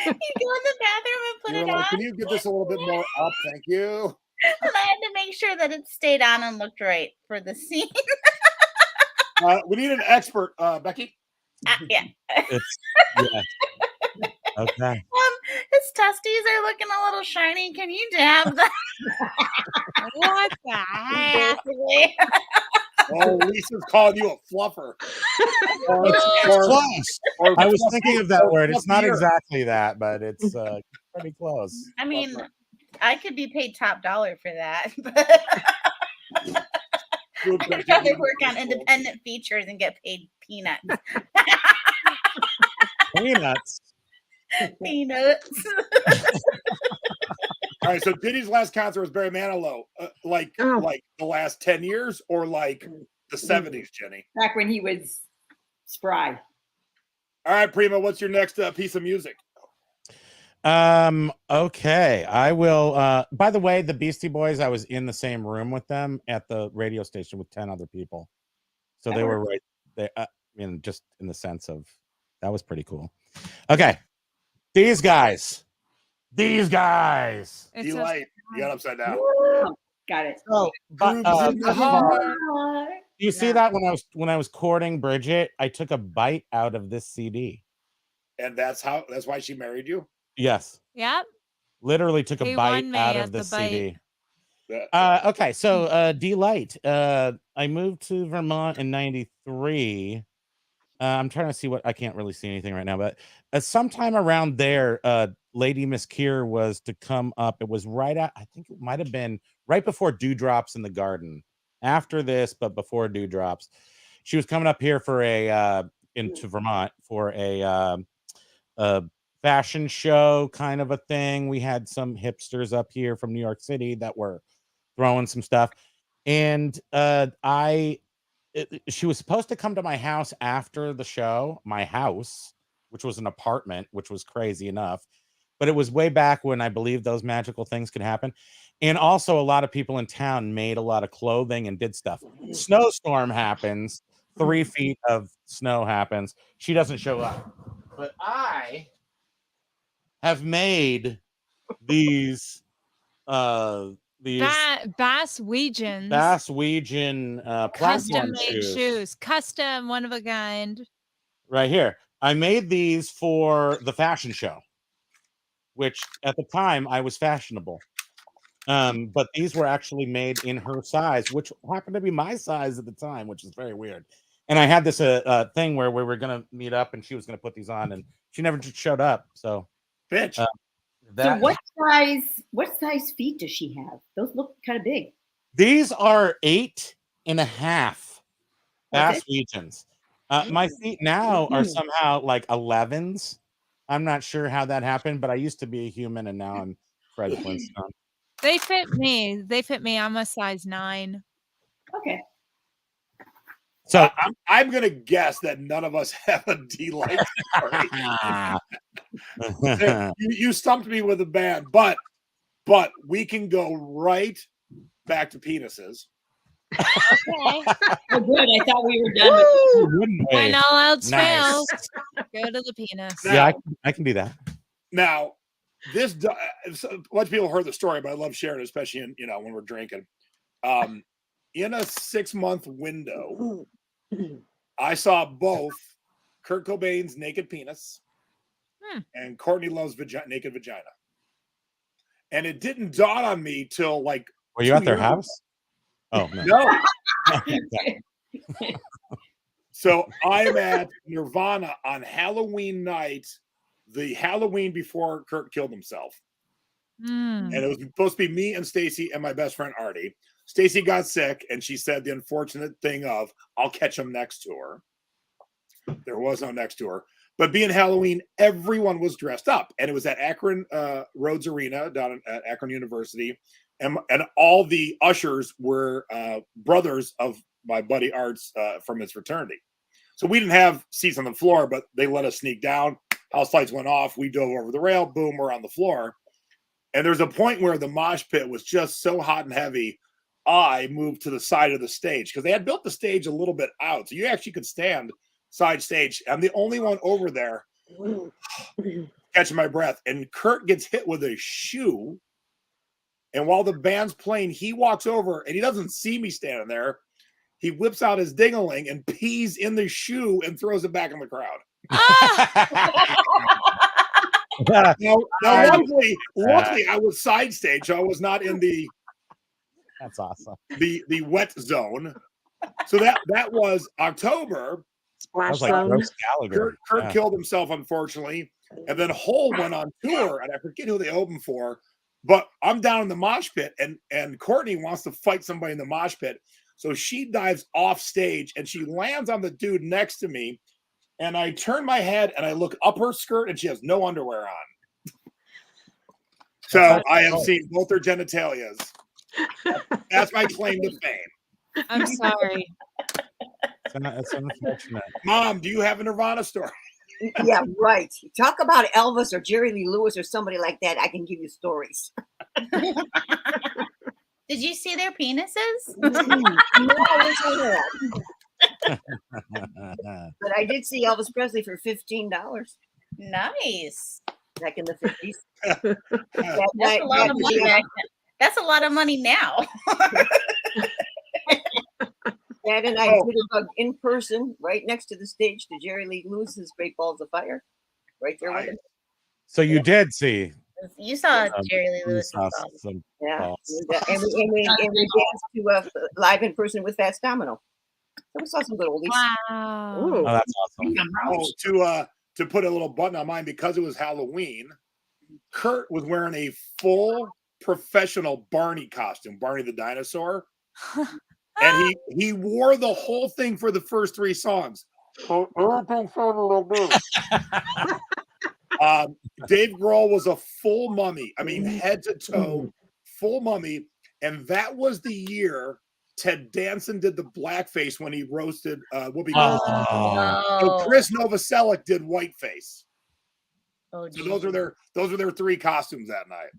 K: in the bathroom and put
A: You were
K: it
A: like,
K: on,
A: can you get this a little bit more up? Thank you.
K: and I had to make sure that it stayed on and looked right for the scene.
A: We need an expert, Becky.
K: Yeah.
C: Yeah. Okay.
K: His testes are looking a little shiny. Can you dab them?
D: What the heck?
K: Basically.
A: Oh, Lisa's calling you a fluffer.
C: Close. I was thinking of that word. It's not
A: fluffier.
C: exactly that, but it's pretty close.
K: I mean, I could be paid top dollar for that.
A: Food
K: I'd
A: pictures
K: rather
A: would be
K: work on
A: cool.
K: independent features and get paid peanuts.
C: Peanuts.
K: Peanuts.
A: All right, so Diddy's last concert was Barry Manilow, like the last 10 years or like the 70s, Jenny?
B: Back when he was spry.
A: All right, Primo, what's your next piece of music?
C: Okay, I will. By the way, the Beastie Boys, I was in the same room with them at the radio station with 10 other people, so they were right there. Just in the sense of that was pretty cool. Okay, these guys.
A: You got upside down.
B: Got it.
C: So, you see that when I was courting Bridget, I took a bite out of this CD.
A: And that's why she married you?
C: Yes.
D: Yep.
C: Literally took a
D: He
C: bite
D: won me
C: out
D: at
C: of
D: the
C: this CD.
A: Yeah.
C: Okay, so Delight. I moved to Vermont in '93. I'm trying to see what I can't really see anything right now, but sometime around there, Lady Miss Kier was to come up. It was right at, I think it might have been right before Dewdrops in the Garden. After this, but before Dewdrops, she was coming up here for into Vermont for a fashion show kind of a thing. We had some hipsters up here from New York City that were throwing some stuff, and she was supposed to come to my house after the show, my house, which was an apartment, which was crazy enough, but it was way back when I believe those magical things could happen. And also a lot of people in town made a lot of clothing and did stuff. Snowstorm happens, 3 feet of snow happens. She doesn't show up, but I have made these
D: Basswegians.
C: Custom
D: made shoes. Custom, one of a kind.
C: Right here. I made these for the fashion show, which at the time I was fashionable. But these were actually made in her size, which happened to be my size at the time, which is very weird. And I had this thing where we were gonna meet up and she was gonna put these on, and she never just showed up. So
A: bitch.
B: So what size feet does she have? Those look kind of big.
C: These are 8.5 Basswegians. My feet now are somehow like 11s. I'm not sure how that happened, but I used to be a human and now I'm Fred Flintstone.
D: They fit me. I'm a size 9.
B: Okay.
A: So I'm gonna guess that none of us have a Delight story. You stumped me with a band, but we can go right back to penises.
B: Okay. Oh, good. I thought we were done with
D: when all else fails, go to the penis.
C: Yeah, I can do that.
A: Now, this a bunch of people heard the story, but I love sharing it, especially in when we're drinking. In a 6-month window, I saw both Kurt Cobain's naked penis and Courtney Love's naked vagina. And it didn't dawn on me till like.
C: Were you at their house? Oh,
A: no. So I'm at Nirvana on Halloween night, the Halloween before Kurt killed himself. And it was supposed to be me and Staci and my best friend Artie. Staci got sick, and she said the unfortunate thing of, I'll catch him next to her. There was no next to her. But being Halloween, everyone was dressed up. And it was at Akron Rhodes Arena down at Akron University. And all the ushers were brothers of my buddy Art's from his fraternity. So we didn't have seats on the floor, but they let us sneak down. House lights went off. We dove over the rail. Boom, we're on the floor. And there's a point where the mosh pit was just so hot and heavy, I moved to the side of the stage because they had built the stage a little bit out. So you actually could stand side stage. I'm the only one over there catching my breath. And Kurt gets hit with a shoe. And while the band's playing, he walks over and he doesn't see me standing there. He whips out his ding-a-ling and pees in the shoe and throws it back in the crowd. Now, luckily, I was side stage. So I was not in the.
C: That's awesome.
A: The wet zone. So that was October.
C: Splash zone. Like
A: Kurt killed himself, unfortunately. And then Hole went on tour, and I forget who they opened for. But I'm down in the mosh pit, and Courtney wants to fight somebody in the mosh pit. So she dives off stage and she lands on the dude next to me. And I turn my head and I look up her skirt and she has no underwear on. So I have seen both her genitalias. That's my claim to fame.
D: I'm sorry.
C: It's unfortunate.
A: Mom, do you have a Nirvana story?
H: Yeah, right. Talk about Elvis or Jerry Lee Lewis or somebody like that. I can give you stories.
K: Did you see their penises?
H: No, I didn't see that. But I did see Elvis Presley for $15
K: Nice.
H: back in the 50s.
K: That's a lot of money. That's a lot of money now.
H: Dad and I did a bug in person right next to the stage to Jerry Lee Lewis's Great Balls of Fire. Right there with him.
C: So you did see.
K: You saw Jerry Lee
C: you
K: Lewis.
C: saw some
H: Yeah.
C: balls.
H: And we danced to live in person with Fats Domino. So we saw some good oldies.
D: Wow.
C: Oh, that's awesome.
A: Oh, to put a little button on mine, because it was Halloween, Kurt was wearing a full professional Barney costume, Barney the dinosaur. And he wore the whole thing for the first 3 songs. Dave Grohl was a full mummy. I mean, head to toe, full mummy. And that was the year Ted Danson did the blackface when he roasted Whoopi Goldberg. So Chris Novoselic did whiteface.
K: Oh,
A: so those are their 3 costumes that night.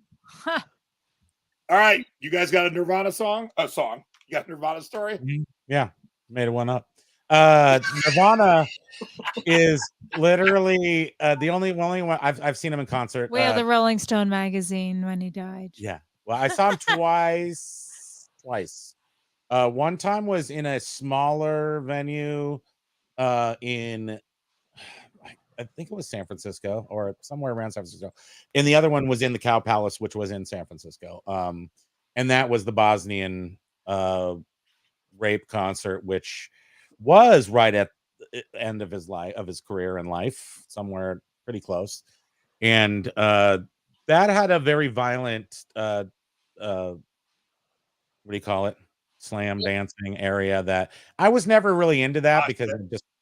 A: All right, you guys got a Nirvana song? You got a Nirvana story?
C: Yeah, made one up. Nirvana is literally the only one I've seen him in concert.
D: We have the Rolling Stone magazine when he died.
C: Yeah. Well, I saw him twice. One time was in a smaller venue in I think it was San Francisco or somewhere around San Francisco. And the other one was in the Cow Palace, which was in San Francisco. And that was the Bosnian rape concert, which was right at the end of his career in life, somewhere pretty close. And that had a very violent what do you call it? Slam dancing area that I was never really into that because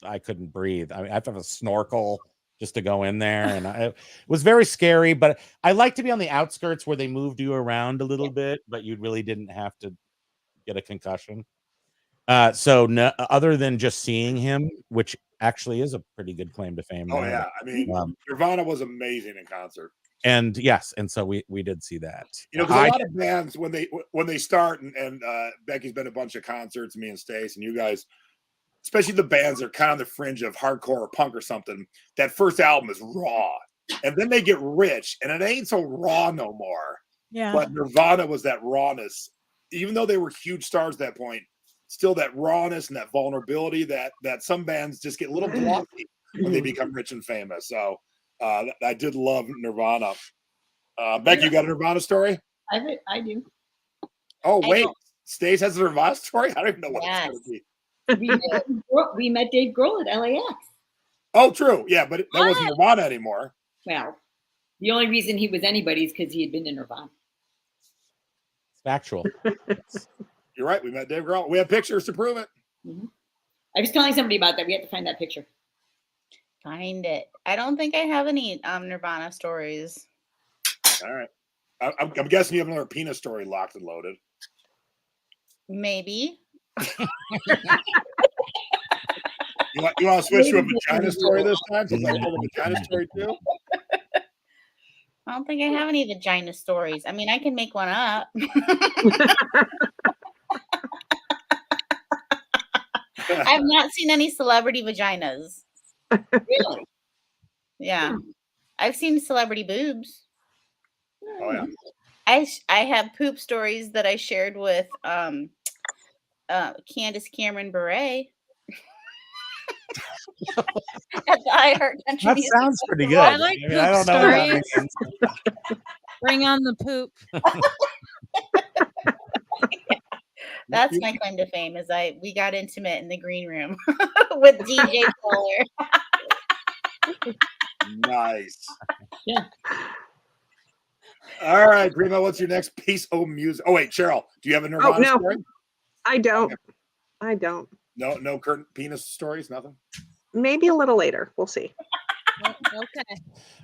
C: I couldn't breathe. I mean, I have to have a snorkel just to go in there, and it was very scary. But I like to be on the outskirts where they moved you around a little bit, but you really didn't have to get a concussion. So no, other than just seeing him, which actually is a pretty good claim to fame.
A: Oh
C: now.
A: yeah, I mean, Nirvana was amazing in concert.
C: And yes, and so we did see that.
A: You know, because a lot of bands when they start, and Becky's been to a bunch of concerts, me and Stace, and you guys, especially the bands that are kind of on the fringe of hardcore or punk or something. That first album is raw, and then they get rich, and it ain't so raw no more.
D: Yeah.
A: But Nirvana was that rawness, even though they were huge stars at that point. Still, that rawness and that vulnerability that some bands just get a little blocky when they become rich and famous. So. I did love Nirvana. Becky, you got a Nirvana story?
B: I do.
A: Oh, wait. Stace has a Nirvana story? I don't even know what it's going to be.
B: We met Dave Grohl at LAX.
A: Oh, true. Yeah, but that wasn't Nirvana anymore.
B: Well, the only reason he was anybody is because he had been in Nirvana.
C: It's factual.
A: You're right. We met Dave Grohl. We have pictures to prove it.
B: Mm-hmm. I was telling somebody about that. We had to find that picture.
K: Find it. I don't think I have any Nirvana stories.
A: All right. I'm guessing you have another penis story locked and loaded.
K: Maybe.
A: You want to switch to a vagina story this time? Since I told a vagina story too?
K: I don't think I have any vagina stories. I mean, I can make one up. I've not seen any celebrity vaginas.
B: Really?
K: Yeah. I've seen celebrity boobs.
A: Oh yeah.
K: I have poop stories that I shared with Candace Cameron Bure at the iHeart Country
C: That
K: Music
C: sounds pretty good.
D: I like
C: I don't know what that means.
D: Bring on the poop.
K: That's my claim to fame. Is we got intimate in the green room with DJ Fuller.
A: Nice.
B: Yeah.
A: All right, Primo, what's your next piece of music? Oh wait, Cheryl, do you have a Nirvana
G: no.
A: story?
G: I don't.
A: Okay.
G: I don't.
A: No current penis stories, nothing.
G: Maybe a little later. We'll see.
D: Okay.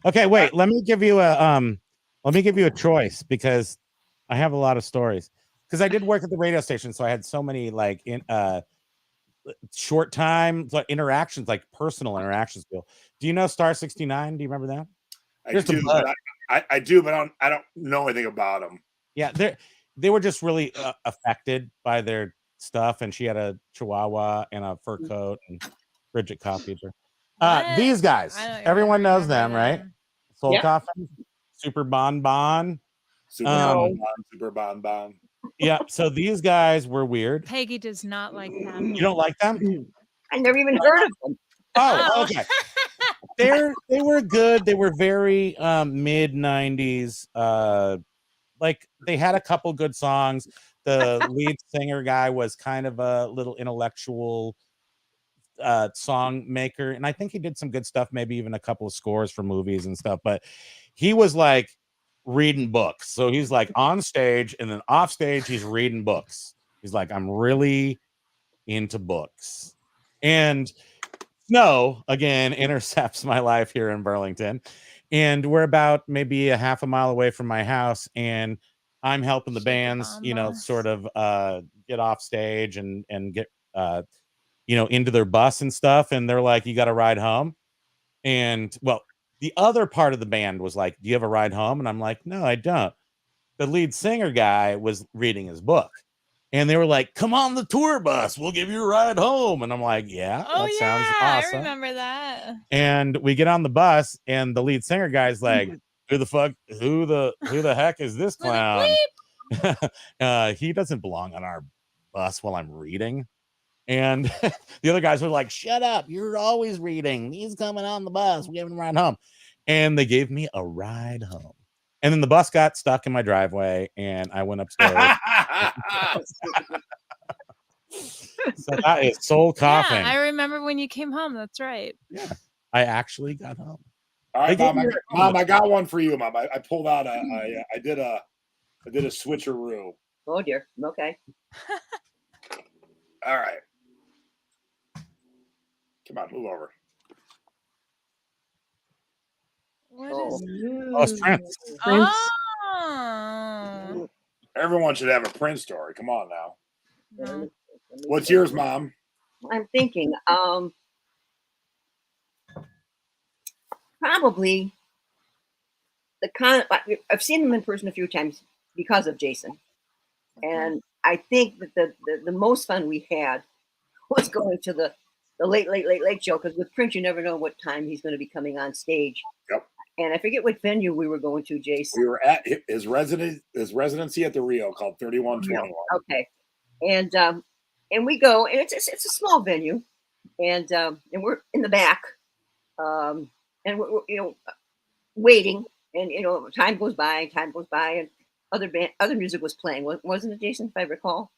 C: Okay, wait. Let me give you a choice because I have a lot of stories. Because I did work at the radio station, so I had so many like in short time interactions, like personal interactions. Do you know Star 69? Do you remember that?
A: I do, but I don't know anything about them.
C: Yeah, they were just really affected by their stuff, and she had a chihuahua and a fur coat, and Bridget copied her. These guys, everyone knows them, right? Soul Coffin, Super Bon Bon.
A: Super Bon Bon.
C: Yeah, so these guys were weird.
D: Peggy does not like them.
C: You don't like them?
H: I never even heard of them.
C: Oh, okay. They were good. They were very mid 90s. Like they had a couple good songs. The lead singer guy was kind of a little intellectual song maker, and I think he did some good stuff, maybe even a couple of scores for movies and stuff, but he was like reading books. So he's like on stage, and then off stage he's reading books. He's like, I'm really into books. And snow again intercepts my life here in Burlington, and we're about maybe a half a mile away from my house, and I'm helping the bands, sort of get off stage and get into their bus and stuff, and they're like, you got to ride home. And well, the other part of the band was like, do you have a ride home? And I'm like, no, I don't. The lead singer guy was reading his book, and they were like, come on the tour bus, we'll give you a ride home. And I'm like, yeah, that sounds awesome.
D: I remember that.
C: And we get on the bus, and the lead singer guy's like, who the heck is this clown? He doesn't belong on our bus while I'm reading. And the other guys were like, shut up, you're always reading. He's coming on the bus, we're giving him a ride home. And they gave me a ride home. And then the bus got stuck in my driveway, and I went upstairs. So that is Soul Coffin.
D: Yeah, I remember when you came home. That's right.
C: Yeah, I actually got home.
A: All right, Mom, I got one for you, Mom. I pulled out I did a switcheroo.
H: Oh dear. Okay.
A: All right. Come on, move over.
D: What is
C: it's Prince.
D: Oh.
A: Everyone should have a Prince story. Come on now.
D: No.
A: What's yours, Mom?
H: I'm thinking, probably I've seen them in person a few times because of Jason, and I think that the most fun we had was going to the late show, because with Prince you never know what time he's going to be coming on stage.
A: Yep.
H: And I forget what venue we were going to, Jason.
A: We were at his residency at the Rio called 3121.
H: Okay, and we go, and it's a small venue, and we're in the back, and we're waiting, and time goes by, and other music was playing, wasn't it, Jason? If I recall.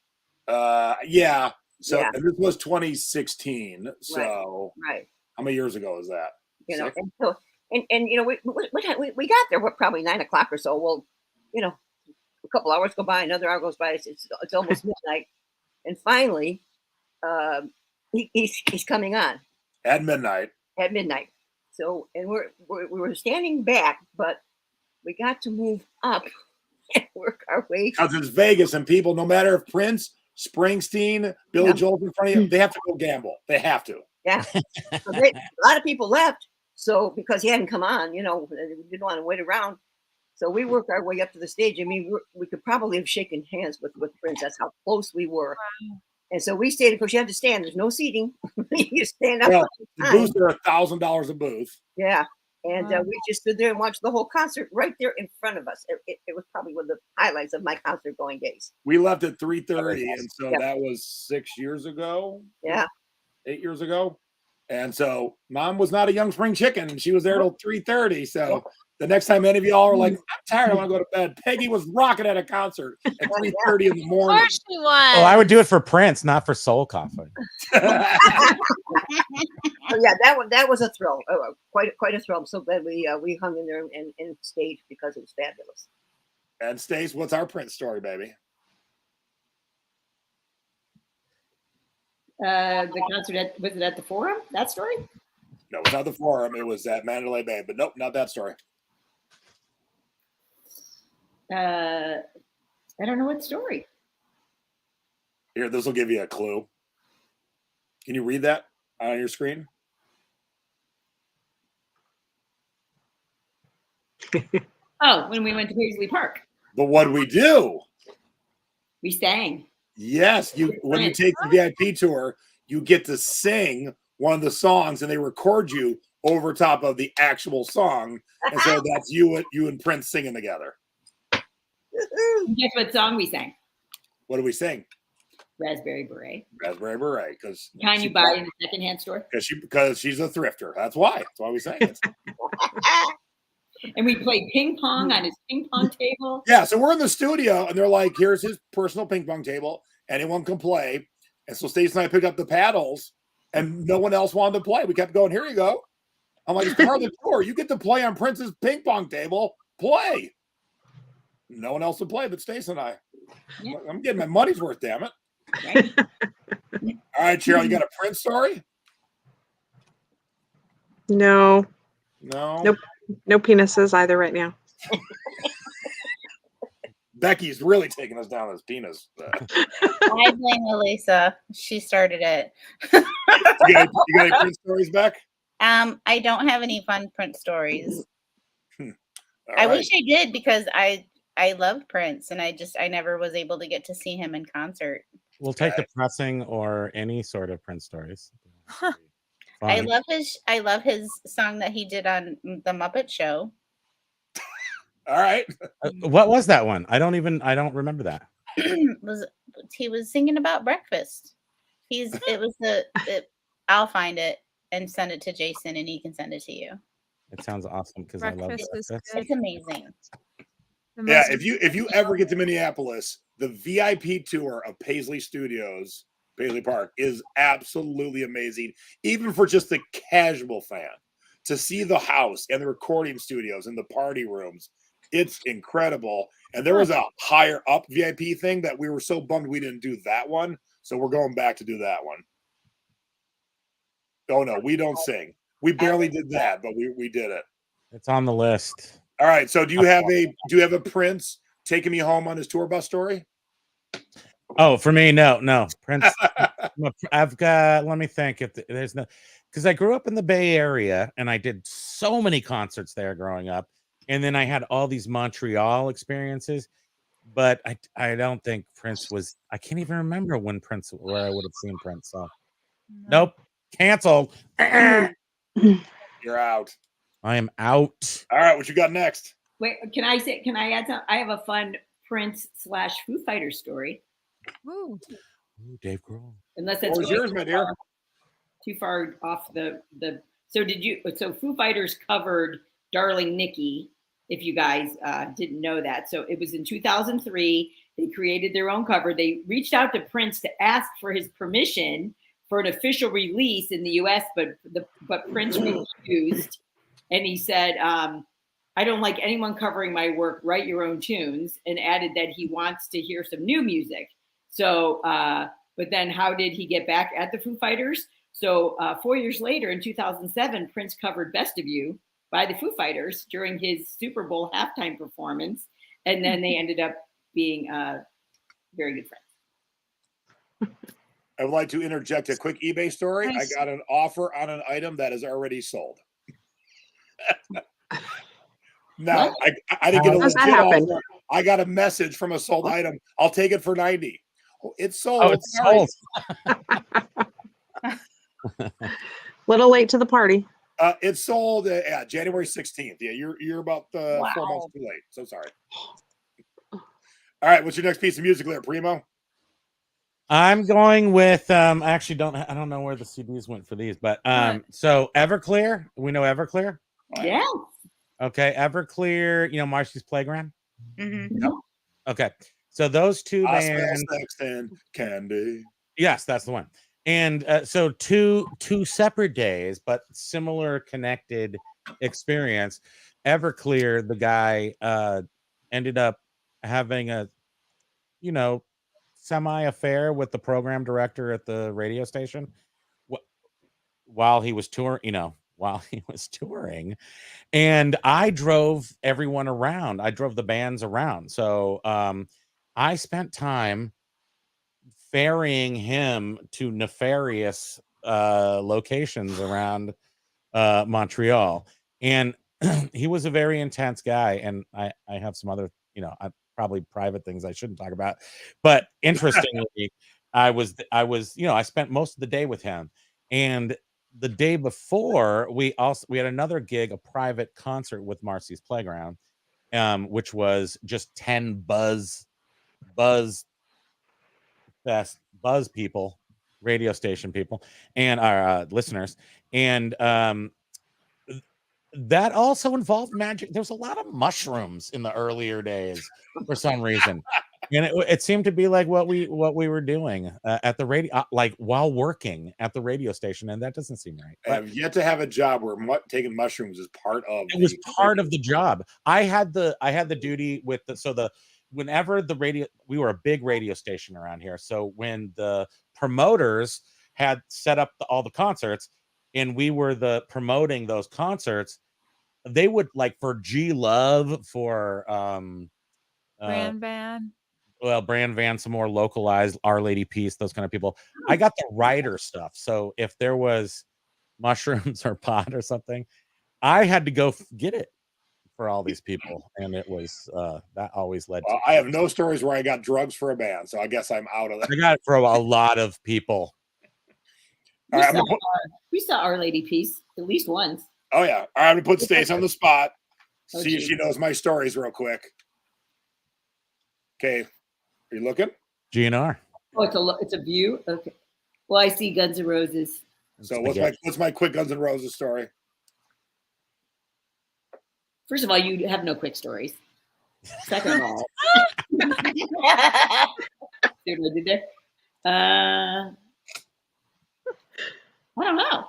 A: Yeah. So and this was 2016. So
H: right.
A: How many years ago is that?
H: And so we got there probably 9 o'clock or so. Well, a couple hours go by, another hour goes by. It's almost midnight, and finally, he's coming on
A: at midnight.
H: So, and we were standing back, but we got to move up and work our way.
A: Because it's Vegas, and people, no matter if Prince, Springsteen, Billy Joel's in front of you, they have to go gamble. They have to.
H: Yeah. So a lot of people left. So because he hadn't come on, they didn't want to wait around. So we worked our way up to the stage. I mean, we could probably have shaken hands with Prince. That's how close we were. Wow. And so we stayed. Of course, you have to stand. There's no seating. You stand up.
A: Well, the booths are $1,000 a booth.
H: Yeah. And we just stood there and watched the whole concert right there in front of us. It was probably one of the highlights of my concert going days.
A: We left at 3:30, and so that was 6 years ago.
H: Yeah.
A: 8 years ago. And so Mom was not a young spring chicken, and she was there till 3:30. So the next time any of y'all are like, I'm tired, I want to go to bed, Peggy was rocking at a concert at 3:30 in the morning.
D: Of course she was.
C: Oh, I would do it for Prince, not for Soul Coffin.
H: So yeah, that was a thrill. Quite a thrill. I'm so glad we hung in there and stayed, because it was fabulous.
A: And Stace, what's our Prince story, baby?
B: The concert was it at the Forum? That story?
A: No, it was not the Forum. It was at Mandalay Bay. But nope, not that story.
B: I don't know what story.
A: Here, this will give you a clue. Can you read that on your screen?
B: Oh, when we went to Paisley Park.
A: But what do we do?
B: We sang.
A: Yes, when you take the VIP tour, you get to sing one of the songs, and they record you over top of the actual song, and so that's you and Prince singing together.
B: Guess what song we sang?
A: What do we sing?
B: Raspberry Beret.
A: Raspberry Beret, because
B: Kind you buy in the secondhand store?
A: Because she's a thrifter. That's why we sang it.
B: And we played ping pong on his ping pong table.
A: Yeah, so we're in the studio, and they're like, "Here's his personal ping pong table. Anyone can play." And so Stacey and I picked up the paddles, and no one else wanted to play. We kept going. Here you go. I'm like, "It's part of the tour. You get to play on Prince's ping pong table. Play." No one else would play but Stacey and I. Yeah. I'm getting my money's worth, damn it. Right? All right, Cheryl, you got a Prince story?
G: No.
A: No.
G: No penises either right now.
A: Becky's really taking us down as penis.
K: I blame Elisa. She started it.
A: You got any Prince stories, Beck?
K: I don't have any fun Prince stories.
A: I
K: wish I did because I loved Prince and I never was able to get to see him in concert.
C: We'll take depressing or any sort of Prince stories.
K: I love his song that he did on the Muppet Show.
A: All right.
C: What was that one? I don't remember that.
K: He was singing about breakfast. I'll find it and send it to Jason and he can send it to you.
C: It sounds awesome because I love breakfast.
K: It's amazing.
A: Yeah, if you ever get to Minneapolis, the VIP tour of Paisley Studios, Paisley Park, is absolutely amazing, even for just the casual fan. To see the house and the recording studios and the party rooms, it's incredible. And there was a higher up VIP thing that we were so bummed we didn't do that one, so we're going back to do that one. Oh no, we don't sing. We barely did that, but we did it.
C: It's on the list.
A: All right. So do you have a Prince taking me home on his tour bus story?
C: Oh, for me, no. Prince. I've got. Let me think. If there's no, because I grew up in the Bay Area and I did so many concerts there growing up, and then I had all these Montreal experiences. But I don't think Prince was. I can't even remember where I would have seen Prince. So, nope, canceled.
A: You're out.
C: I am out.
A: All right, what you got next?
B: Wait, can I add something? I have a fun Prince / Foo Fighters story.
D: Ooh.
C: Ooh, Dave Grohl.
B: Unless that's
A: yours, my dear.
B: Too far off the. So Foo Fighters covered Darling Nikki, if you guys didn't know that. So it was in 2003. They created their own cover. They reached out to Prince to ask for his permission for an official release in the US, but Prince refused. And he said, I don't like anyone covering my work, write your own tunes, and added that he wants to hear some new music. So, but then how did he get back at the Foo Fighters? So 4 years later, in 2007, Prince covered Best of You by the Foo Fighters during his Super Bowl halftime performance. And then they ended up being very good friends.
A: I would like to interject a quick eBay story. Nice. I got an offer on an item that is already sold. Now, I didn't get a legit offer. I got a message from a sold item. I'll take it for 90. Oh, it's sold.
C: Oh, it's sold.
G: Little late to the party.
A: It's sold January 16th. Yeah, you're about 4 months too late. So sorry. All right, what's your next piece of music there, Primo?
C: I'm going with I don't know where the CDs went for these, but so Everclear. We know Everclear.
B: Yeah.
C: Okay, Everclear. You know Marcy's Playground.
K: Mm-hmm.
A: Yep.
C: Okay, so those two
A: bands. Sex and Candy.
C: Yes, that's the one. And so two separate days, but similar connected experience. Everclear, the guy ended up having a, you know, semi affair with the program director at the radio station while he was touring, and I drove everyone around. I drove the bands around. So I spent time ferrying him to nefarious locations around Montreal, and he was a very intense guy. And I have some other, probably private things I shouldn't talk about, but interestingly, I spent most of the day with him. And the day before, we had another gig, a private concert with Marcy's Playground, which was just 10 buzz people, radio station people, and our listeners. And that also involved magic. There was a lot of mushrooms in the earlier days for some reason, and it seemed to be like what we were doing at the radio, like while working at the radio station, and that doesn't seem right.
A: I have yet to have a job where taking mushrooms is part of.
C: It was part of the job. I had the duty with whenever the radio, we were a big radio station around here. So when the promoters had set up all the concerts, and we were promoting those concerts, they would, like, for G Love, for
D: Brand Van.
C: Well, Brand Van, some more localized, Our Lady Peace, those kind of people. I got the writer stuff. So if there was mushrooms or pot or something, I had to go get it for all these people, and it was that always led to.
A: I have no stories where I got drugs for a band, so I guess I'm out of that.
C: I got it for a lot of people.
B: We saw Our Lady Peace at least once.
A: Oh yeah, I'm gonna put Stace on the spot.
B: Oh,
A: See if she knows my stories real quick. Okay, are you looking?
C: GNR.
B: Oh, it's a view. Okay. Well, I see Guns N' Roses.
A: So what's my quick Guns N' Roses story?
B: First of all, you have no quick stories. Second of all, see what I did there? I don't know.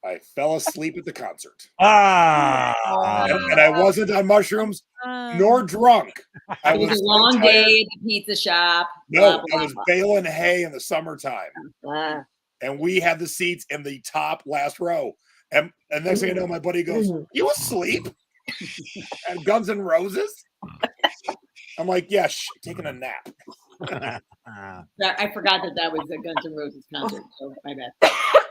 A: I fell asleep at the concert.
C: And
A: I wasn't on mushrooms nor drunk.
B: It was a long day at the pizza shop.
A: No, I was baling hay in the summertime. And we had the seats in the top last row. And next thing I know, my buddy goes, "You asleep?" And Guns N' Roses? I'm like, yeah, taking a nap.
B: I forgot that was a Guns N' Roses concert. So my bad.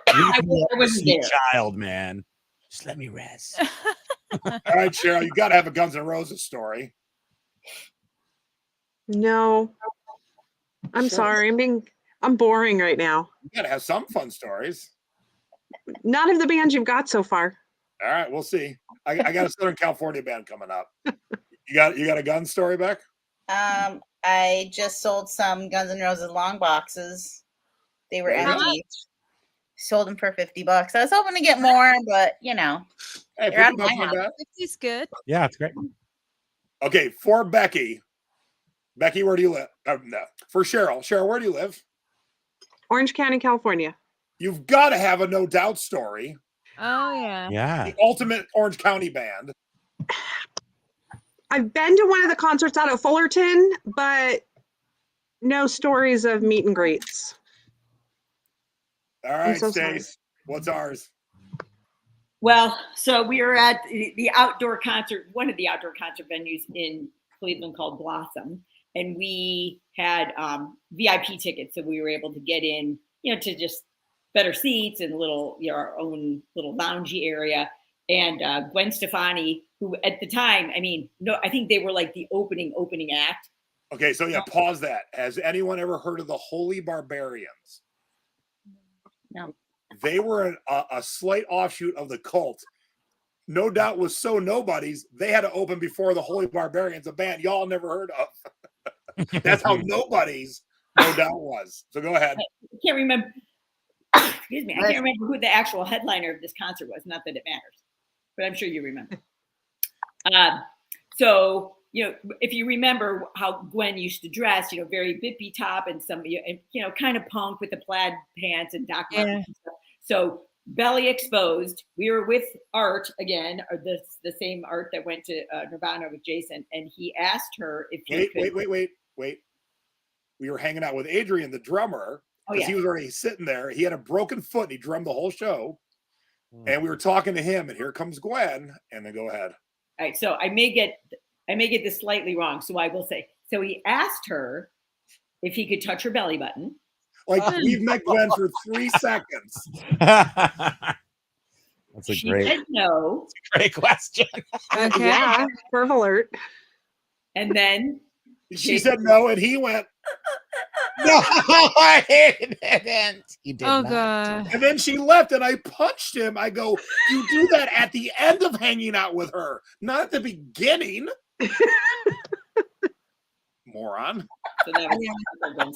C: I
B: wasn't there.
C: Child, man. Just let me rest.
A: All right, Cheryl, you got to have a Guns N' Roses story.
G: No, I'm sorry. I'm boring right now.
A: You got to have some fun stories.
G: None of the bands you've got so far.
A: All right, we'll see. I got a Southern California band coming up. You got a gun story, Beck?
K: I just sold some Guns N' Roses long boxes. They were empty. Sold them for $50. I was hoping to get more, but
A: hey,
K: they're out of my house.
D: 50's good.
C: Yeah, it's great.
A: Okay, for Becky, where do you live? No. For Cheryl, where do you live?
G: Orange County, California.
A: You've got to have a No Doubt story.
D: Oh yeah.
C: Yeah.
A: The ultimate Orange County band.
G: I've been to one of the concerts out of Fullerton, but no stories of meet and greets.
A: All right,
G: so
A: Stace, what's ours?
B: Well, so we were at the outdoor concert, one of the outdoor concert venues in Cleveland called Blossom, and we had VIP tickets, so we were able to get in, to just better seats and our own little loungy area. And Gwen Stefani, who at the time, I think they were like the opening act.
A: Okay, so yeah, pause that. Has anyone ever heard of the Holy Barbarians?
B: No.
A: They were a slight offshoot of the Cult. No Doubt was so nobodies, they had to open before the Holy Barbarians, a band y'all never heard of. That's how nobodies No Doubt was. So go ahead.
B: I can't remember. Excuse me. I can't remember who the actual headliner of this concert was. Not that it matters, but I'm sure you remember. So, if you remember how Gwen used to dress, very bippy top and some, kind of punk with the plaid pants and Doc Martens and stuff. So belly exposed. We were with Art again, or the same Art that went to Nirvana with Jason, and he asked her if he could.
A: Wait. We were hanging out with Adrian, the drummer, because he was already sitting there. He had a broken foot and he drummed the whole show. And we were talking to him, and here comes Gwen. And then go ahead.
B: All right, so I may get this slightly wrong, so I will say. So he asked her if he could touch her belly button.
A: Like we've met Gwen for 3 seconds.
C: That's a
B: She
C: great,
B: said no.
C: great question.
G: Okay. Yeah, perv alert.
B: And then
A: she said no, and he went,
C: no, I didn't. He did
D: Oh
C: not.
D: god.
A: and then she left, and I punched him. I go, you do that at the end of hanging out with her, not at the beginning. Moron.
B: So that was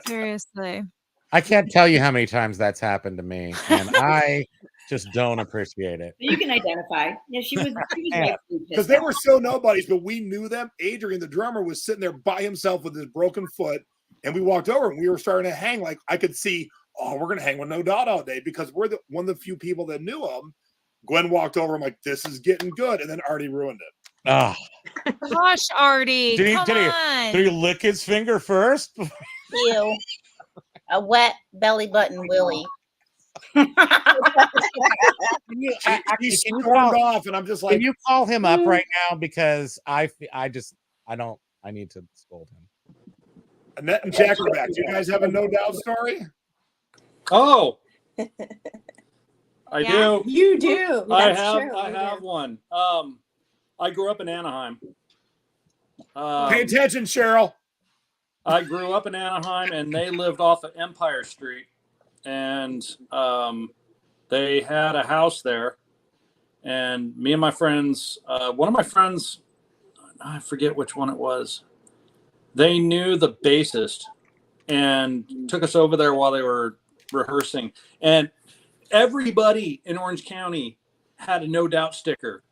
D: Seriously.
C: I can't tell you how many times that's happened to me, and I just don't appreciate it.
B: you can identify. Yeah, she was
C: Yeah.
A: Because they were so nobodies, but we knew them. Adrian, the drummer, was sitting there by himself with his broken foot, and we walked over and we were starting to hang. Like I could see, oh, we're gonna hang with No Doubt all day because we're one of the few people that knew him. Gwen walked over. I'm like, this is getting good, and then Artie ruined it.
C: Oh,
D: Gosh, Artie.
C: did
D: Come on.
C: he lick his finger first?
K: Ew. A wet belly button willy.
A: He stormed off, and I'm just like,
C: Can you call him up right now because I need to scold him.
A: Annette and Jack are back. Do you guys have a No Doubt story?
F: Oh, I do.
H: You do.
F: I
H: That's true.
F: have one. I grew up in Anaheim.
A: Pay attention, Cheryl.
F: I grew up in Anaheim, and they lived off of Empire Street, and they had a house there. And me and my friends, one of my friends, I forget which one it was, they knew the bassist and took us over there while they were rehearsing. And everybody in Orange County had a No Doubt sticker.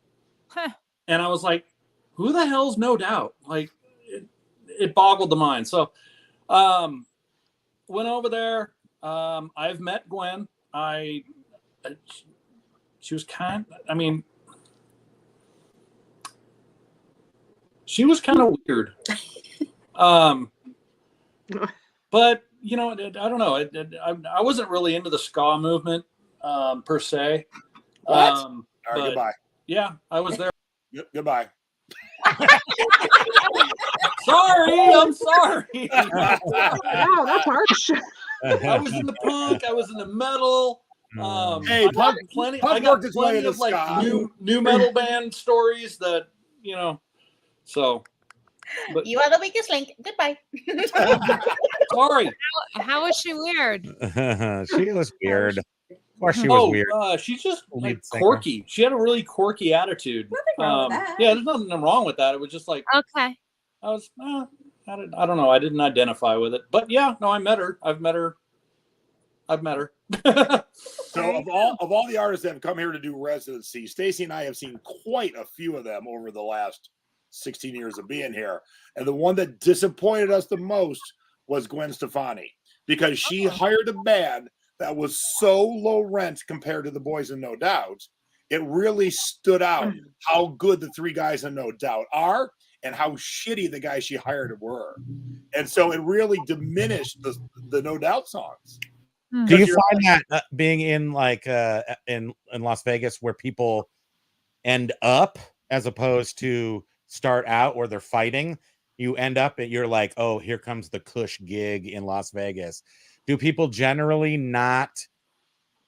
D: Huh.
F: And I was like, who the hell's No Doubt? Like, it boggled the mind. So went over there. I've met Gwen. She was she was kind of weird. But you know, I don't know. I wasn't really into the ska movement per se.
A: What? All right, goodbye.
F: Yeah, I was there.
A: Goodbye.
F: Sorry, I'm sorry.
G: Wow, that's harsh.
F: I was in the punk. I was in the metal.
A: Hey,
F: I got plenty
A: worked its way
F: of
A: into
F: like
A: ska.
F: new metal band stories that So, but
K: You are the weakest link. Goodbye.
F: sorry.
D: How was she weird?
C: She was weird. Of course, she was weird.
F: She's just like
C: Lead singer.
F: quirky. She had a really quirky attitude.
E: Nothing wrong with that.
F: Yeah, there's nothing wrong with that. It was just like
D: Okay.
F: I was. I don't know. I didn't identify with it, but yeah, no, I met her. I've met her.
A: So of all the artists that have come here to do residency, Staci and I have seen quite a few of them over the last 16 years of being here. And the one that disappointed us the most was Gwen Stefani, because she hired a band that was so low rent compared to the boys in No Doubt. It really stood out how good the 3 guys in No Doubt are and how shitty the guys she hired were. And so it really diminished the No Doubt songs.
C: Do you find that being in like in Las Vegas where people end up as opposed to start out where they're fighting, you end up and you're like, oh, here comes the Kush gig in Las Vegas. Do people generally not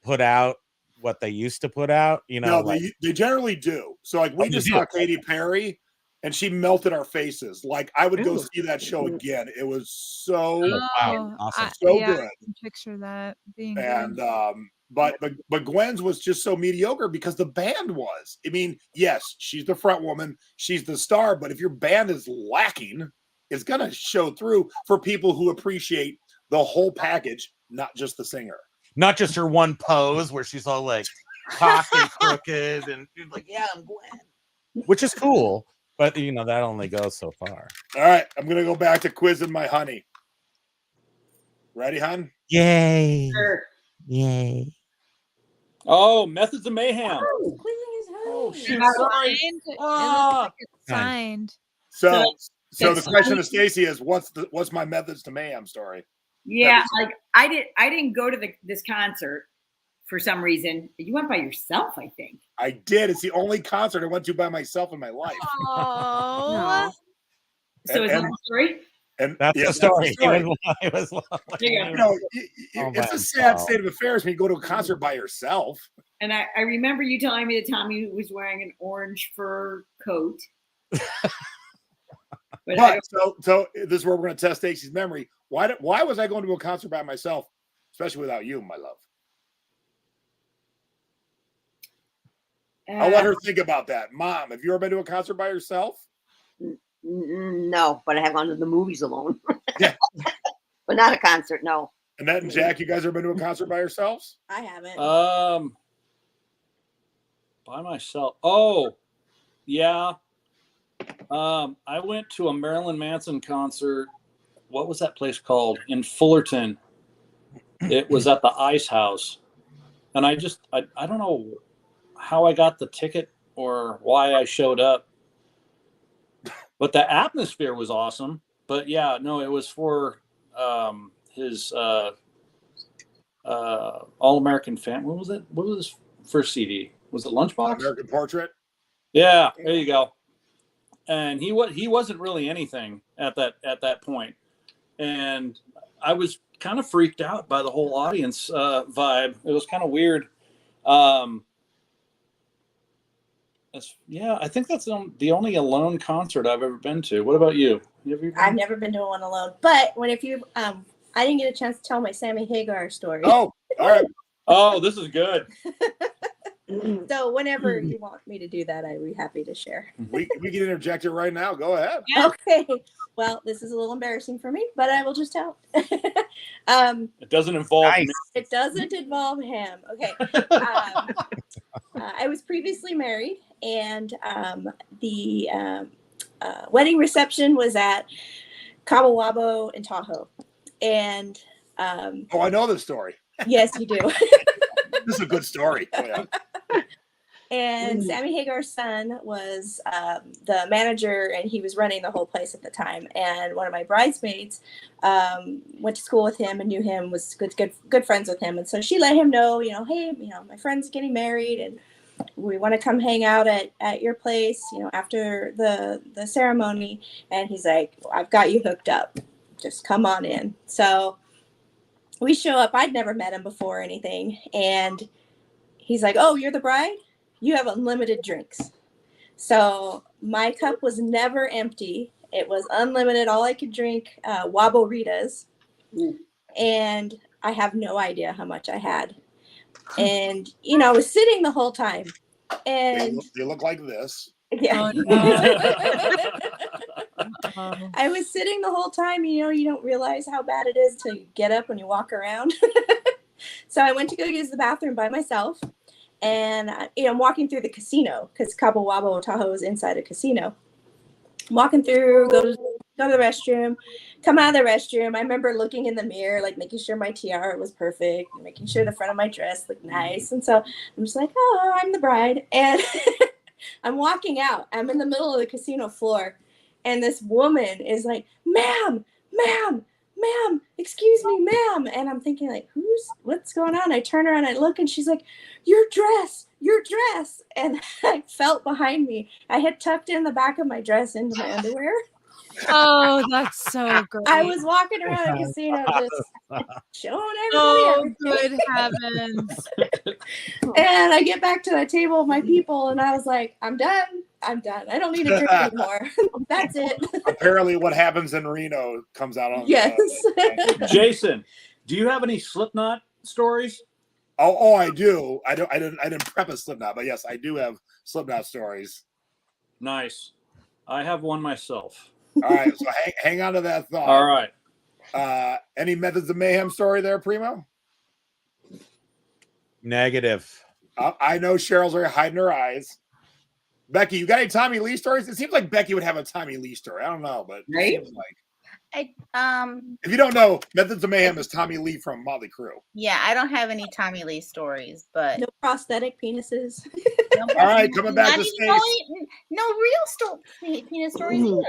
C: put out what they used to put out? You know,
A: no, they generally do. So like we just saw Katy Perry and she melted our faces. Like I would go see that show again. It was so
C: awesome.
A: So
D: yeah,
A: good.
D: I can picture that being
A: And
D: good.
A: but Gwen's was just so mediocre because the band was. I mean, yes, she's the front woman, she's the star, but if your band is lacking, it's gonna show through for people who appreciate the whole package, not just the singer.
C: Not just her one pose where she's all like cocked and crooked and she's like, yeah, I'm Gwen. Which is cool, but you know, that only goes so far.
A: All right, I'm gonna go back to quizzing my honey. Ready, hon?
C: Yay.
B: Sure.
C: Yay.
F: Oh, Methods of Mayhem.
H: Oh, quizzing is
F: Oh,
H: hers.
F: shoot,
B: Got
F: sorry.
D: Signed. It looks
F: Ah.
D: like it's signed.
A: So the
B: it's
A: question to
B: funny.
A: Stacy is, what's my Methods to Mayhem story?
B: Yeah, like I didn't go to this concert for some reason. You went by yourself, I think.
A: I did. It's the only concert I went to by myself in my life.
D: Oh.
B: So is that the story?
A: And
C: That's
A: yeah,
C: the story.
A: story.
C: It was
B: There you go.
A: You know,
C: Oh,
A: it's
C: my
A: a sad
C: God.
A: state of affairs when you go to a concert by yourself.
B: And I remember you telling me that Tommy was wearing an orange fur coat.
A: But so this is where we're going to test Stacy's memory. Why was I going to a concert by myself, especially without you, my love? I'll let her think about that. Mom, have you ever been to a concert by yourself?
H: No, but I have gone to the movies alone.
A: Yeah.
H: But not a concert, no.
A: Annette and Jack, you guys ever been to a concert by yourselves?
E: I haven't.
F: By myself. Oh, yeah. I went to a Marilyn Manson concert. What was that place called? In Fullerton. It was at the Ice House. And I don't know how I got the ticket or why I showed up. But the atmosphere was awesome. But yeah, no, it was for his All-American Fan. What was it? What was his first CD? Was it Lunchbox?
A: American Portrait.
F: Yeah, there you go. And he wasn't really anything at that point. And I was kind of freaked out by the whole audience vibe. It was kind of weird. I think that's the only alone concert I've ever been to. What about you?
E: I've never been to one alone. But I didn't get a chance to tell my Sammy Hagar story.
A: Oh, all right.
F: Oh, this is good.
E: So whenever you want me to do that, I'd be happy to share.
A: We can interject it right now. Go ahead.
E: Okay. Well, this is a little embarrassing for me, but I will just tell.
F: It doesn't involve me.
E: It doesn't involve him. Okay. I was previously married, and the wedding reception was at Cabo Wabo in Tahoe. And
A: I know this story.
E: yes, you do.
A: This is a good story. Oh, yeah.
E: And Sammy Hagar's son was the manager, and he was running the whole place at the time. And one of my bridesmaids went to school with him and knew him, was good friends with him. And so she let him know, hey, my friend's getting married, and we want to come hang out at your place, after the ceremony. And he's like, I've got you hooked up. Just come on in. So we show up. I'd never met him before or anything. And he's like, oh, you're the bride? You have unlimited drinks. So my cup was never empty. It was unlimited. All I could drink, Wabo Ritas. And I have no idea how much I had. And, I was sitting the whole time. And
A: they look like this.
E: Yeah. I was sitting the whole time. You don't realize how bad it is to get up when you walk around. So I went to go use the bathroom by myself. And, I'm walking through the casino because Cabo Wabo Tahoe is inside a casino. I'm walking through, go to the restroom, come out of the restroom. I remember looking in the mirror, like making sure my tiara was perfect, making sure the front of my dress looked nice. And so I'm just like, oh, I'm the bride. And I'm walking out. I'm in the middle of the casino floor. And this woman is like, ma'am, excuse me, ma'am. And I'm thinking, like, what's going on? I turn around, I look, and she's like, your dress. And I felt behind me. I had tucked in the back of my dress into my underwear.
D: Oh, that's so great.
E: I was walking around the casino just showing everybody
D: Oh,
E: everything.
D: good heavens.
E: And I get back to the table with my people, and I was like, I'm done. I don't need to drink anymore. That's it.
A: Apparently, what happens in Reno comes out on.
E: Yes.
F: Jason, do you have any Slipknot stories?
A: Oh, I do. I didn't prep a Slipknot, but yes, I do have Slipknot stories.
F: Nice. I have one myself.
A: All right, so hang on to that thought.
F: All right.
A: Any Methods of Mayhem story there, Primo?
C: Negative.
A: I know Cheryl's already hiding her eyes. Becky, you got any Tommy Lee stories? It seems like Becky would have a Tommy Lee story. I don't know, but
B: right?
A: it seems like. If you don't know, Methods of Mayhem is Tommy Lee from Motley Crue.
K: Yeah, I don't have any Tommy Lee stories, but
E: No prosthetic penises.
K: no,
A: All right, coming back
K: not
A: to
K: even
A: Stace.
K: no real penis stories either.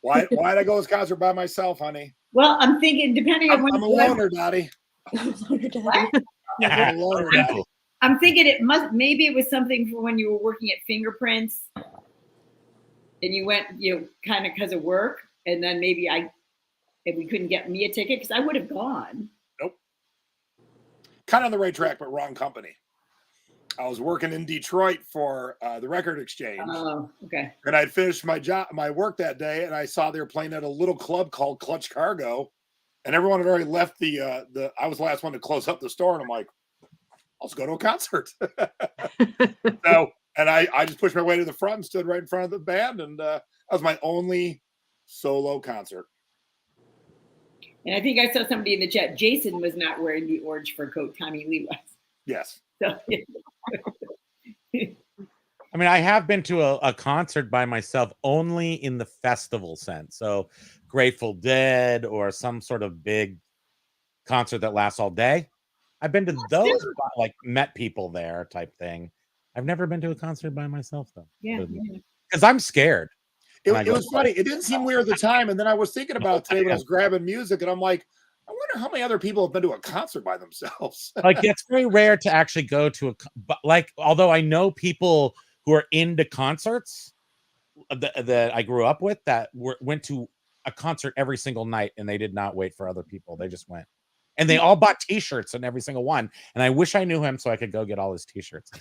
A: Why'd I go to this concert by myself, honey?
B: Well, I'm thinking, depending on
A: I'm a loner, Dottie. I'm a loner, Dottie.
B: I'm thinking maybe it was something for when you were working at Fingerprints and you went, kind of because of work. And then maybe if we couldn't get me a ticket, because I would have gone.
A: Nope. Kind of on the right track, but wrong company. I was working in Detroit for the Record Exchange.
B: Oh, okay.
A: And I'd finished my work that day, and I saw they were playing at a little club called Clutch Cargo, and everyone had already left I was the last one to close up the store, and I'm like, let's go to a concert. And I just pushed my way to the front and stood right in front of the band, and that was my only solo concert.
B: And I think I saw somebody in the chat. Jason was not wearing the orange fur coat. Tommy Lee was.
A: Yes.
B: So,
C: I mean, I have been to a concert by myself only in the festival sense. So Grateful Dead or some sort of big concert that lasts all day. I've been to those, like met people there type thing. I've never been to a concert by myself though.
B: Yeah.
C: Because I'm scared.
A: It was funny. It didn't seem weird at the time. And then I was thinking about it today when I was grabbing music, and I'm like, I wonder how many other people have been to a concert by themselves.
C: Like, it's very rare to actually go to although I know people who are into concerts that I grew up with that went to a concert every single night, and they did not wait for other people. They just went. And they all bought t-shirts in every single one. And I wish I knew him so I could go get all his t-shirts.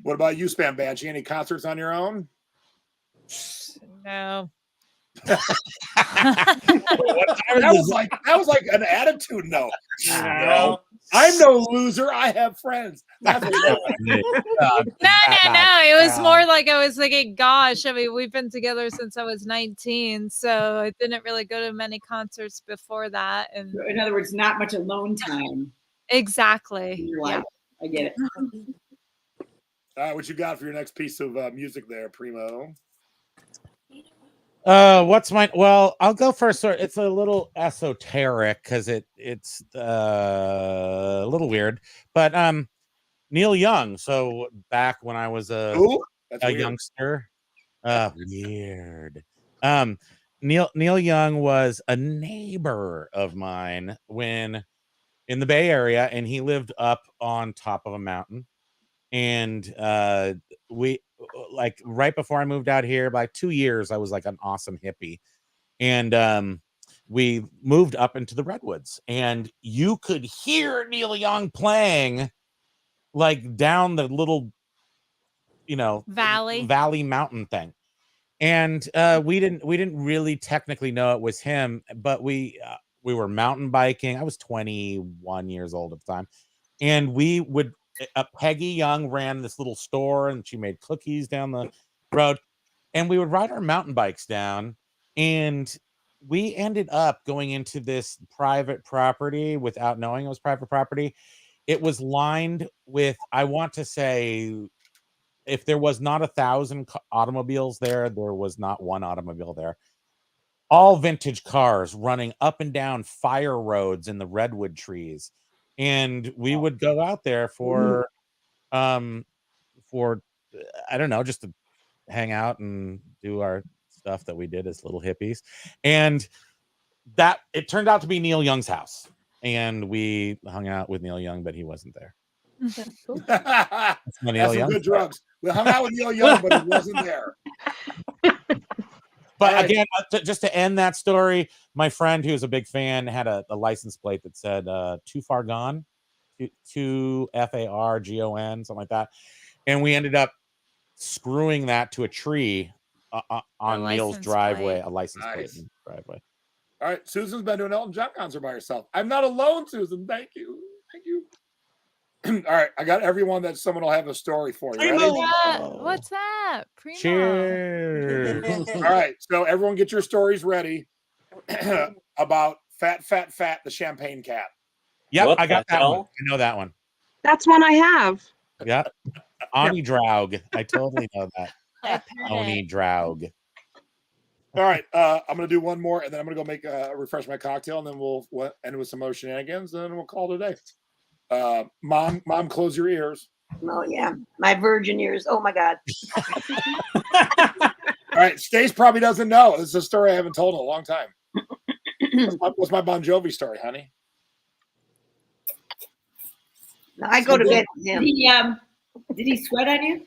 A: What about you, Spam Banshee? Any concerts on your own?
D: No.
A: that was like an attitude note. No, I'm no loser. I have friends. That's what
D: No. It was more like I was thinking, gosh, I mean, we've been together since I was 19, so I didn't really go to many concerts before that. And
B: in other words, not much alone time.
D: Exactly.
B: Yeah, I get it.
A: All right, what you got for your next piece of music there, Primo?
C: What's mine? Well, I'll go first. It's a little esoteric because it's a little weird, but Neil Young. So back when I was a youngster, weird. Neil Young was a neighbor of mine when in the Bay Area, and he lived up on top of a mountain. And we like right before I moved out here, by 2 years, I was like an awesome hippie. And we moved up into the redwoods, and you could hear Neil Young playing like down the little, valley mountain thing. And we didn't really technically know it was him, but we were mountain biking. I was 21 years old at the time, and Peggy Young ran this little store, and she made cookies down the road, and we would ride our mountain bikes down, and we ended up going into this private property without knowing it was private property. It was lined with, I want to say, if there was not 1,000 automobiles there was not one automobile there. All vintage cars running up and down fire roads in the redwood trees. And we would go out there for I don't know, just to hang out and do our stuff that we did as little hippies. And that it turned out to be Neil Young's house, and we hung out with Neil Young, but he wasn't there.
A: That's cool. That's some good drugs. We hung out with Neil Young, but he wasn't there.
C: But again, just to end that story, my friend who's a big fan had a license plate that said "Too Far Gone," 2 FARGON, something like that, and we ended up screwing that to a tree on Neil's driveway, a license plate in the driveway.
A: All right, Susan's been to an Elton John concert by herself. I'm not alone, Susan. Thank you. All right, I got everyone that someone will have a story for you. Ready?
D: What's that? Primo.
C: Cheers.
A: All right, so everyone get your stories ready about Fat, the champagne cat.
C: Yep, I got that one. I know that one.
G: That's one I have.
C: Yep. Ani Draug. I totally know that. Oni Draug.
A: All right, I'm gonna do one more, and then I'm gonna go make refresh my cocktail, and then we'll end with some more shenanigans, and then we'll call it a day. Mom, close your ears.
H: Oh yeah, my virgin ears. Oh my God.
A: All right, Stace probably doesn't know. This is a story I haven't told in a long time. What's my Bon Jovi story, honey?
H: I go to bed with him.
B: Did he sweat on you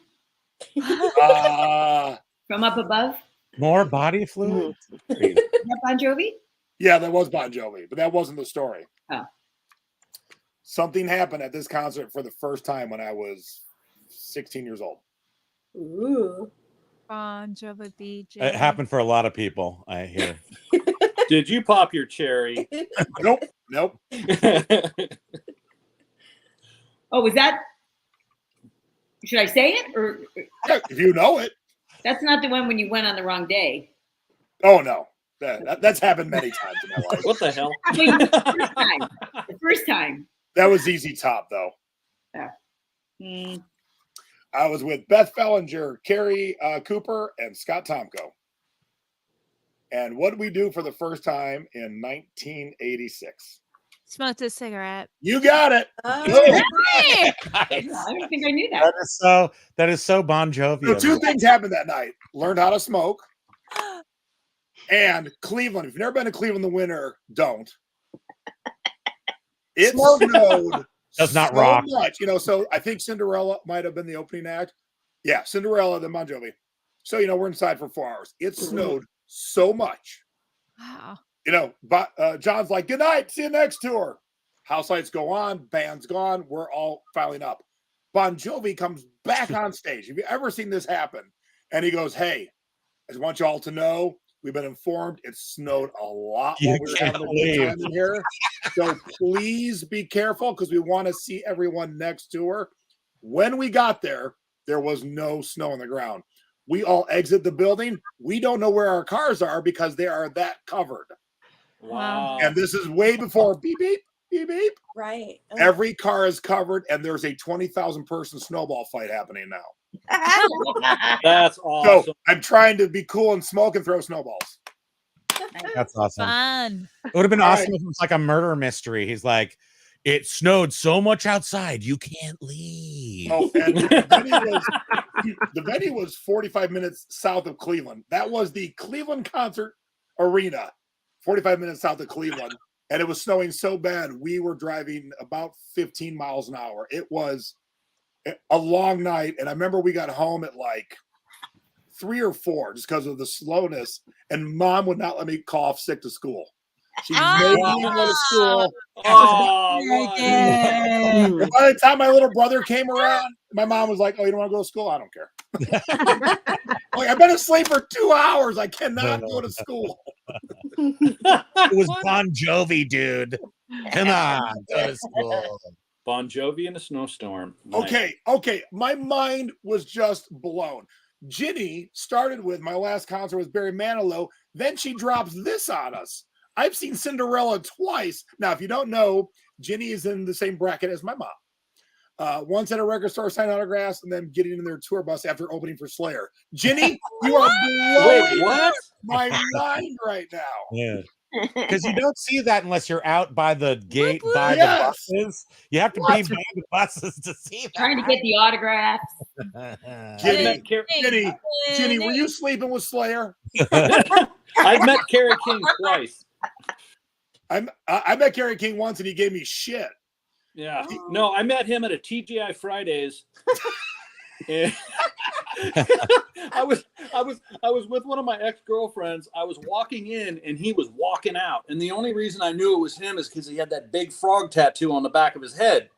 B: from up above?
C: More body fluid?
B: Is that Bon Jovi?
A: Yeah, that was Bon Jovi, but that wasn't the story.
B: Oh.
A: Something happened at this concert for the first time when I was 16 years old.
E: Ooh.
D: Bon Jovi BJ.
C: It happened for a lot of people, I hear.
F: Did you pop your cherry?
A: Nope.
B: Oh, was that? Should I say it or?
A: If you know it.
B: That's not the one when you went on the wrong day.
A: Oh no, that's happened many times in my life.
F: What the hell?
B: Wait, the first time.
A: That was easy top though.
B: Yeah.
A: I was with Beth Fellinger, Carrie Cooper, and Scott Tomko. And what did we do for the first time in 1986?
D: Smoked a cigarette.
A: You got it.
B: I don't think I knew that.
C: That is so Bon Jovi.
A: So two things happened that night. Learned how to smoke. And Cleveland. If you've never been to Cleveland in the winter, don't. It snowed.
C: Does not
A: so
C: rock.
A: much. So I think Cinderella might have been the opening act. Yeah, Cinderella, then Bon Jovi. So, we're inside for 4 hours. It snowed so much.
D: Wow.
A: John's like, good night. See you next tour. House lights go on. Band's gone. We're all filing up. Bon Jovi comes back on stage. Have you ever seen this happen? And he goes, hey, I just want you all to know, we've been informed it snowed a lot while we were having a good time in here. So please be careful because we want to see everyone next tour. When we got there was no snow on the ground. We all exit the building. We don't know where our cars are because they are that covered.
F: Wow.
A: And this is way before beep, beep, beep, beep.
E: Right.
A: Every car is covered, and there's a 20,000 person snowball fight happening now.
F: That's awesome.
A: So I'm trying to be cool and smoke and throw snowballs.
C: That's awesome.
D: Fun.
C: It would have been awesome if it was like a murder mystery. He's like, it snowed so much outside, you can't leave.
A: Oh, and the venue was 45 minutes south of Cleveland. That was the Cleveland Concert Arena, 45 minutes south of Cleveland. And it was snowing so bad, we were driving about 15 miles an hour. It was a long night. And I remember we got home at like 3 or 4 just because of the slowness. And Mom would not let me call off sick to school. She made me go to school. And by the time my little brother came around, my mom was like, oh, you don't want to go to school? I don't care. Like, I've been asleep for 2 hours. I cannot go to school.
C: It was Bon Jovi, dude. Come on, go to school.
F: Bon Jovi in a snowstorm. Nice.
A: Okay. My mind was just blown. Ginny started with my last concert was Barry Manilow. Then she drops this on us. I've seen Cinderella twice. Now, if you don't know, Ginny is in the same bracket as my mom. Once at a record store signing autographs and then getting in their tour bus after opening for Slayer. Ginny, you are blowing my mind right now.
C: Yeah. Because you don't see that unless you're out by the gate by the buses. You have to be by the buses to see that.
B: Trying to get the autographs.
A: Ginny, were you sleeping with Slayer?
F: I've met Kerry King twice.
A: I met Kerry King once and he gave me shit.
F: Yeah. No, I met him at a TGI Fridays. And I was with one of my ex-girlfriends. I was walking in and he was walking out. And the only reason I knew it was him is because he had that big frog tattoo on the back of his head.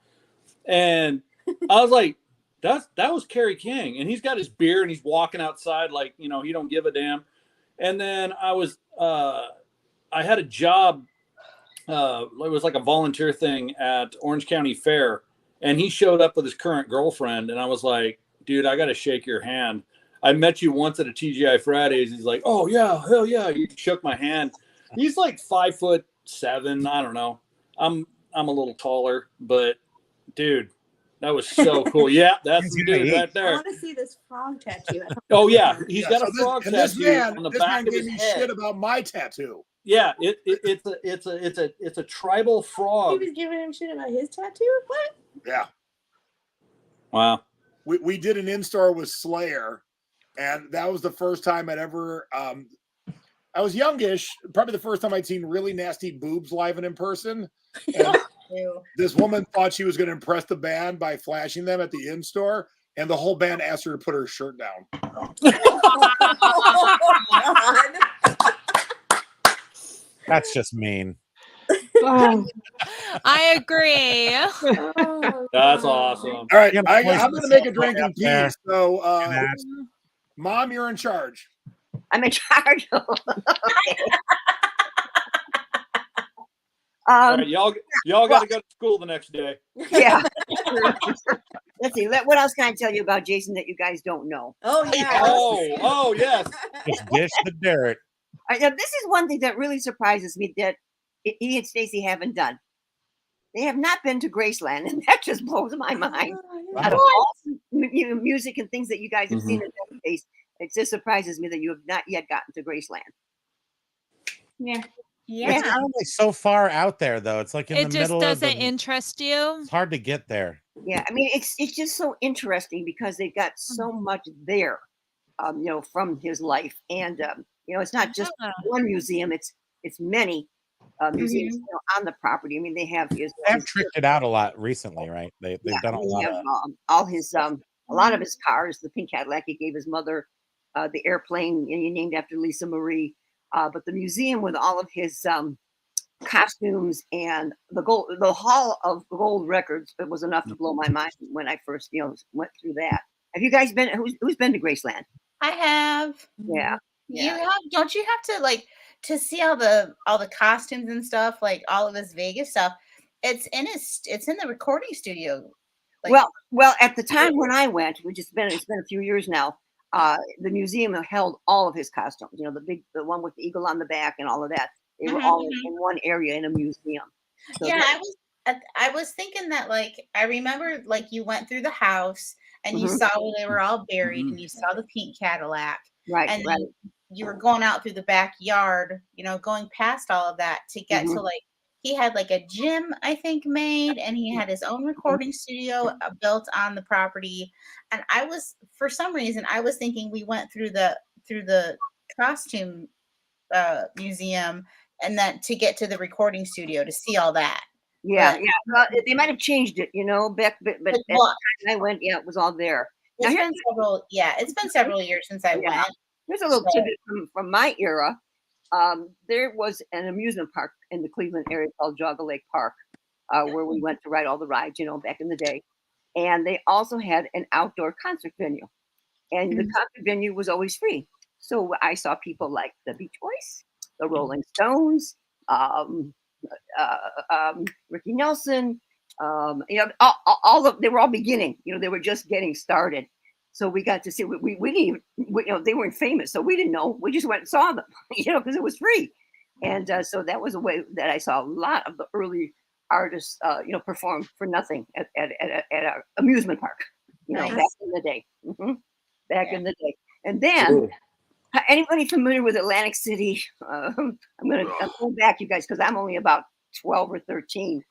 F: And I was like, that was Kerry King. And he's got his beer and he's walking outside like, he don't give a damn. And then I had a job. It was like a volunteer thing at Orange County Fair. And he showed up with his current girlfriend. And I was like, dude, I got to shake your hand. I met you once at a TGI Fridays. He's like, oh yeah, hell yeah. He shook my hand. He's like 5'7". I don't know. I'm a little taller, but dude, That was so cool. Yeah, that's the dude right
E: I
F: there.
E: want to see this frog tattoo.
F: Oh yeah, he's
A: Yeah,
F: got
A: so
F: a frog
A: this
F: tattoo
A: man,
F: on the
A: this
F: back
A: man
F: of
A: gave
F: his
A: me
F: head.
A: shit about my tattoo.
F: Yeah, it's a tribal
E: He
F: frog.
E: was giving him shit about his tattoo? What?
A: Yeah.
F: Wow.
A: We did an in-store with Slayer, and that was the first time I'd ever I was youngish, probably the first time I'd seen really nasty boobs live and in person. And this woman thought she was going to impress the band by flashing them at the in-store, and the whole band asked her to put her shirt down.
C: That's just mean.
G: Oh,
D: I agree.
F: That's awesome.
A: All right,
C: You're
A: I'm
C: gonna
A: going to make a
C: up
A: drinking
C: there.
A: piece. So,
C: That's-
A: Mom, you're in charge.
H: I'm in charge.
F: All right, y'all got to go to school the next day.
H: Yeah. Let's see. What else can I tell you about Jason that you guys don't know?
E: Oh, yeah.
F: Oh yes.
C: Just dish the dirt.
H: Now, this is one thing that really surprises me that he and Stacy haven't done. They have not been to Graceland, and that just blows my mind. Out of all music and things that you guys have seen in that place, it just surprises me that you have not yet gotten to Graceland.
K: Yeah.
C: It's kind of like so far out there, though. It's like in
D: It
C: the
D: just
C: middle of
D: doesn't
C: the.
D: interest you.
C: It's hard to get there.
H: Yeah, I mean, it's just so interesting because they've got so much there, from his life, and it's not just one museum; it's many museums on the property. I mean, they have
C: They have tricked it out a lot recently, right? They've done a lot
H: have,
C: of.
H: all his a lot of his cars, the pink Cadillac he gave his mother, the airplane he named after Lisa Marie, but the museum with all of his costumes and the hall of gold records, it was enough to blow my mind when I first went through that. Have you guys been? Who's been to Graceland?
K: I have.
H: Yeah.
K: You have? Don't you have to to see all the costumes and stuff, like all of his Vegas stuff? It's in the recording studio.
H: Well, at the time when I went, it's been a few years now. The museum held all of his costumes. The one with the eagle on the back and all of that. They were all in one area in a museum. So
K: yeah, I was thinking that I remember you went through the house and you saw where they were all buried and you saw the pink Cadillac.
H: Right.
K: And then you were going out through the backyard, going past all of that to get to he had a gym, I think, made, and he had his own recording studio built on the property. And for some reason, I was thinking we went through the costume museum and then to get to the recording studio to see all that.
H: Yeah. Well, they might have changed it, back, but at the time I went, it was all there.
K: It's been several years since I went.
H: There's a little tidbit from my era. There was an amusement park in the Cleveland area called Jogga Lake Park, where we went to ride all the rides, back in the day. And they also had an outdoor concert venue. And the concert venue was always free. So I saw people like the Beach Boys, the Rolling Stones, Ricky Nelson, they were all beginning, they were just getting started. So we got to see, we didn't even, they weren't famous, so we didn't know. We just went and saw them, because it was free. And so that was a way that I saw a lot of the early artists, perform for nothing at an amusement park, back in the day. Back in the day. And then, anybody familiar with Atlantic City? I'm going back, you guys, because I'm only about 12 or 13.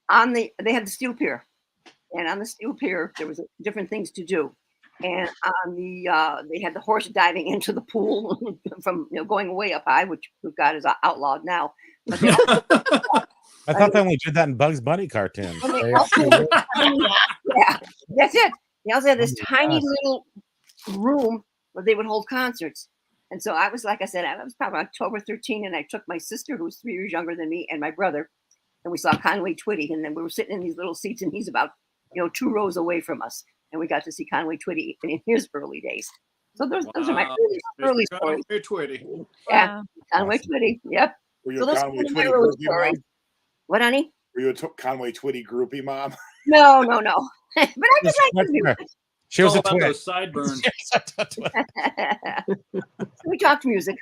H: They had the steel pier. And on the steel pier, there was different things to do. And on they had the horse diving into the pool from going way up high, which God is outlawed now. But they also,
C: I thought they only did that in Bugs Bunny cartoons.
H: yeah, that's it. They also had this tiny little room where they would hold concerts. And so I was, like I said, I was probably about 12 or 13, and I took my sister, who was 3 years younger than me, and my brother, and we saw Conway Twitty, and then we were sitting in these little seats, and he's about 2 rows away from us, and we got to see Conway Twitty in his early days. So those are my early stories.
F: Conway Twitty.
H: Yeah, Conway Twitty. Yep.
A: Were you
H: So
A: a
H: those
A: Conway
H: are my
A: Twitty
H: early
A: groupie,
H: stories.
A: Mom?
H: What, honey?
A: Were you a Conway Twitty groupie, Mom?
H: No. But I just like the music.
C: She was
F: All
C: a
F: about
C: twin.
F: those sideburns.
H: We talked music.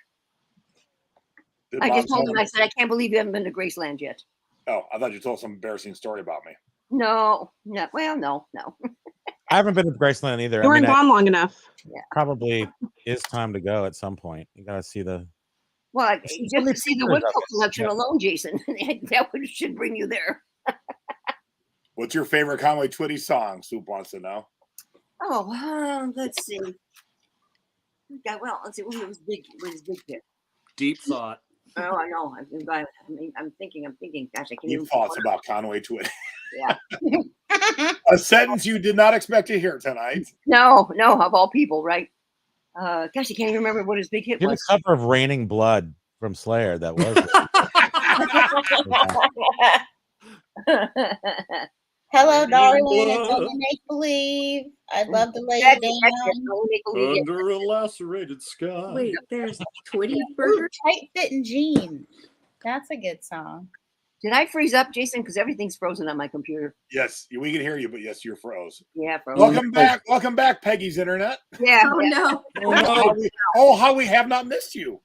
A: Did
H: I
A: Mom
H: just told
A: tell
H: him, I said, I can't believe you haven't been to Graceland yet.
A: Oh, I thought you told some embarrassing story about me.
H: No. Well, no.
C: I haven't been to Graceland either.
G: You weren't gone long enough.
H: Yeah.
C: Probably is time to go at some point. You gotta see the.
H: Well,
C: See
H: just
C: some
H: to see the
C: pictures of
H: Woodville
C: it.
H: collection
C: Yeah.
H: alone, Jason, that should bring you there.
A: What's your favorite Conway Twitty song? Soup wants to know.
H: Oh, let's see. Okay, well, let's see. What was big? What is big hit?
F: Deep thought.
H: Oh, I know. I'm thinking. Gosh, I can't even.
A: Deep thoughts about Conway Twitty.
H: Yeah.
A: A sentence you did not expect to hear tonight.
H: No, of all people, right? Gosh, I can't even remember what his big hit
C: Did a
H: was.
C: cover of "Raining Blood" from Slayer. That was.
K: Hello,
F: Raining
K: darling.
F: blood.
K: It's only make believe. I'd love to lay you
H: That's
K: down.
H: it. Only make believe it.
F: Under a lacerated sky.
L: Wait, there's Twitty
K: Ooh,
L: Burger.
K: tight fitting jeans. That's a good song.
H: Did I freeze up, Jason? Because everything's frozen on my computer.
A: Yes, we can hear you, but yes, you're froze.
H: Yeah, frozen.
A: Welcome back, Peggy's Internet.
H: Yeah.
L: Oh no.
A: How we have not missed you.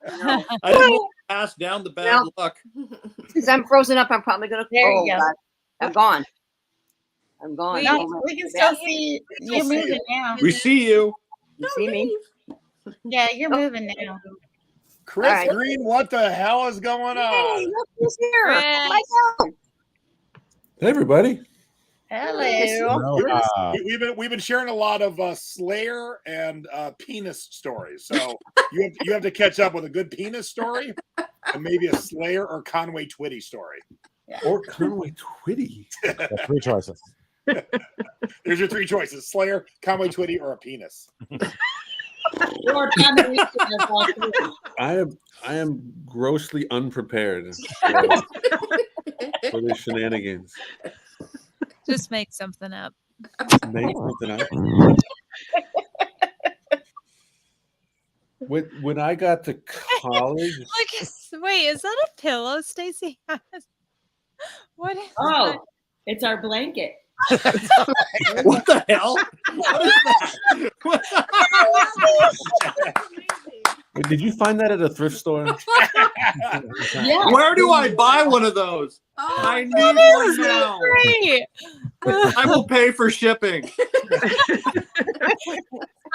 F: I didn't want to pass down the bad luck.
H: Since I'm frozen up, I'm probably gonna.
K: There you go.
H: God. I'm gone. I'm gone.
K: No,
H: Oh, my
K: we can
H: God.
K: still see you. You're
A: see
K: moving
A: you.
K: now.
F: We see you.
H: You see me?
K: Yeah, you're moving now.
A: Chris
H: All right.
A: Green, what the hell is going
H: Hey,
A: on?
H: look who's here. Oh my God.
M: Hey, everybody.
K: Hello.
C: Aloha.
A: We've been sharing a lot of Slayer and penis stories, so you have to catch up with a good penis story and maybe a Slayer or Conway Twitty story.
M: Or Conway Twitty.
C: That's 3 choices.
A: There's your 3 choices: Slayer, Conway Twitty, or a penis.
B: Or combination of all three.
M: I am grossly unprepared for the shenanigans.
D: Just make something up.
M: Make something up. When I got to college,
D: Wait, is that a pillow Stacy has? What is
B: Oh,
D: that?
B: it's our blanket.
F: What the hell? What is that?
M: wait, did you find that at a thrift store?
B: Yeah.
F: Where do I buy one of those?
L: Oh,
F: I need
D: That
F: one
D: is
F: now.
D: great.
F: I will pay for shipping.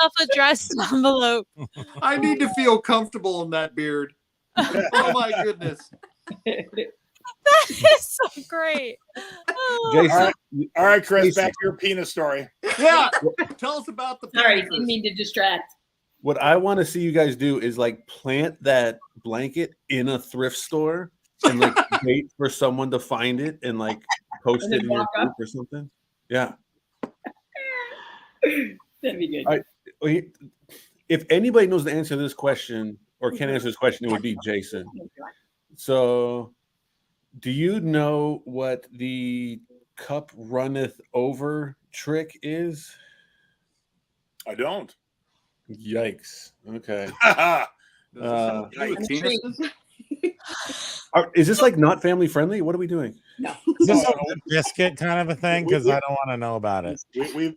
D: Self-addressed envelope.
F: I need to feel comfortable in that beard. Oh my goodness.
D: That is so great. Oh.
M: Jason,
A: All right, Chris,
M: Jason.
A: back to your penis story.
F: Yeah. Tell us about the
B: Sorry,
F: penises.
B: didn't mean to distract.
M: what I want to see you guys do is like plant that blanket in a thrift store and like wait for someone to find it and like post
B: And
M: it
B: then
M: in your
B: walk up?
M: group or something. Yeah.
B: That'd be good.
M: All right. If anybody knows the answer to this question or can answer this question, it would be Jason. So, do you know what the cup runneth over trick is?
A: I don't.
M: Yikes. Okay.
F: Does this have to do with penises?
M: Is this like not family friendly? What are we doing?
C: Is this a Limp Biscuit kind of a thing? Because I don't want to know about it.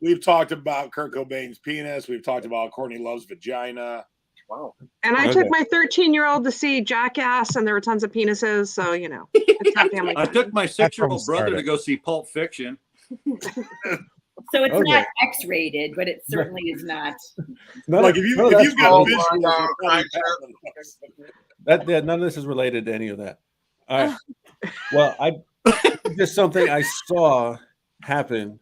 A: We've talked about Kurt Cobain's penis. We've talked about Courtney Love's vagina.
H: Wow.
G: And I
M: Okay.
G: took my 13-year-old to see Jackass, and there were tons of penises. So, you know, it's not family.
F: I took my 6-year-old brother
C: started.
F: to go see Pulp Fiction.
B: So it's
M: Okay.
B: not X-rated, but it certainly is not.
M: None
A: Like
M: of-
A: if
M: none of
A: you've
M: that's
A: got
M: related.
A: visuals, you're probably passing.
M: That none of this is related to any of that. All right. Well, just something I saw happen.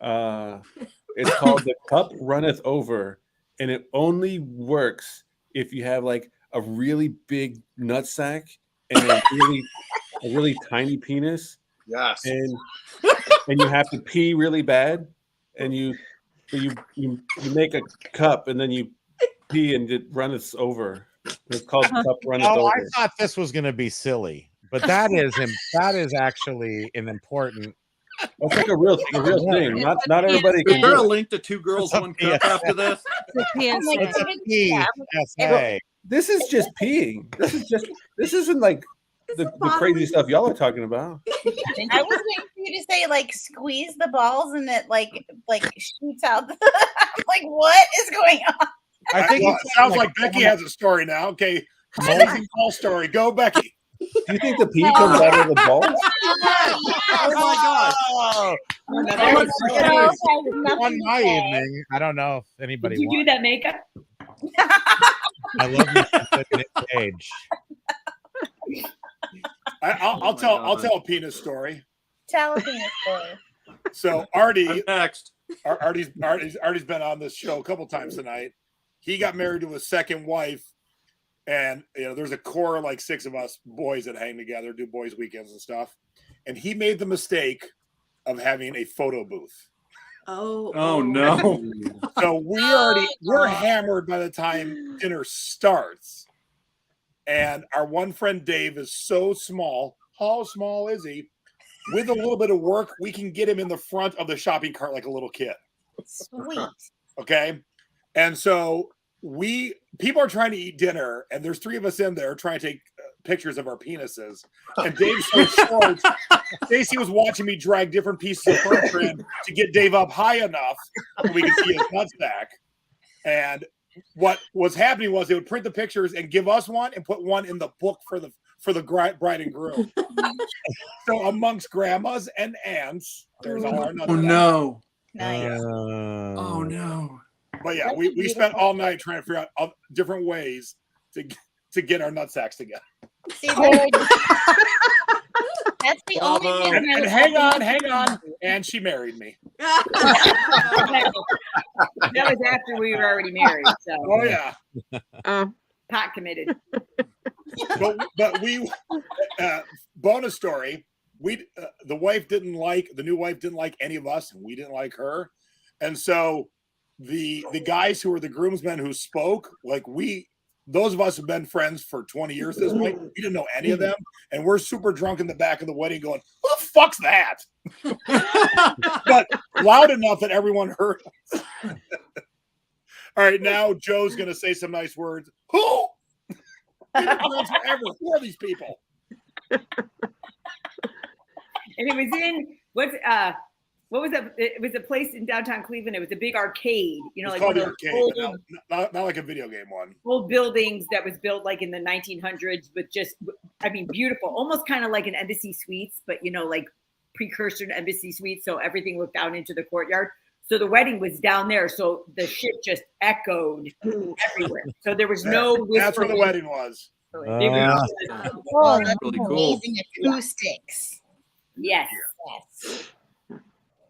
M: It's called the cup runneth over, and it only works if you have like a really big nutsack and a really tiny penis,
I: Yes.
M: and you have to pee really bad, and you make a cup and then you pee and it runneth over. It's called cup runneth
C: Oh, I
M: over.
C: thought this was going to be silly, but that is actually an important.
M: That's like a real thing. Not everybody
F: Is
M: can
F: there a
M: do it.
F: link to 2 girls,
C: It's a
F: 1 cup after this?
C: It's a PSA.
M: This is just peeing. This isn't like the crazy stuff y'all are talking about.
K: I was waiting for you to say like squeeze the balls and it like shoots out. Like what is going on?
C: I think
A: Well,
C: it's
A: it sounds like Becky has a story now. Okay, amazing ball story. Go, Becky.
M: Do you think the pee comes out of the balls?
I: Oh my gosh.
C: Oh,
K: Nothing
C: on
K: to
C: my
K: say.
C: evening. I don't know if anybody
B: Did you do
C: wants.
B: that makeup?
C: I love Nick Cage.
A: I'll tell a penis story.
K: Tell a penis story.
A: So Artie,
I: Next.
A: Artie's been on this show a couple times tonight. He got married to his second wife, and there's a core like 6 of us boys that hang together, do boys' weekends and stuff. And he made the mistake of having a photo booth.
I: Oh no.
A: So we're hammered by the time dinner starts. And our one friend Dave is so small. How small is he? With a little bit of work, we can get him in the front of the shopping cart like a little kid.
K: Sweet.
A: Okay. And so people are trying to eat dinner, and there's 3 of us in there trying to take pictures of our penises. And Dave's so short. Stacy was watching me drag different pieces of furniture in to get Dave up high enough so we could see his nutsack. And what was happening was they would print the pictures and give us one and put one in the book for the bride and groom. So amongst grandmas and aunts, there's all our nutsacks.
I: Oh no.
K: Nice.
I: Oh no.
A: But yeah, we spent all night trying to figure out different ways to get our nutsacks together.
K: See, that's the only
I: Bravo.
K: reason I
A: And
K: was
A: hang
K: hoping-
A: on, and she married me.
B: That was after we were already married. So
A: Oh yeah,
B: pot committed.
A: but we bonus story. The new wife didn't like any of us, and we didn't like her, and so the guys who were the groomsmen who spoke, those of us have been friends for 20 years at this point. We didn't know any of them, and we're super drunk in the back of the wedding going, who the fuck's that? But loud enough that everyone heard us. All right, now Joe's going to say some nice words. Who? We've been friends forever. Who are these people?
B: And it was in what was that? It was a place in downtown Cleveland. It was a big arcade,
A: It's
B: like
A: called
B: one
A: the
B: of those
A: arcade, but
B: old,
A: not like a video game one.
B: old buildings that was built like in the 1900s, but just, beautiful, almost kind of like an Embassy Suites, but like precursor to Embassy Suites. So everything looked down into the courtyard. So the wedding was down there. So the shit just echoed everywhere. So there was no.
A: That's where the wedding was.
B: They were
K: Oh, that's
I: Really cool.
K: amazing acoustics.
B: yes.
K: Yes.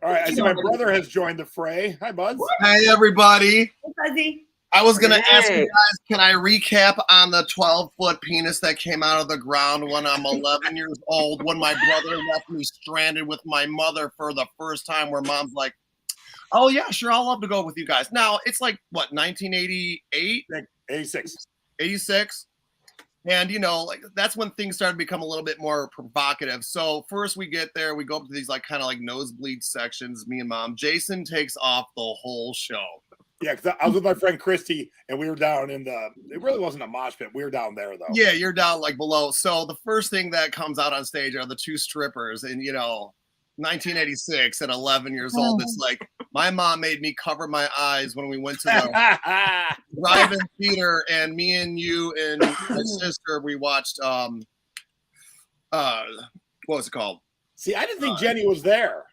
A: All right, I see my brother has joined the fray. Hi, buds.
L: Hey, everybody.
B: Fuzzy.
L: I was going to ask you
G: Hey.
L: guys, can I recap on the 12-foot penis that came out of the ground when I'm 11 years old, when my brother left me stranded with my mother for the first time, where mom's like, oh, yeah, sure, I'll love to go with you guys. Now, it's like, what, 1988?
A: 86.
L: 86? And, that's when things started to become a little bit more provocative. So first we get there, we go up to these kind of nosebleed sections, me and mom. Jason takes off the whole show.
A: Yeah, because I was with my friend Christy, and we were down it really wasn't a mosh pit. We were down there, though.
L: Yeah, you're down below. So the first thing that comes out on stage are the 2 strippers. And, 1986 at 11 years old, it's like my mom made me cover my eyes when we went to the drive-in theater, and me and you and my sister, we watched what was it called?
A: See, I didn't think Jenny was there.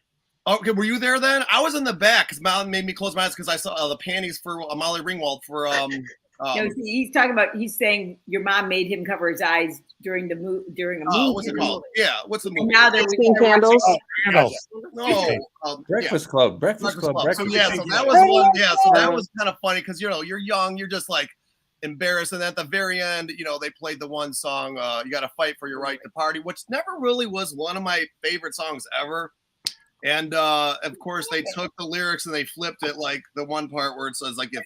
L: Okay, were you there then? I was in the back because Mom made me close my eyes because I saw the panties for Molly Ringwald for
B: No, see, he's saying your mom made him cover his eyes during a movie.
L: What's it called? Yeah, what's the movie?
B: And now they're
G: 16 candles.
L: No,
M: Breakfast Club. Breakfast Club.
L: So
M: Breakfast
L: yeah, so that was one. Yeah, so that was kind of funny because you're young, you're just like embarrassed, and at the very end, they played the one song, "You Got to Fight for Your Right to Party," which never really was one of my favorite songs ever. And of course, they took the lyrics and they flipped it, like the one part where it says if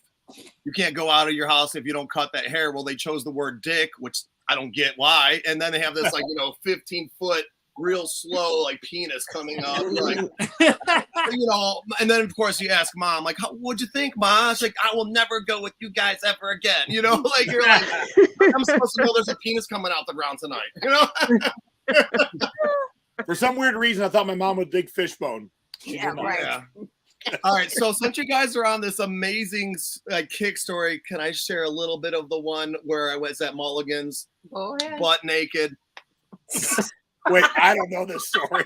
L: you can't go out of your house if you don't cut that hair. Well, they chose the word dick, which I don't get why. And then they have this 15-foot real slow penis coming up, and then of course you ask mom what'd you think, Ma? It's like, I will never go with you guys ever again. You're like, I'm supposed to know there's a penis coming out the ground tonight.
A: For some weird reason, I thought my mom would dig Fishbone.
B: Yeah, right.
L: Yeah. All right, so since you guys are on this amazing kick story, can I share a little bit of the one where I was at Mulligan's,
B: Go ahead.
L: butt naked,
A: Wait, I don't know this story.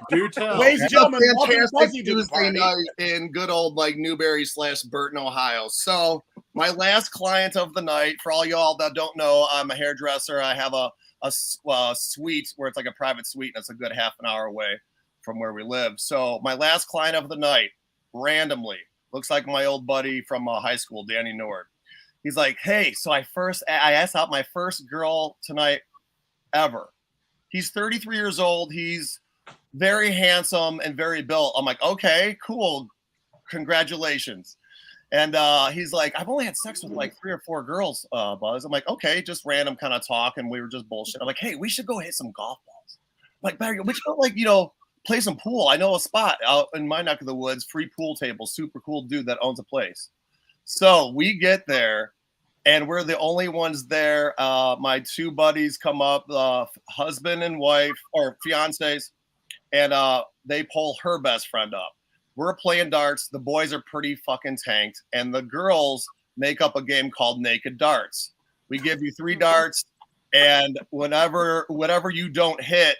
F: Do tell.
A: Ladies and gentlemen, welcome to
L: Fantastic
A: Fuzzy Dude
L: Tuesday
A: Party.
L: night in good old like Newberry/Burton, Ohio. So my last client of the night, for all y'all that don't know, I'm a hairdresser. I have a suite where it's like a private suite, and it's a good half an hour away from where we live. So my last client of the night, randomly, looks like my old buddy from high school, Danny Nord. He's like, hey, so I asked out my first girl tonight ever. He's 33 years old. He's very handsome and very built. I'm like, okay, cool. Congratulations. And he's like, I've only had sex with like 3 or 4 girls, Buzz. I'm like, okay, just random kind of talk. And we were just bullshit. I'm like, hey, we should go hit some golf balls. I'm like, Barry, we should go like, play some pool. I know a spot out in my neck of the woods, free pool table, super cool dude that owns a place. So we get there. And we're the only ones there. My 2 buddies come up, husband and wife or fiancés, and they pull her best friend up. We're playing darts. The boys are pretty fucking tanked, and the girls make up a game called Naked Darts. We give you 3 darts, and whatever you don't hit,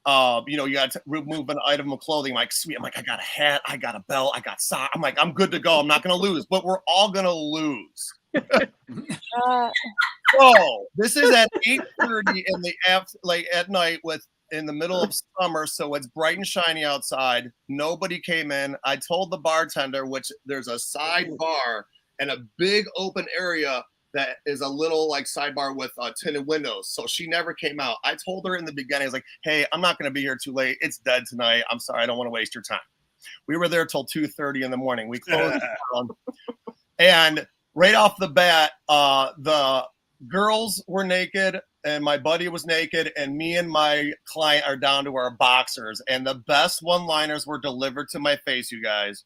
L: you got to remove an item of clothing. I'm like, sweet. I'm like, I got a hat, I got a belt, I got socks. I'm like, I'm good to go. I'm not gonna lose, but we're all gonna lose. So this is at 8:30 in the at night in the middle of summer, so it's bright and shiny outside. Nobody came in. I told the bartender, which there's a side bar and a big open area that is a little like sidebar with tinted windows. So she never came out. I told her in the beginning, I was like, hey, I'm not going to be here too late. It's dead tonight. I'm sorry. I don't want to waste your time. We were there till 2:30 in the morning. We closed down. And right off the bat, the girls were naked and my buddy was naked and me and my client are down to our boxers. And the best one-liners were delivered to my face, you guys.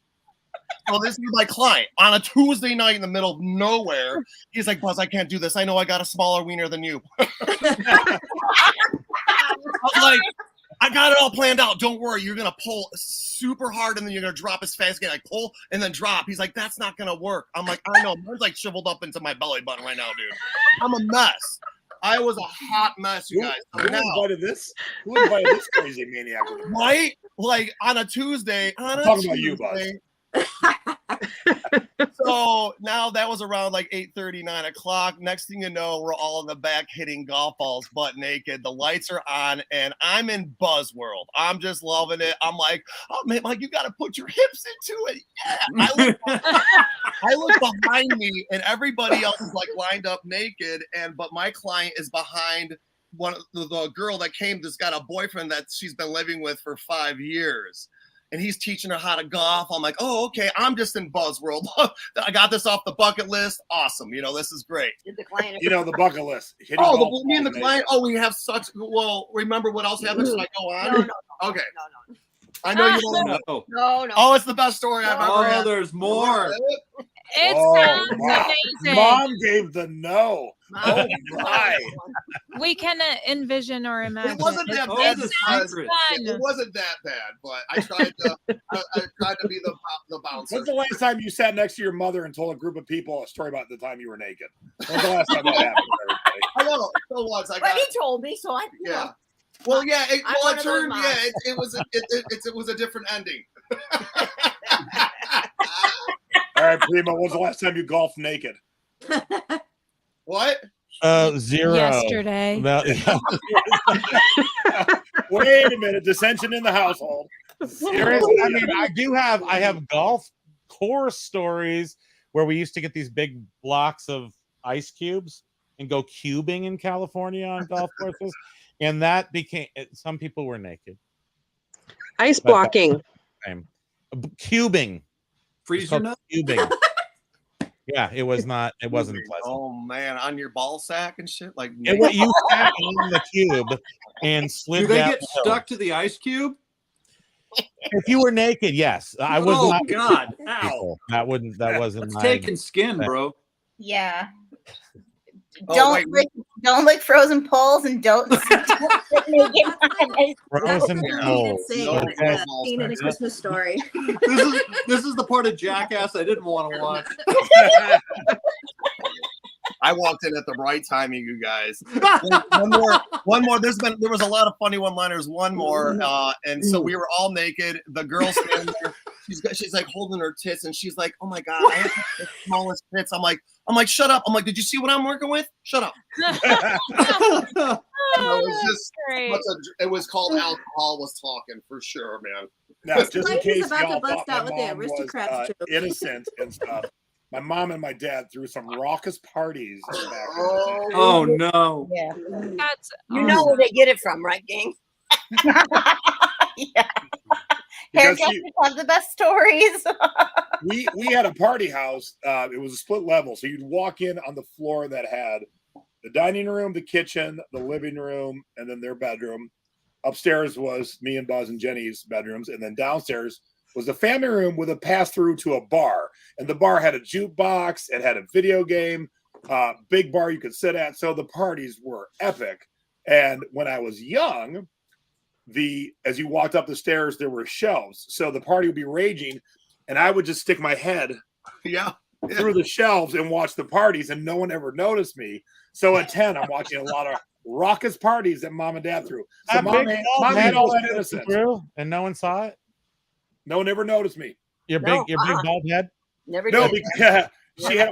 L: So this is my client on a Tuesday night in the middle of nowhere. He's like, Buzz, I can't do this. I know I got a smaller wiener than you. I was like, I got it all planned out. Don't worry. You're going to pull super hard and then you're going to drop as fast as you can. Like pull and then drop. He's like, that's not going to work. I'm like, I know. Mine's like shriveled up into my belly button right now, dude. I'm a mess. I was a hot mess, you guys.
A: Who invited this? Who invited this crazy maniac?
L: Right? Like on a Tuesday.
A: I'm talking about you, Buzz.
L: So now that was around like 8:30, 9 o'clock. Next thing you know, we're all in the back hitting golf balls butt naked. The lights are on and I'm in Buzz world. I'm just loving it. I'm like, oh man, like you got to put your hips into it. Yeah. I look behind me and everybody else is like lined up naked. But my client is behind one of the girl that came that's got a boyfriend that she's been living with for 5 years. And he's teaching her how to golf. I'm like, oh, okay. I'm just in Buzz world. I got this off the bucket list. Awesome. This is great.
H: Did the client?
A: The bucket list.
L: Me and the client. Oh, we have such. Well, remember what else happened? Should I go on?
H: No.
L: Okay.
H: No.
L: I know you don't know.
H: No.
L: Oh, it's the best story I've ever had.
F: There's more.
D: It sounds amazing.
A: Mom gave the no. Oh my!
D: We can envision or imagine.
L: It wasn't that bad. It wasn't that bad, but I tried to. I tried to be the bouncer.
A: When's the last time you sat next to your mother and told a group of people a story about the time you were naked? When's the last time that happened?
L: I know. So once I got.
H: But he told me, so I.
L: Yeah. Well, yeah. It turned. Yeah. It was a different ending.
A: All right, Primo. When's the last time you golfed naked?
L: What?
C: 0.
D: Yesterday.
A: Wait a minute. Dissension in the household.
C: Seriously, I mean, I have golf course stories where we used to get these big blocks of ice cubes and go cubing in California on golf courses, and that became some people were naked.
G: Ice blocking.
C: Cubing.
F: Freeze your nut.
C: Cubing. Yeah, it wasn't pleasant.
L: Oh man, on your ball sack and shit, like
C: you sat on the cube and slid.
F: Do they
C: down
F: get stuck to the ice cube?
C: If you were naked, yes. I was not.
F: Oh God! Ow.
C: That wasn't my
F: taking skin, bro.
K: Yeah.
L: Oh,
K: Don't lick frozen poles and don't sit naked.
C: Frozen poles.
E: Scene in A Christmas Story.
F: This is the part of Jackass I didn't want to watch.
L: I walked in at the right timing, you guys. One more. There was a lot of funny one-liners. One more, and so we were all naked. The girl standing there. She's like holding her tits, and she's like, "Oh my god, I have the smallest tits." I'm like, shut up. I'm like, did you see what I'm working with? Shut up. It was called alcohol was talking for sure, man.
A: Now, just in
E: Mike is
A: case
E: about to
A: y'all
E: bust
A: thought
E: out
A: my
E: with the
A: mom was
E: aristocrats joke.
A: innocent and stuff, my mom and my dad threw some raucous parties back in the day.
M: Oh no.
K: Yeah.
D: That's
H: You know where they get it from, right, gang?
K: Yeah.
A: Because
K: Haircuts have the best stories.
A: we had a party house. It was a split level, so you'd walk in on the floor that had the dining room, the kitchen, the living room, and then their bedroom. Upstairs was me and Buzz and Jenny's bedrooms, and then downstairs was the family room with a pass through to a bar. And the bar had a jukebox, it had a video game, big bar you could sit at. So the parties were epic. And when I was young, as you walked up the stairs, there were shelves. So the party would be raging, and I would just stick my head through the shelves and watch the parties, and no one ever noticed me. So at 10, I'm watching a lot of raucous parties that mom and dad threw. So mom had all that innocence.
C: And no one saw it?
A: No one ever noticed me.
C: Your big bald head?
H: Never
A: No,
H: did.
A: because she had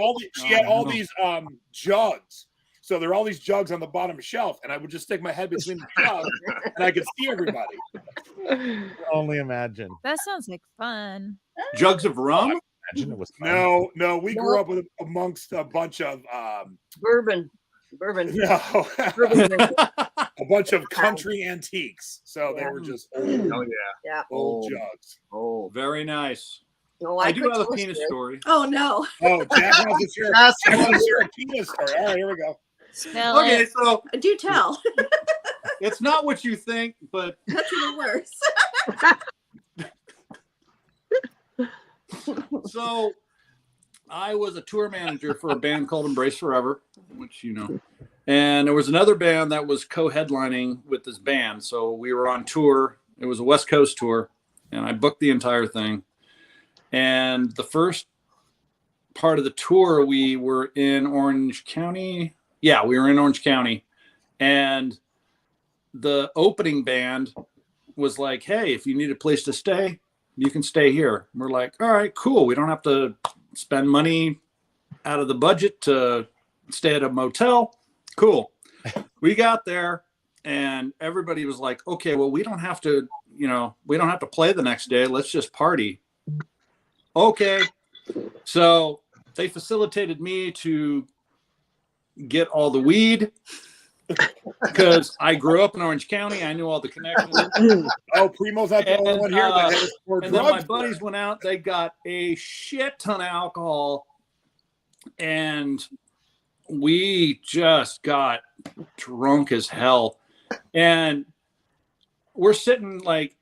A: all these jugs. So there are all these jugs on the bottom shelf, and I would just stick my head between the jugs, and I could see everybody.
C: Only imagine.
D: That sounds like fun.
M: Jugs of rum?
C: Imagine it was fun.
A: No, we grew up amongst a bunch of
H: Bourbon.
A: No, a bunch of country antiques. So they were just old jugs.
M: Oh, very nice.
H: No,
M: I do have a penis story.
E: Oh no.
A: Oh, Jack wants to share a penis story. All right, here we go.
D: Smell
M: Okay,
D: it.
M: so
E: Do tell.
M: it's not what you think, but
E: That's even worse.
M: so I was a tour manager for a band called Embrace Forever, which you know. And there was another band that was co-headlining with this band. So we were on tour. It was a West Coast tour, and I booked the entire thing. And the first part of the tour, we were in Orange County. Yeah, we were in Orange County. And the opening band was like, hey, if you need a place to stay, you can stay here. We're like, all right, cool. We don't have to spend money out of the budget to stay at a motel. Cool. We got there and everybody was like, okay, well, we don't have to play the next day. Let's just party. Okay. So they facilitated me to get all the weed because I grew up in Orange County. I knew all the connections.
A: Oh, Primo's not the only one here that has more
M: and then
A: drugs.
M: my buddies went out. They got a shit ton of alcohol, and we just got drunk as hell. And we're sitting like,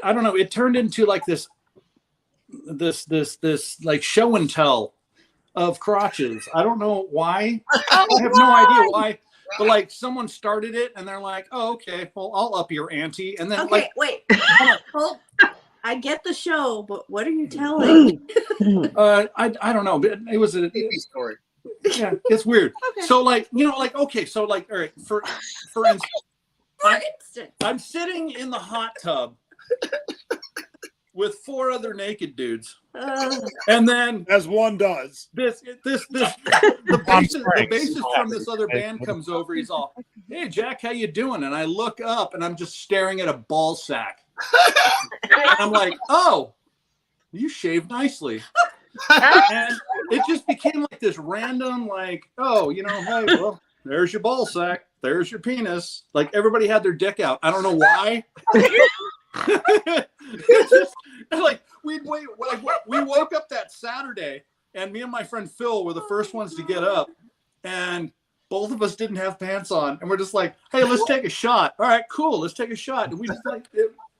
M: I don't know. It turned into like this like show and tell of crotches. I don't know why. I have no idea why. But like someone started it and they're like, oh, okay, well, I'll up your ante. And then
E: Okay, wait. Hold. I get the show, but what are you telling?
M: I don't know. But it was a
L: story.
M: Yeah, it's weird.
E: Okay.
M: So like, okay, so like, all right, for instance, I'm sitting in the hot tub with 4 other naked dudes. And then
A: as one does,
M: the bassist from this other band comes over. He's all, hey Jack, how you doing? And I look up and I'm just staring at a ball sack. And I'm like, oh, you shave nicely. And it just became like this random, like, oh, hey, well, there's your ball sack, there's your penis. Like everybody had their dick out. I don't know why. It's just, like we woke up that Saturday, and me and my friend Phil were the first ones to get up, and both of us didn't have pants on, and we're just like, hey, let's take a shot. All right, cool, let's take a shot. And we just like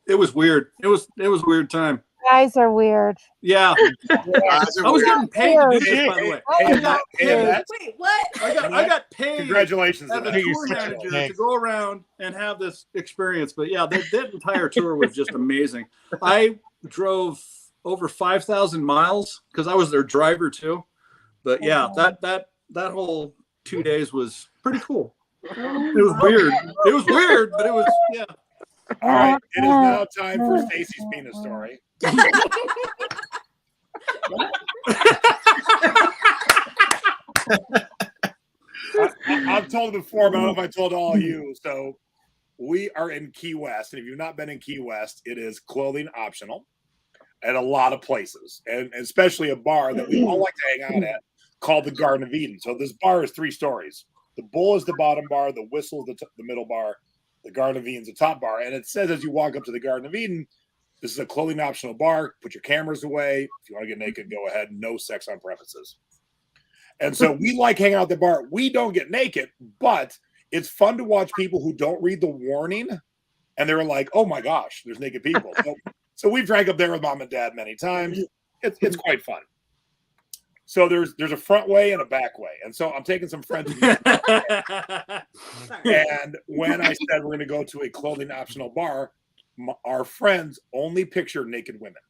M: it was weird. It was a weird time.
D: Guys are weird.
M: Yeah. I was getting paid to do this, by the way.
E: Wait, what?
M: I got paid.
A: Congratulations.
M: As a tour manager to go around and have this experience. But yeah, that entire tour was just amazing. I drove over 5,000 miles because I was their driver too. But yeah, that whole
N: 2 days was pretty cool. It was weird. It was weird, but it was yeah.
A: All right, it is now time for Stacy's penis story. I've told it before, but I don't know if I told all of you. So we are in Key West, and if you've not been in Key West, it is clothing optional at a lot of places, and especially a bar that we all like to hang out at called the Garden of Eden. So this bar is 3 stories. The Bull is the bottom bar, the Whistle is the middle bar, the Garden of Eden is the top bar. And it says as you walk up to the Garden of Eden, this is a clothing optional bar. Put your cameras away. If you want to get naked, go ahead. No sex on premises. And so we like hanging out at the bar. We don't get naked, but it's fun to watch people who don't read the warning. And they're like, oh my gosh, there's naked people. So we've drank up there with mom and dad many times. It's quite fun. So there's a front way and a back way. And so I'm taking some friends. And when I said we're going to go to a clothing optional bar, our friends only picture naked women.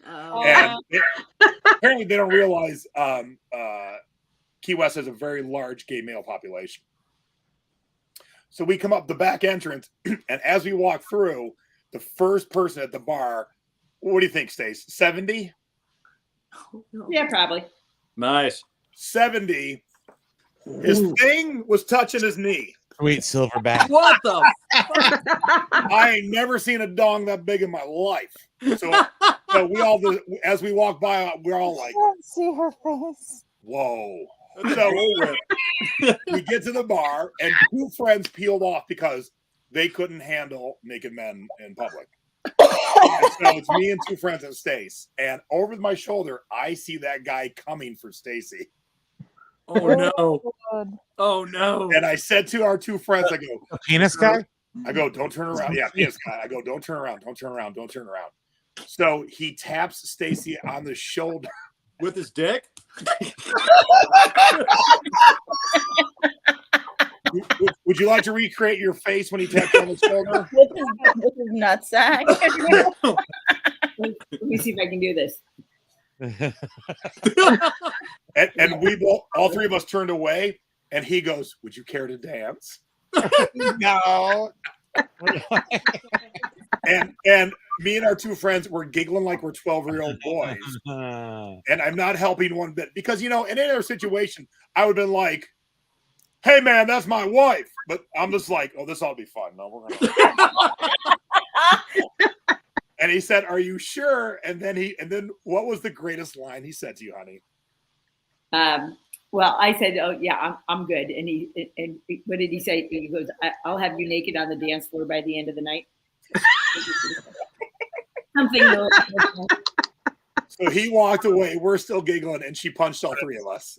A: And apparently they don't realize Key West has a very large gay male population. So we come up the back entrance, and as we walk through, the first person at the bar, what do you think, Stace? 70?
B: Yeah, probably.
N: Nice.
A: 70. His thing was touching his knee.
C: Sweet silverback.
N: What the?
A: I ain't never seen a dong that big in my life. So we all, as we walk by, we're all like,
D: can't see her face.
A: whoa. So we get to the bar, and 2 friends peeled off because they couldn't handle naked men in public. And so it's me and 2 friends and Stace. And over my shoulder, I see that guy coming for Stacy.
N: Oh no. Oh no.
A: And I said to our 2 friends, I go,
C: A penis guy?
A: I go, don't turn around. Yeah, penis guy. I go, don't turn around. Don't turn around. Don't turn around. So he taps Stacy on the shoulder.
N: With his dick?
A: Would you like to recreate your face when he tapped on the shoulder?
K: With his nutsack.
B: Let me see if I can do this.
A: And we both, all 3 of us turned away, and he goes, would you care to dance?
C: No.
A: And me and our 2 friends were giggling like we're 12-year-old boys. And I'm not helping one bit because, in any other situation, I would have been like, hey man, that's my wife. But I'm just like, oh, this ought to be fun. No, we're gonna. And he said, are you sure? And then what was the greatest line he said to you, honey?
B: Well, I said, oh yeah, I'm good. And what did he say? He goes, I'll have you naked on the dance floor by the end of the night. Something.
A: So he walked away. We're still giggling, and she punched all 3 of us.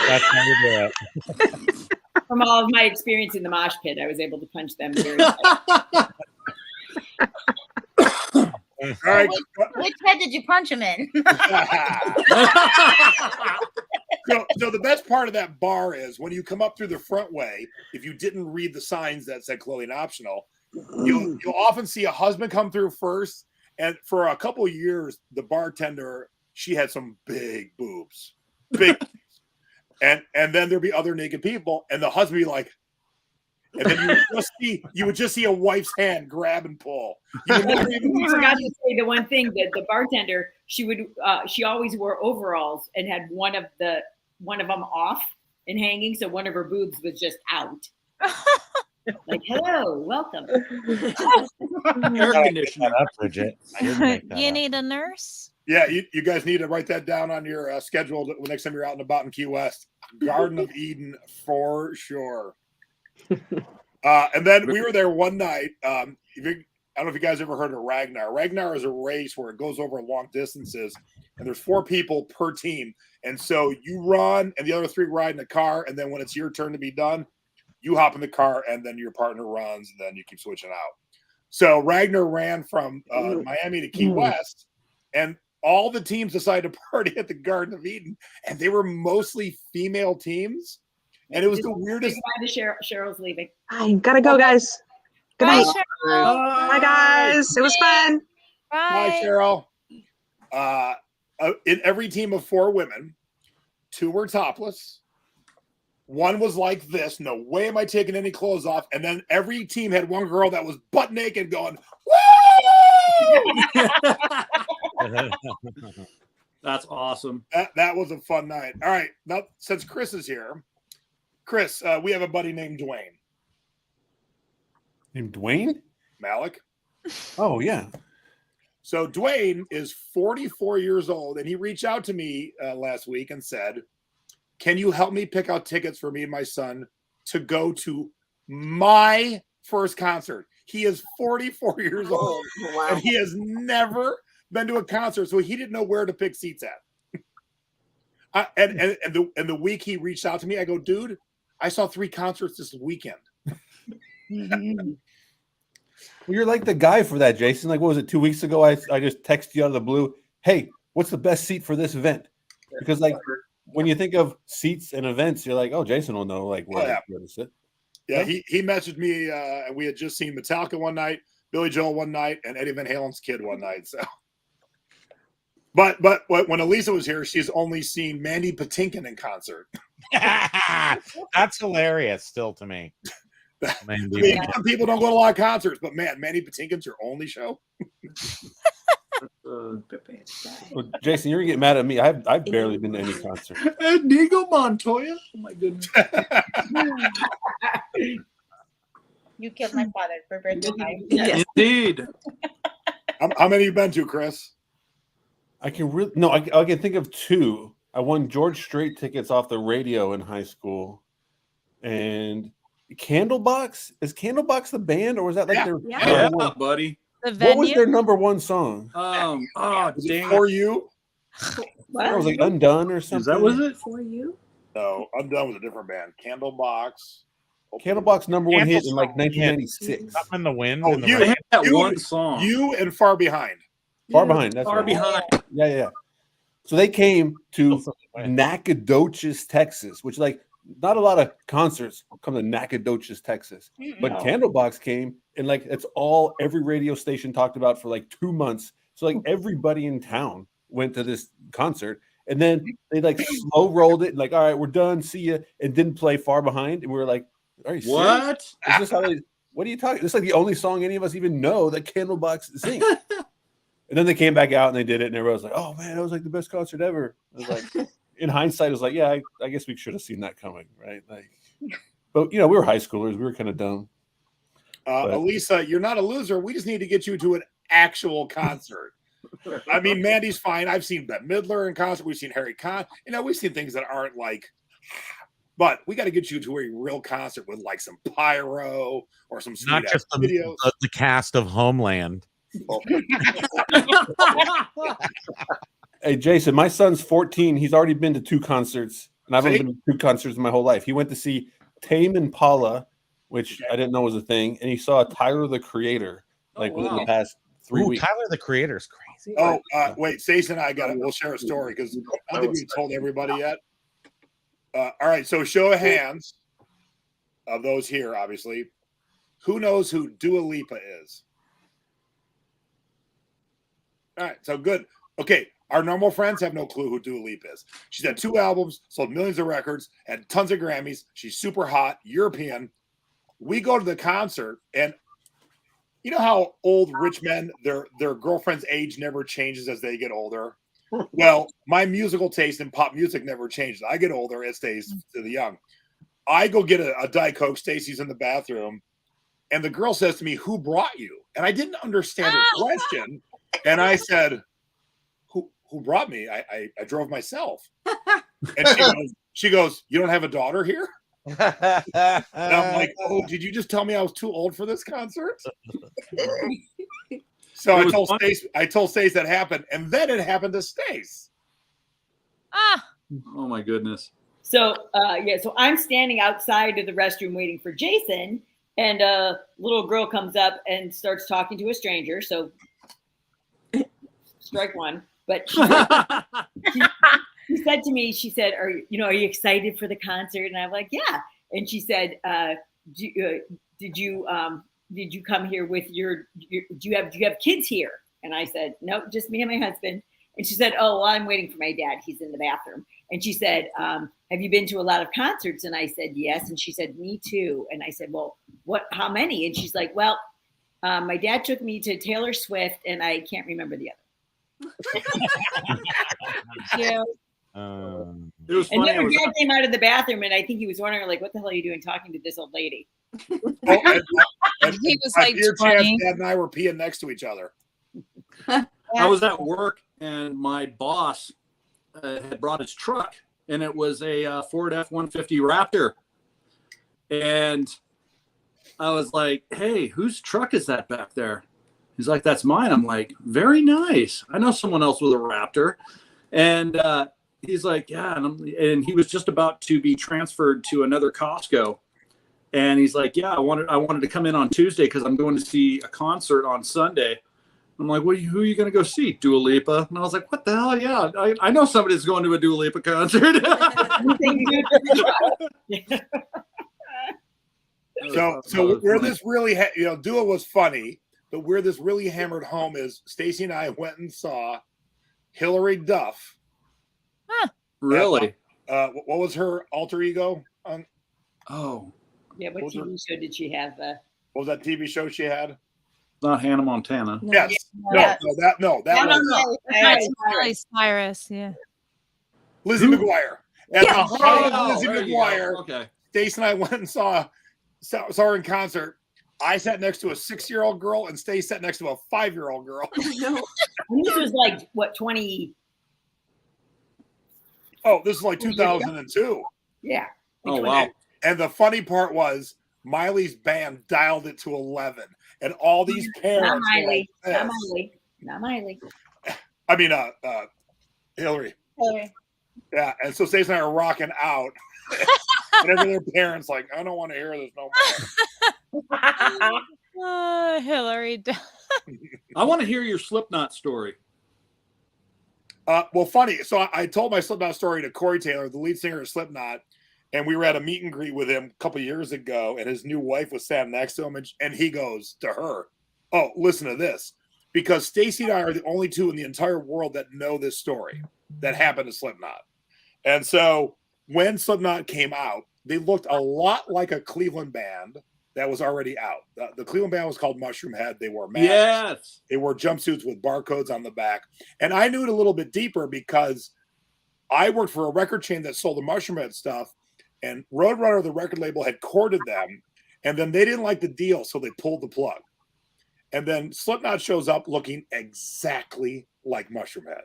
C: That's how you do it.
B: From all of my experience in the mosh pit, I was able to punch them very
A: All right.
K: Which head did you punch him in?
A: So the best part of that bar is when you come up through the front way, if you didn't read the signs that said clothing optional, you'll often see a husband come through first. And for a couple of years, the bartender, she had some big boobs. Big boobs. And then there'd be other naked people, and the husband would be like, and then you would just see a wife's hand grab and pull. You would never even
B: I forgot to say the one thing that the bartender, she always wore overalls and had one of them off and hanging, so one of her boobs was just out. Like, hello, welcome.
N: Air conditioner.
C: Up, Bridget.
D: You need a nurse?
A: Yeah, you guys need to write that down on your schedule the next time you're out and about in Key West. Garden of Eden for sure. And then we were there one night. I don't know if you guys ever heard of Ragnar. Ragnar is a race where it goes over long distances, and there's 4 people per team. And so you run, and the other 3 ride in the car, and then when it's your turn to be done, you hop in the car, and then your partner runs, and then you keep switching out. So Ragnar ran from Miami to Key West, and all the teams decided to party at the Garden of Eden, and they were mostly female teams. And it was the weirdest.
B: Cheryl's leaving.
G: I gotta go, guys. Good
D: Bye,
G: night.
D: Cheryl.
G: Bye, guys. It was fun.
A: Bye, Cheryl. In every team of 4 women, 2 were topless, One was like this. No way am I taking any clothes off. And then every team had one girl that was butt naked going, woo!
F: That's awesome.
A: That was a fun night. All right. Now, since Chris is here, Chris, we have a buddy named Dwayne.
M: Named Dwayne?
A: Malik.
M: Oh, yeah.
A: So Dwayne is 44 years old, and he reached out to me last week and said, can you help me pick out tickets for me and my son to go to my first concert? He is 44 years old, and he has never been to a concert, so he didn't know where to pick seats at. And the week he reached out to me, I go, dude, I saw 3 concerts this weekend.
M: Well, you're like the guy for that, Jason. Like, what was it, 2 weeks ago? I just texted you out of the blue. Hey, what's the best seat for this event? Because like when you think of seats and events, you're like, oh, Jason will know like where to sit.
A: Yeah, he messaged me, and we had just seen Metallica one night, Billy Joel one night, and Eddie Van Halen's Kid one night. So, but when Elisa was here, she's only seen Mandy Patinkin in concert.
C: That's hilarious, still to me.
A: I mean, some people don't go to a lot of concerts, but man, Mandy Patinkin's your only show.
M: Well, Jason, you're gonna get mad at me. I've barely been to any concert.
N: Inigo Montoya. Oh my goodness.
K: You killed my father for birthday time.
N: Yes. Indeed.
A: How many you been to, Chris?
M: I can think of 2. I won George Strait tickets off the radio in high school, and Candlebox. Is Candlebox the band, or was that like their
F: buddy?
M: What was their number 1 song?
A: Dang. For You?
M: It was like Undone or something.
N: Is that was it?
B: For You?
A: No, Undone was a different band. Candlebox.
M: Candlebox number 1 hit in like 1996.
C: Up in the Wind.
A: Oh,
C: in the rain.
F: One song.
A: You and Far Behind.
M: Far Behind. That's
F: Far
M: right.
F: Behind.
M: Yeah. So they came to Nacogdoches, Texas, which like not a lot of concerts come to Nacogdoches, Texas. But Candlebox came, and like it's all every radio station talked about for like 2 months. So like everybody in town went to this concert, and then they like slow rolled it and like, all right, we're done, see ya, and didn't play Far Behind. And we were like, are you
F: what?
M: Serious? Is this how they? What are you talking? This is like the only song any of us even know that Candlebox sing. And then they came back out and they did it, and everyone was like, "Oh man, that was like the best concert ever." I was like, in hindsight, it was like, "Yeah, I guess we should have seen that coming, right?" Like, but we were high schoolers; we were kind of dumb.
A: Elisa, you're not a loser. We just need to get you to an actual concert. I mean, Mandy's fine. I've seen Bette Midler in concert. We've seen Harry Conn. We've seen things that aren't like. But we got to get you to a real concert with like some pyro or some
C: not just the cast of Homeland.
M: Hey, Jason, my son's 14. He's already been to 2 concerts, and I've only been to 2 concerts in my whole life. He went to see Tame Impala, which I didn't know was a thing, and he saw Tyler the Creator within the past 3 weeks.
C: Tyler the Creator is crazy.
A: Oh, wait, Stacy and I we'll share a story because I don't think we've told everybody yet. All right, so show of hands of those here, obviously. Who knows who Dua Lipa is? All right, so good. Okay, our normal friends have no clue who Dua Lipa is. She's had 2 albums, sold millions of records, had tons of Grammys. She's super hot, European. We go to the concert, and you know how old rich men, their girlfriend's age never changes as they get older? Well, my musical taste in pop music never changes. I get older, it stays to the young. I go get a Diet Coke. Stacy's in the bathroom, and the girl says to me, "Who brought you?" And I didn't understand her question. And I said, who brought me? I drove myself. And she goes, "You don't have a daughter here?" And I'm like, "Oh, did you just tell me I was too old for this concert?" So I told Stace that happened, and then it happened to Stace.
F: Oh my goodness.
B: So so I'm standing outside of the restroom waiting for Jason, and a little girl comes up and starts talking to a stranger. So strike one. But she said to me, she said, "Are you excited for the concert?" And I'm like, "Yeah." And she said, "Did you come here with do you have kids here?" And I said, "No, just me and my husband." And she said, oh, well, I'm waiting for my dad. He's in the bathroom. And she said, have you been to a lot of concerts? And I said, yes. And she said, me too. And I said, well, how many? And she's like, well, my dad took me to Taylor Swift and I can't remember the other.
K: Yeah.
N: It was
B: And
N: funny.
B: then her dad came out of the bathroom and I think he was wondering, like, what the hell are you doing talking to this old lady?
A: And
D: He was
A: my
D: like
A: dear
D: 20.
A: chance, Dad and I were peeing next to each other.
F: I was at work and my boss had brought his truck, and it was a Ford F-150 Raptor. And I was like, hey, whose truck is that back there? He's like, that's mine. I'm like, very nice. I know someone else with a Raptor. And he's like, yeah. And he was just about to be transferred to another Costco. And he's like, yeah, I wanted to come in on Tuesday because I'm going to see a concert on Sunday. I'm like, who are you going to go see? Dua Lipa? And I was like, what the hell? Yeah, I know somebody's going to a Dua Lipa concert.
A: So where this really, Dua was funny, but where this really hammered home is Staci and I went and saw Hillary Duff.
F: Really?
A: What was her alter ego on?
F: Oh.
B: Yeah, what TV show did she have?
A: What was that TV show she had?
F: Not Hannah Montana.
A: Yes. That was
D: That's Miley Cyrus, yeah.
A: Lizzie McGuire. And
D: Yeah.
A: Lizzie
F: there you
A: McGuire.
F: go. Okay.
A: Stace and I went and saw her in concert. I sat next to a 6-year-old girl, and Stace sat next to a 5-year-old girl.
B: No. And this was like what 20?
A: Oh, this is like 2002.
B: Yeah.
F: Oh wow.
A: And the funny part was Miley's band dialed it to 11, and all these parents.
B: Not Miley.
A: Like,
B: Not Miley. Not Miley.
A: I mean, Hillary.
K: Hillary.
A: Yeah, and so Stace and I are rocking out, and their parents like, I don't want to hear this no more.
D: Hillary.
F: I want to hear your Slipknot story.
A: Well, funny. So I told my Slipknot story to Corey Taylor, the lead singer of Slipknot, and we were at a meet and greet with him a couple years ago, and his new wife was sat next to him, and he goes to her, oh, listen to this. Because Staci and I are the only two in the entire world that know this story that happened to Slipknot. And so when Slipknot came out, they looked a lot like a Cleveland band that was already out. The Cleveland band was called Mushroom Head. They wore masks.
F: Yes.
A: They wore jumpsuits with barcodes on the back. And I knew it a little bit deeper because I worked for a record chain that sold the Mushroom Head stuff, and Roadrunner, the record label, had courted them, and then they didn't like the deal, so they pulled the plug. And then Slipknot shows up looking exactly like Mushroom Head.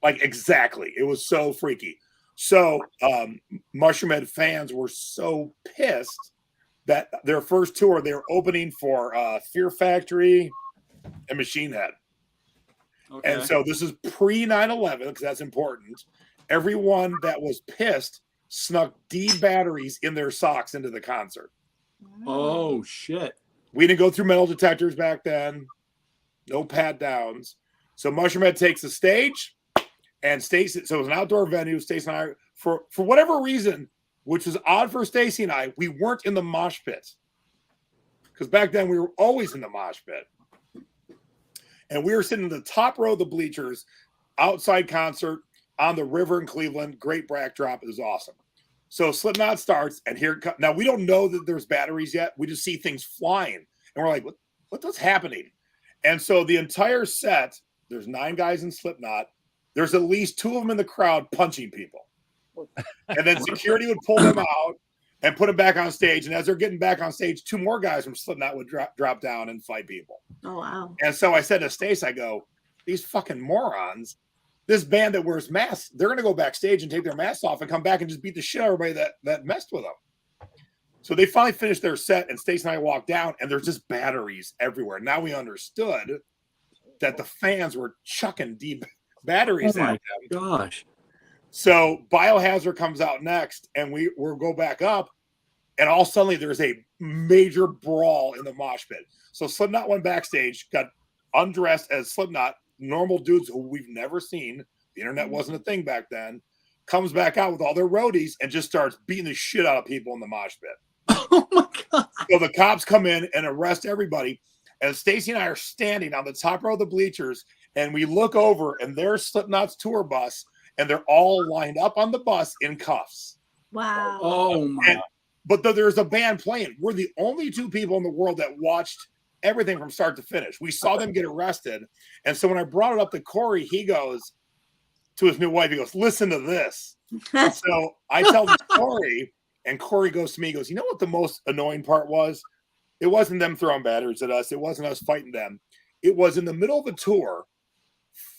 A: Like exactly. It was so freaky. So Mushroom Head fans were so pissed that their first tour, they were opening for Fear Factory and Machine Head. Okay. And so this is pre 9/11, because that's important. Everyone that was pissed snuck D batteries in their socks into the concert.
F: Oh, shit.
A: We didn't go through metal detectors back then. No pat downs. So Mushroom Head takes the stage, and Stacy. So it was an outdoor venue. Stacy and I, for whatever reason, which was odd for Stacy and I, we weren't in the mosh pit, because back then we were always in the mosh pit. And we were sitting in the top row of the bleachers, outside concert on the river in Cleveland. Great backdrop. It was awesome. So Slipknot starts, and here now we don't know that there's batteries yet. We just see things flying, and we're like, what's happening? And so the entire set, there's 9 guys in Slipknot. There's at least 2 of them in the crowd punching people. And then security would pull them out and put them back on stage. And as they're getting back on stage, 2 more guys from Slipknot would drop down and fight people.
E: Oh, wow.
A: And so I said to Stace, I go, these fucking morons, this band that wears masks, they're going to go backstage and take their masks off and come back and just beat the shit out of everybody that messed with them. So they finally finished their set, and Stace and I walked down, and there's just batteries everywhere. Now we understood that the fans were chucking deep batteries
F: at
A: them.
F: Gosh.
A: So Biohazard comes out next, and we'll go back up, and all suddenly there's a major brawl in the mosh pit. So Slipknot went backstage, got undressed as Slipknot, normal dudes who we've never seen. The internet wasn't a thing back then. Comes back out with all their roadies and just starts beating the shit out of people in the mosh pit.
F: Oh my God.
A: So the cops come in and arrest everybody. And Stacy and I are standing on the top row of the bleachers, and we look over, and there's Slipknot's tour bus, and they're all lined up on the bus in cuffs.
E: Wow.
F: Oh my!
A: But there's a band playing. We're the only two people in the world that watched everything from start to finish. We saw them get arrested, and so when I brought it up to Corey, he goes to his new wife, he goes, "Listen to this." So I tell the story, and Corey goes to me, he goes, "You know what the most annoying part was? It wasn't them throwing batteries at us. It wasn't us fighting them. It was in the middle of a tour.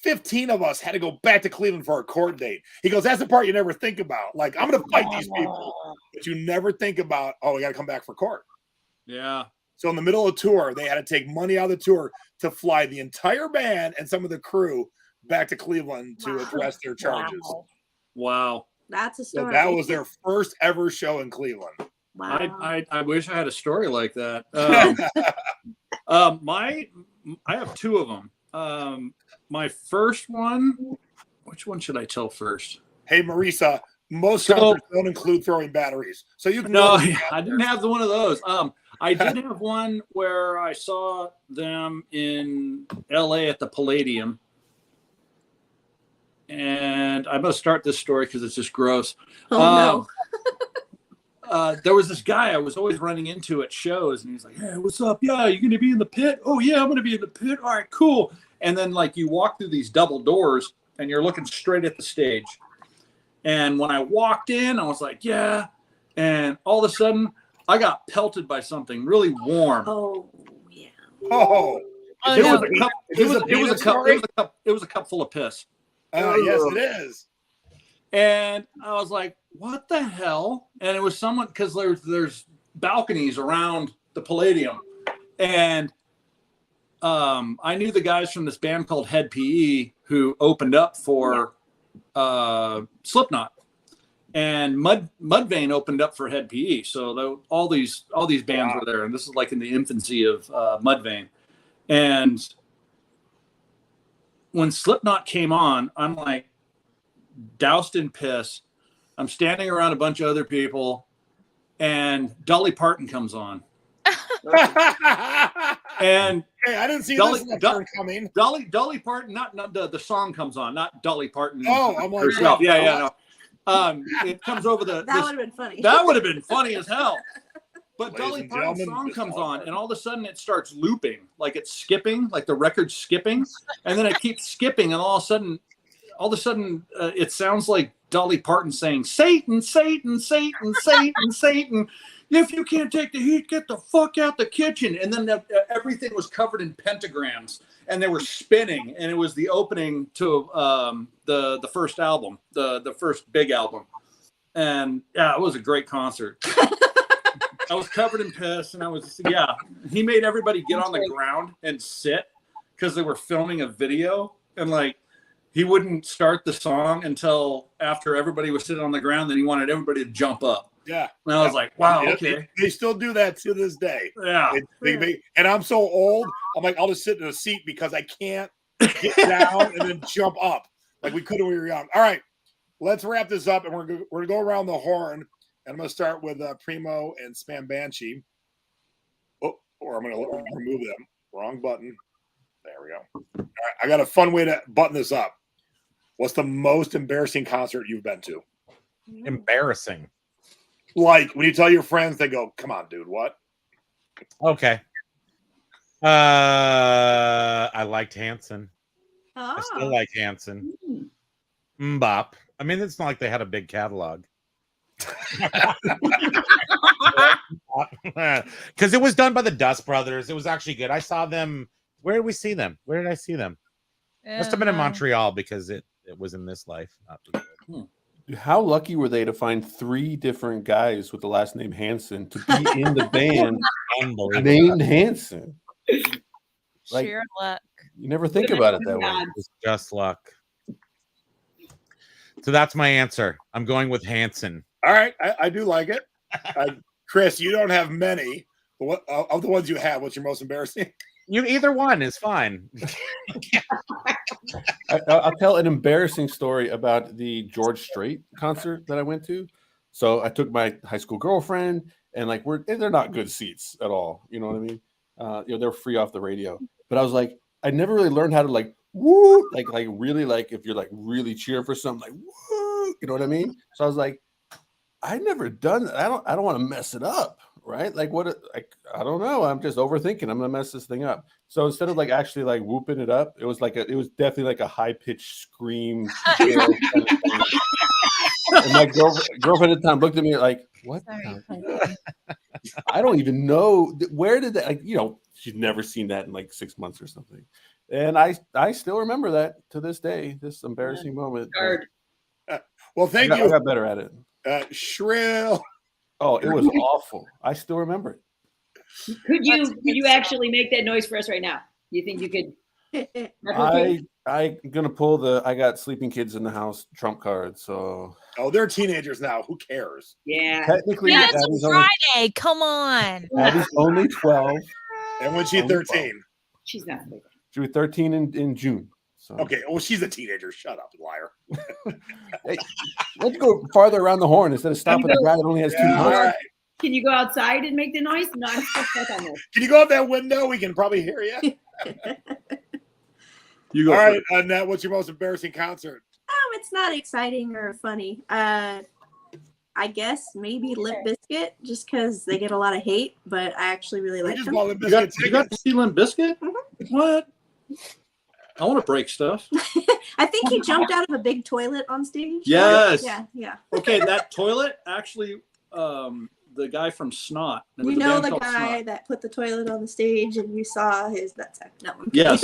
A: 15 of us had to go back to Cleveland for a court date." He goes, "That's the part you never think about. Like, I'm going to fight these people, but you never think about, oh, we got to come back for court."
F: Yeah.
A: So in the middle of the tour, they had to take money out of the tour to fly the entire band and some of the crew back to Cleveland to address their charges.
F: Wow.
E: That's a
A: So
E: story.
A: that was their first ever show in Cleveland.
E: Wow.
F: I wish I had a story like that. I have two of them. My first one, which one should I tell first?
A: Hey, Marisa, most concerts don't include throwing batteries. So you can
F: No,
A: go
F: I didn't have one of those. I did have one where I saw them in LA at the Palladium. And I'm going to start this story because it's just gross.
E: Oh,
F: no. There was this guy I was always running into at shows, and he's like, "Hey, what's up? Yeah, you going to be in the pit? Oh, yeah, I'm going to be in the pit. All right, cool." And then, like, you walk through these double doors, and you're looking straight at the stage. And when I walked in, I was like, "Yeah." And all of a sudden, I got pelted by something really warm.
E: Oh, yeah.
A: Oh,
F: It was a cup full of piss.
A: Yes, it is.
F: And I was like, "What the hell?" And it was someone, because there's balconies around the Palladium, and I knew the guys from this band called Head PE who opened up for Slipknot, and Mudvayne opened up for Head PE. So all these bands were there, and this is like in the infancy of Mudvayne. And when Slipknot came on, I'm like doused in piss. I'm standing around a bunch of other people, and Dolly Parton comes on. And
A: hey, I didn't see
F: Dolly
A: coming.
F: Dolly Parton, not the song comes on, not Dolly Parton.
A: Oh, I'm like,
F: herself. Yeah. No. It comes over
E: That would have been funny.
F: That would have been funny as hell. But
A: Ladies
F: Dolly
A: and
F: Parton's
A: gentlemen,
F: song comes on, and all of a sudden it starts looping, like it's skipping, like the record's skipping, and then it keeps skipping, and all of a sudden, it sounds like Dolly Parton saying, "Satan, Satan, Satan, Satan, Satan. If you can't take the heat, get the fuck out the kitchen." And then everything was covered in pentagrams, and they were spinning, and it was the opening to the first album, the first big album, and yeah, it was a great concert. I was covered in piss, and he made everybody get on the ground and sit because they were filming a video, and like he wouldn't start the song until after everybody was sitting on the ground. Then he wanted everybody to jump up.
A: Yeah.
F: And I was like, wow,
A: Yeah,
F: okay.
A: They still do that to this day.
F: Yeah.
A: And I'm so old, I'm like, I'll just sit in a seat because I can't get down and then jump up like we could when we were young. All right, let's wrap this up, and we're gonna go around the horn. And I'm gonna start with Primo and Spam Banshee. Oh, or I'm gonna remove them. Wrong button. There we go. All right, I got a fun way to button this up. What's the most embarrassing concert you've been to?
C: Embarrassing.
A: Like when you tell your friends, they go, "Come on, dude, what?"
C: Okay. I liked Hanson.
E: Oh.
C: I still like Hanson. Mbop. I mean, it's not like they had a big catalog. Because it was done by the Dust Brothers. It was actually good. I saw them. Where did we see them? Where did I see them? Must have been in Montreal because it was in this life.
M: How lucky were they to find 3 different guys with the last name Hanson to be in the band named Hanson? Like,
D: sheer luck.
M: You never think about it that way.
C: It's just luck. So that's my answer. I'm going with Hanson.
A: All right, I do like it. Chris, you don't have many. But what of the ones you have? What's your most embarrassing?
C: You either one is fine.
M: I'll tell an embarrassing story about the George Strait concert that I went to. So I took my high school girlfriend, and like they're not good seats at all. You know what I mean? They're free off the radio. But I was like, I never really learned how to like woo, like really, like if you're like really cheering for something, like woo, you know what I mean? So I was like, I never done that. I don't want to mess it up, right? Like like I don't know. I'm just overthinking. I'm gonna mess this thing up. So instead of like actually like whooping it up, it was definitely like a high pitched scream. Kind of thing. And my girlfriend at the time looked at me like, "What? I don't even know where did that, like, you know, she'd never seen that in like 6 months or something." And I still remember that to this day, this embarrassing moment.
A: Well, thank you.
M: I got better at it.
A: Shrill.
M: Oh, it was awful. I still remember it.
B: Could you actually make that noise for us right now? You think you could?
M: I'm gonna pull I got sleeping kids in the house trump card. So
A: they're teenagers now. Who cares?
B: Yeah.
M: Technically,
D: yeah, it's a Friday. Come on.
M: Abby's only 12.
A: And when she's 13,
B: she's not.
M: She was 13 in June. So.
A: Okay. Well, she's a teenager. Shut up, liar.
M: Hey, let's go farther around the horn instead of stopping the guy that only has 2
A: all right.
B: Can you go outside and make the noise? No, I'm still stuck on this.
A: Can you go out that window? We can probably hear you.
N: You go.
A: All right, Annette, what's your most embarrassing concert?
E: It's not exciting or funny. I guess maybe Limp Bizkit, just because they get a lot of hate, but I actually really like them.
N: You got to see Limp Bizkit? What? I want to break stuff.
E: I think he jumped out of a big toilet on stage.
N: Yes.
E: Yeah.
N: Okay, that toilet actually, the guy from Snot.
E: You know the guy that put the toilet on the stage, and you saw his nutsack. No, I'm kidding.
N: Yes.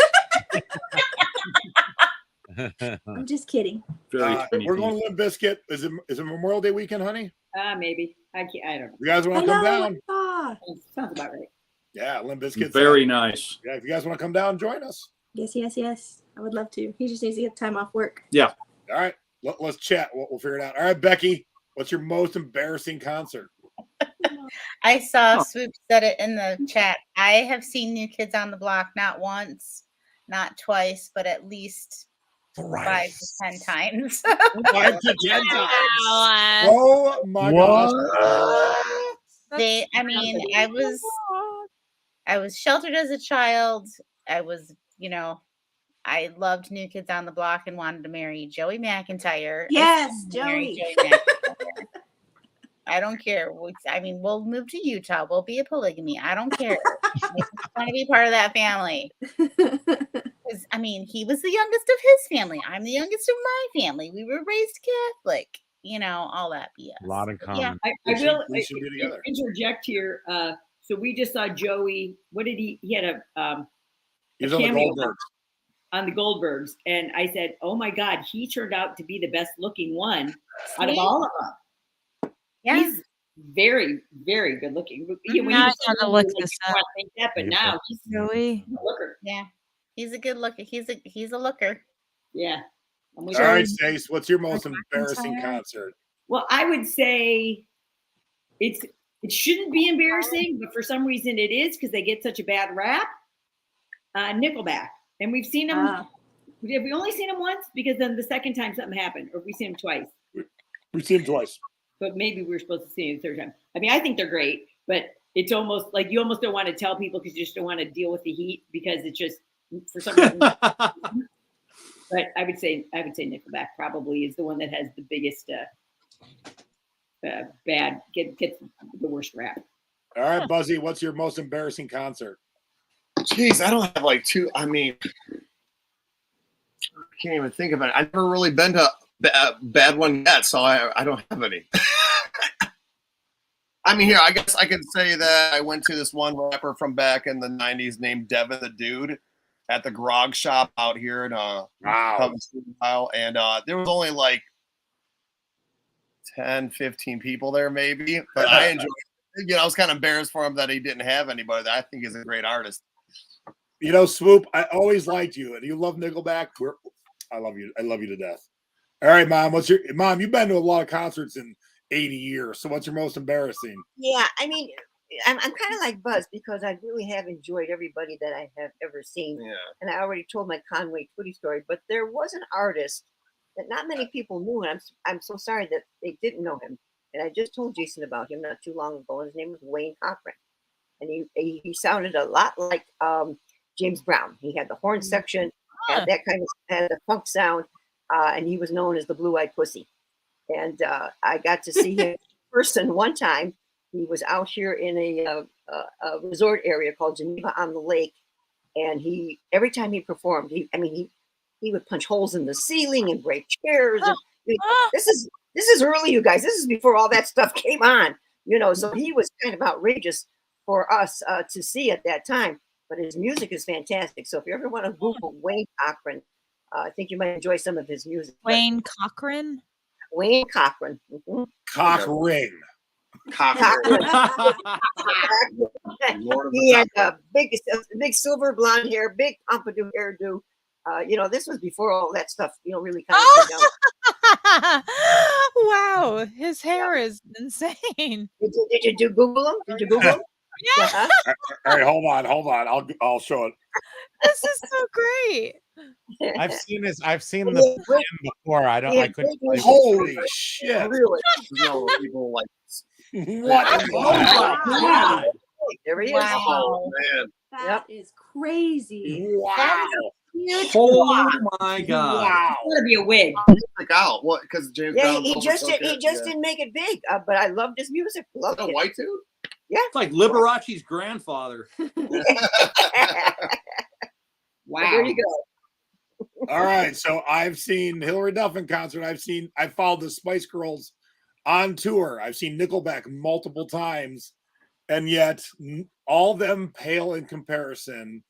E: I'm just kidding.
A: We're going to Limp Bizkit. Is it Memorial Day weekend, honey?
B: Maybe. I don't know.
A: You guys want to come down?
B: Sounds about right.
A: Yeah, Limp Bizkit.
N: Very nice.
A: Yeah, if you guys want to come down, join us.
E: Yes. I would love to. He just needs to get time off work.
N: Yeah.
A: All right. Let's chat. We'll figure it out. All right, Becky, what's your most embarrassing concert?
K: I saw Swoop said it in the chat. I have seen New Kids on the Block not once, not twice, but at least 5 to 10 times.
A: 5 to 10 times. Oh my gosh.
K: I was sheltered as a child. I was, I loved New Kids on the Block and wanted to marry Joey McIntyre.
E: Yes, Joey.
K: I don't care. We'll move to Utah. We'll be a polygamy. I don't care. I want to be part of that family. He was the youngest of his family. I'm the youngest of my family. We were raised Catholic. All that BS.
C: A lot in common.
B: Yeah, I will interject here. So we just saw Joey. What did he? He had a
A: he was on the Goldbergs.
B: On the Goldbergs, and I said, "Oh my God, he turned out to be the best looking one out of all of them." Yeah. He's very, very good looking. When he was
D: look this up.
B: Think that, but now he's
D: really
B: a looker.
K: Yeah, he's a good looker. He's a looker.
B: Yeah.
A: All right, Stace, what's your most embarrassing concert?
B: Well, I would say it shouldn't be embarrassing, but for some reason it is because they get such a bad rap. Nickelback, and we've seen them. Have we only seen them once? Because then the second time something happened, or we seen them twice.
A: We've seen them twice.
B: But maybe we're supposed to see it the third time. I think they're great, but it's almost like you almost don't want to tell people because you just don't want to deal with the heat because it's just for some reason. But I would say Nickelback probably is the one that has the biggest gets the worst rap.
A: All right, Buzzy, what's your most embarrassing concert?
L: Jeez, I don't have like two. I can't even think about it. I've never really been to a bad one yet, so I don't have any. Here, I guess I could say that I went to this one rapper from back in the 90s named Devin the Dude at the Grog Shop out here in Covington, and there was only like 10, 15 people there maybe, but I enjoyed it. I was kind of embarrassed for him that he didn't have anybody that I think is a great artist.
A: Swoop, I always liked you, and you love Nickelback. I love you. I love you to death. All right, Mom. Mom? You've been to a lot of concerts in 80 years. So what's your most embarrassing?
H: Yeah, I'm kind of like Buzz because I really have enjoyed everybody that I have ever seen.
L: Yeah.
H: And I already told my Conway Twitty story, but there was an artist that not many people knew, and I'm so sorry that they didn't know him. And I just told Jason about him not too long ago. His name was Wayne Cochran, and he sounded a lot like James Brown. He had the horn section. had that kind of had a punk sound, and he was known as the Blue Eyed Pussy. And I got to see him in person one time. He was out here in a resort area called Geneva on the Lake, and every time he performed, he would punch holes in the ceiling and break chairs. And, this is early, you guys. This is before all that stuff came on, So he was kind of outrageous for us to see at that time. But his music is fantastic. So if you ever want to Google Wayne Cochran, I think you might enjoy some of his music.
D: Wayne Cochran.
H: Wayne Cochran. Mm-hmm.
A: Cochran.
H: He had a big silver blonde hair, big pompadour hairdo. This was before all that stuff, really kind of came down.
D: Wow, his hair is insane.
H: Did you do Google him? Did you Google him?
D: Yeah.
A: All right, hold on. I'll show it.
D: This is so great.
C: I've seen this. I've seen the film before. I couldn't.
A: Holy shit!
H: Really?
L: People like
A: What?
H: God. There he is.
L: Oh man,
J: That is crazy.
A: Wow.
J: Huge.
N: Oh my god!
A: Wow.
B: It's gonna be a wig.
L: Stick out. What? Because James
H: Yeah,
L: Brown.
H: he just didn't make it big, but I loved his music. Loved
L: a
H: it.
L: white dude.
H: Yeah.
N: It's like Liberace's grandfather.
B: Wow.
H: There you go.
A: All right, so I've seen Hillary Duff in concert. I followed the Spice Girls on tour. I've seen Nickelback multiple times, and yet all of them pale in comparison.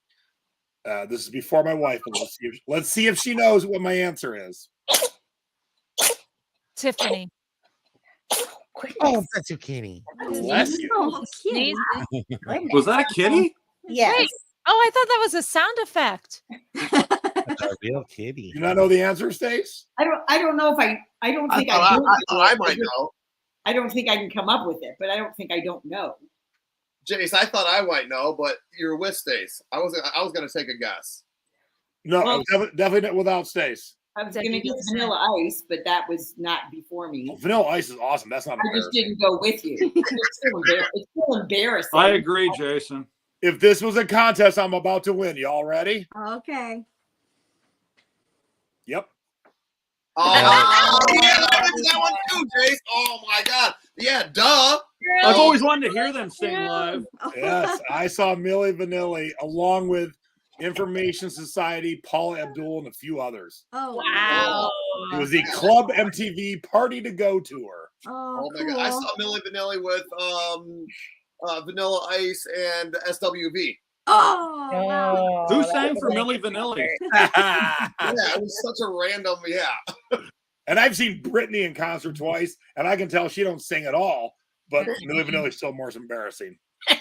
A: This is before my wife, but let's see if she knows what my answer is.
D: Tiffany.
C: Oh, that's zucchini.
A: Bless you.
J: Oh, cute.
N: Was that a kitty?
K: Yes.
D: Wait. Oh, I thought that was a sound effect.
C: That's a real kitty.
A: You not know the answer, Stace?
B: I don't know if I don't think
L: I thought I might know.
B: I don't think I can come up with it, but I don't think I don't know.
L: Jace, I thought I might know, but you're with Stace. I was gonna take a guess.
A: No,
B: Well-
A: definitely not without Stace.
B: I was gonna get Vanilla Ice, but that was not before me.
A: Vanilla Ice is awesome. That's not
B: I just
A: embarrassing.
B: didn't go with you. It's still embarrassing.
F: I agree, Jason.
A: If this was a contest, I'm about to win. Y'all ready?
J: Okay.
A: Yep.
L: Oh, yeah, I did that one too, Jace. Oh my god. Yeah, duh.
F: I've always wanted to hear them sing live.
A: Yes, I saw Milli Vanilli along with Information Society, Paula Abdul, and a few others.
J: Oh
D: Wow.
A: It was the Club MTV Party to Go tour.
L: Oh my god. I saw Milli Vanilli with Vanilla Ice and SWV.
J: Oh, wow.
F: Who sang for Milli Vanilli?
L: Yeah, it was such a random,
A: And I've seen Britney in concert twice, and I can tell she don't sing at all, but Milli Vanilli is still more embarrassing.
B: I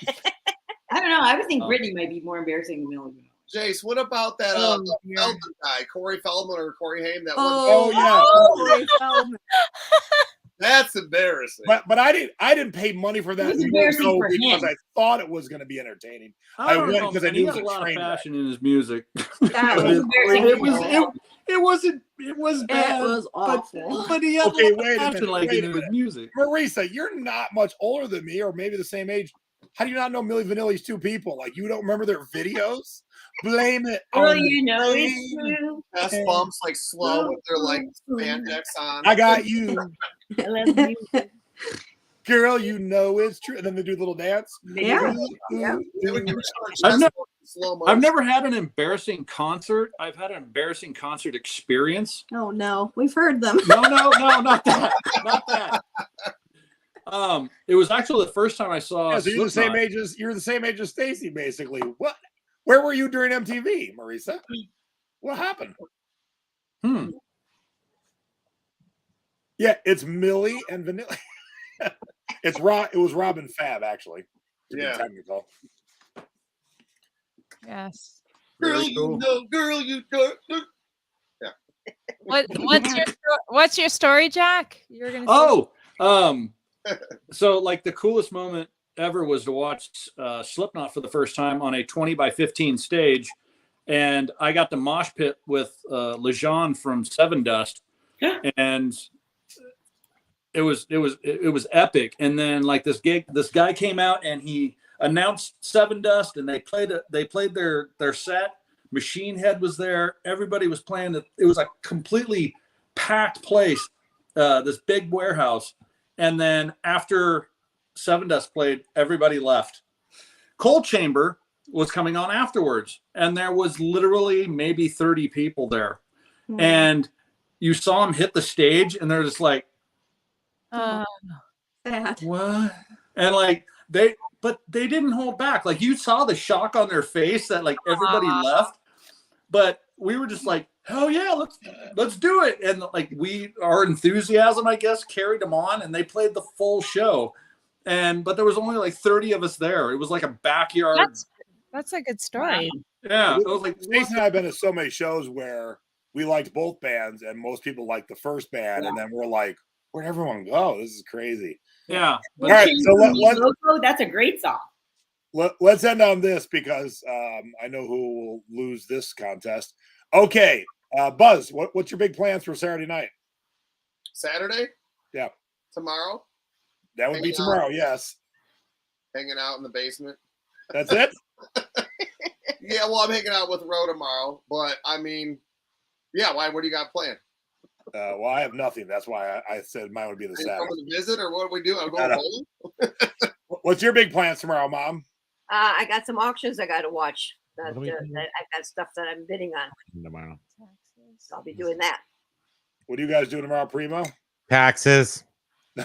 B: don't know. I would think Britney might be more embarrassing than Millie Vanilli.
L: Jace, what about that Feldman guy, Corey Feldman or Corey Haim? That
J: Corey Feldman.
L: That's embarrassing.
A: But I didn't pay money for that
B: It was embarrassing for
A: because
B: him.
A: I thought it was going to be entertaining.
F: I
A: I
F: don't
A: went
F: know,
A: because I
F: man.
A: knew
F: He
A: it was
F: has a
A: a
F: lot of
A: train wreck.
F: passion in his music.
B: That was embarrassing.
F: It was bad.
J: It was awful.
F: But he had
A: Okay,
F: a lot of
A: wait a
F: passion
A: minute,
F: like
A: wait
F: in
A: a
F: his
A: minute.
F: music.
A: Marisa, you're not much older than me, or maybe the same age. How do you not know Milli Vanilli's two people? Like, you don't remember their videos? Blame it
B: Girl,
A: on
B: you know
A: the
B: it's
A: blame.
B: true.
L: Fast bumps like slow with their like spandex on.
A: I got you.
B: I love you.
A: Girl, you know it's true. And then they do the little dance.
J: Yeah.
L: They would do
F: I've never,
L: slow
F: I've
L: motion.
F: never had an embarrassing concert. I've had an embarrassing concert experience.
J: Oh no, we've heard them.
F: No, not that. Not that. It was actually the first time I saw
A: Yeah, so you're the same
F: Slipknot.
A: age as you're the same age as Stacy, basically. What? Where were you during MTV, Marisa? What happened? Yeah, it's Millie and Vanilla. It was Robin Fab, actually. To be
L: Yeah.
A: technical.
D: Yes.
L: Girl, you know, girl, you know.
D: What's your story, Jack? You're gonna say
F: So like the coolest moment ever was to watch Slipknot for the first time on a 20 by 15 stage, and I got the mosh pit with Lejean from Seven Dust, and it was epic. And then like this guy came out and he announced Seven Dust, and they played their set, Machine Head was there. Everybody was playing. It was a completely packed place, this big warehouse. And then after Seven Dust played, everybody left. Cold Chamber was coming on afterwards, and there was literally maybe 30 people there. And you saw them hit the stage, and they're just like,
D: Sad.
F: what? And like they didn't hold back. Like you saw the shock on their face that like everybody left, but we were just like, hell yeah, let's do it. And like our enthusiasm, I guess, carried them on, and they played the full show. But there was only like 30 of us there. It was like a backyard.
D: That's a good story.
F: Yeah, it was like
A: Stacy and I have been to so many shows where we liked both bands, and most people liked the first band, and then we're like, where'd everyone go? This is crazy.
F: Yeah.
A: All right, so
B: that's a great song.
A: Let's end on this because I know who will lose this contest. Okay, Buzz, what's your big plans for Saturday night?
L: Saturday?
A: Yeah.
L: Tomorrow?
A: That would be tomorrow, yes.
L: Hanging out in the basement.
A: That's it?
L: Yeah, well, I'm hanging out with Ro tomorrow, but I mean, yeah, why? What do you got planned?
A: Well, I have nothing. That's why I said mine would be the
L: Are you
A: Saturday.
L: coming to visit, or what are we doing? I'm going bowling?
A: What's your big plans tomorrow, Mom?
H: I got some auctions I got to watch.
C: What do we do?
H: I got stuff that I'm bidding on.
C: Tomorrow.
H: So I'll be doing that.
A: What do you guys do tomorrow, Primo?
C: Taxes.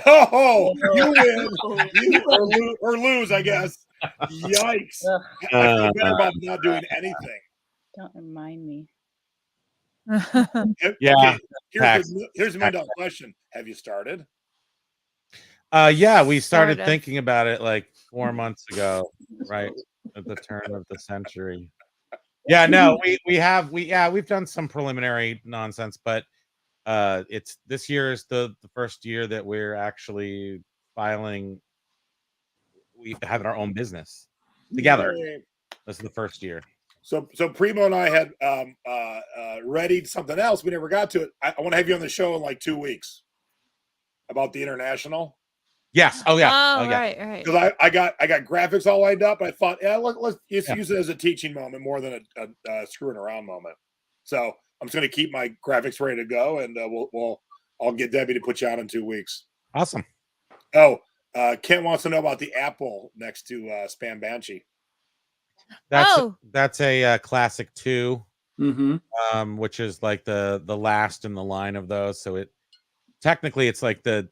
A: Oh, you win. You or lose, I guess. Yikes. I feel better about not doing anything.
K: Don't remind me.
C: Yeah.
A: Okay, here's a $1 question. Have you started?
C: Yeah, we started
D: Started.
C: thinking about it like 4 months ago, right at the turn of the century. Yeah, no, we've done some preliminary nonsense, but this year is the first year that we're actually filing. We have our own business together.
A: Yay.
C: This is the first year.
A: So Primo and I had readied something else. We never got to it. I want to have you on the show in like 2 weeks about the international.
C: Yes. Oh yeah.
D: Oh,
C: yeah.
D: right.
A: Because I got graphics all lined up. I thought, let's use it as a teaching moment more than a screwing around moment. So I'm just going to keep my graphics ready to go, and I'll get Debbie to put you on in 2 weeks.
C: Awesome.
A: Oh, Kent wants to know about the Apple next to Spam Banshee.
C: That's a classic 2, which is like the last in the line of those. So technically it's like the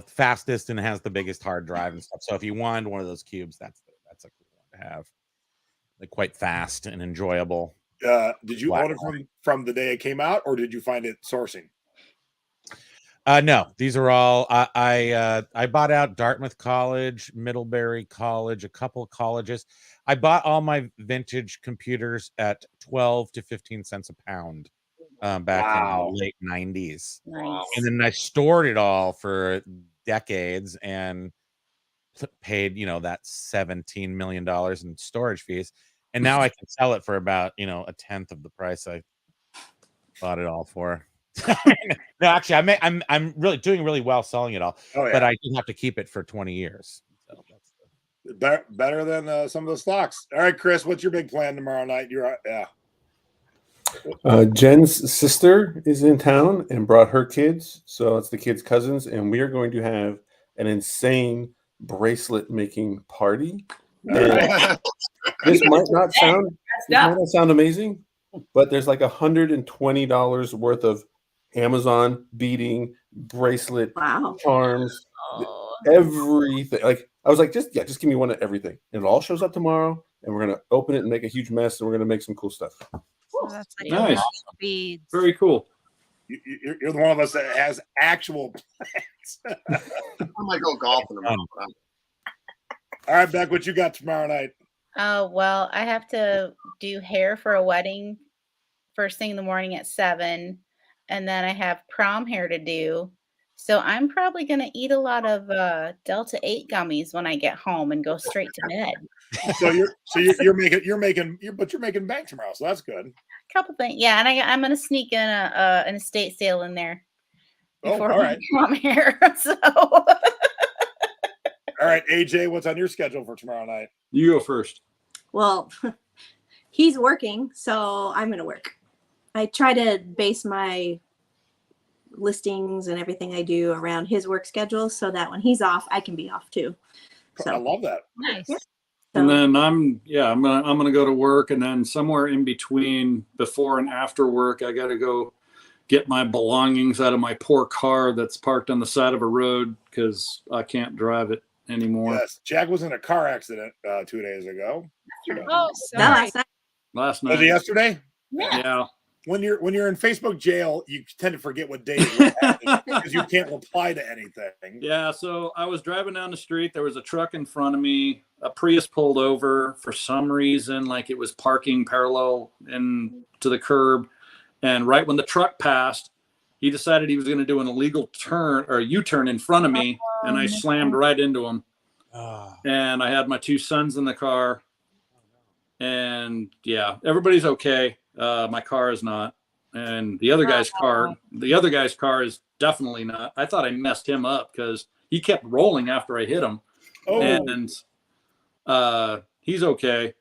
C: fastest and has the biggest hard drive and stuff. So if you wanted one of those cubes, that's a cool one to have. Like quite fast and enjoyable.
A: Did you own it from the day it came out, or did you find it sourcing?
C: No, these are all I bought out Dartmouth College, Middlebury College, a couple of colleges. I bought all my vintage computers at 12 to 15 cents a pound back in the late 90s.
K: Nice.
C: And then I stored it all for decades and paid, that $17 million in storage fees. And now I can sell it for about, a tenth of the price I bought it all for. No, actually, I'm really doing really well selling it all, but I didn't have to keep it for 20 years. So that's
A: better than some of the stocks. All right, Chris, what's your big plan tomorrow night?
M: Jen's sister is in town and brought her kids, so it's the kids' cousins, and we are going to have an insane bracelet making party. This might not sound amazing, but there's like $120 worth of Amazon beading, bracelet, charms, everything. Like I was like, just give me one of everything. And it all shows up tomorrow, and we're gonna open it and make a huge mess, and we're gonna make some cool stuff.
D: That's like
F: Nice.
D: beads.
F: Very cool.
A: You're the one of us that has actual plans.
L: I might go golfing tomorrow.
A: All right, Beck, what you got tomorrow night?
K: Oh, well, I have to do hair for a wedding first thing in the morning at 7. And then I have prom hair to do. So I'm probably going to eat a lot of Delta 8 gummies when I get home and go straight to bed.
A: So you're making bank tomorrow, so that's good.
K: Couple things. Yeah, and I'm going to sneak in an estate sale in there.
A: Before all right.
K: Prom hair. So
A: all right, AJ, what's on your schedule for tomorrow night?
F: You go first.
H: Well,
E: he's working, so I'm gonna work. I try to base my listings and everything I do around his work schedule, so that when he's off, I can be off too. So
A: I love that.
D: Nice.
E: Yeah.
F: And then I'm gonna go to work, and then somewhere in between, before and after work, I got to go get my belongings out of my poor car that's parked on the side of a road because I can't drive it anymore.
A: Yes, Jack was in a car accident 2 days ago.
D: Oh, sorry.
F: Last night.
A: Was it yesterday?
F: Yeah.
A: When you're in Facebook jail, you tend to forget what day it was because you can't reply to anything.
F: Yeah, so I was driving down the street. There was a truck in front of me. A Prius pulled over for some reason, like it was parking parallel to the curb. And right when the truck passed, he decided he was going to do an illegal turn or a U-turn in front of me, and I slammed right into him. And I had my 2 sons in the car. And yeah, everybody's okay. My car is not. And the other guy's car is definitely not. I thought I messed him up because he kept rolling after I hit him.
A: Oh.
F: And he's okay.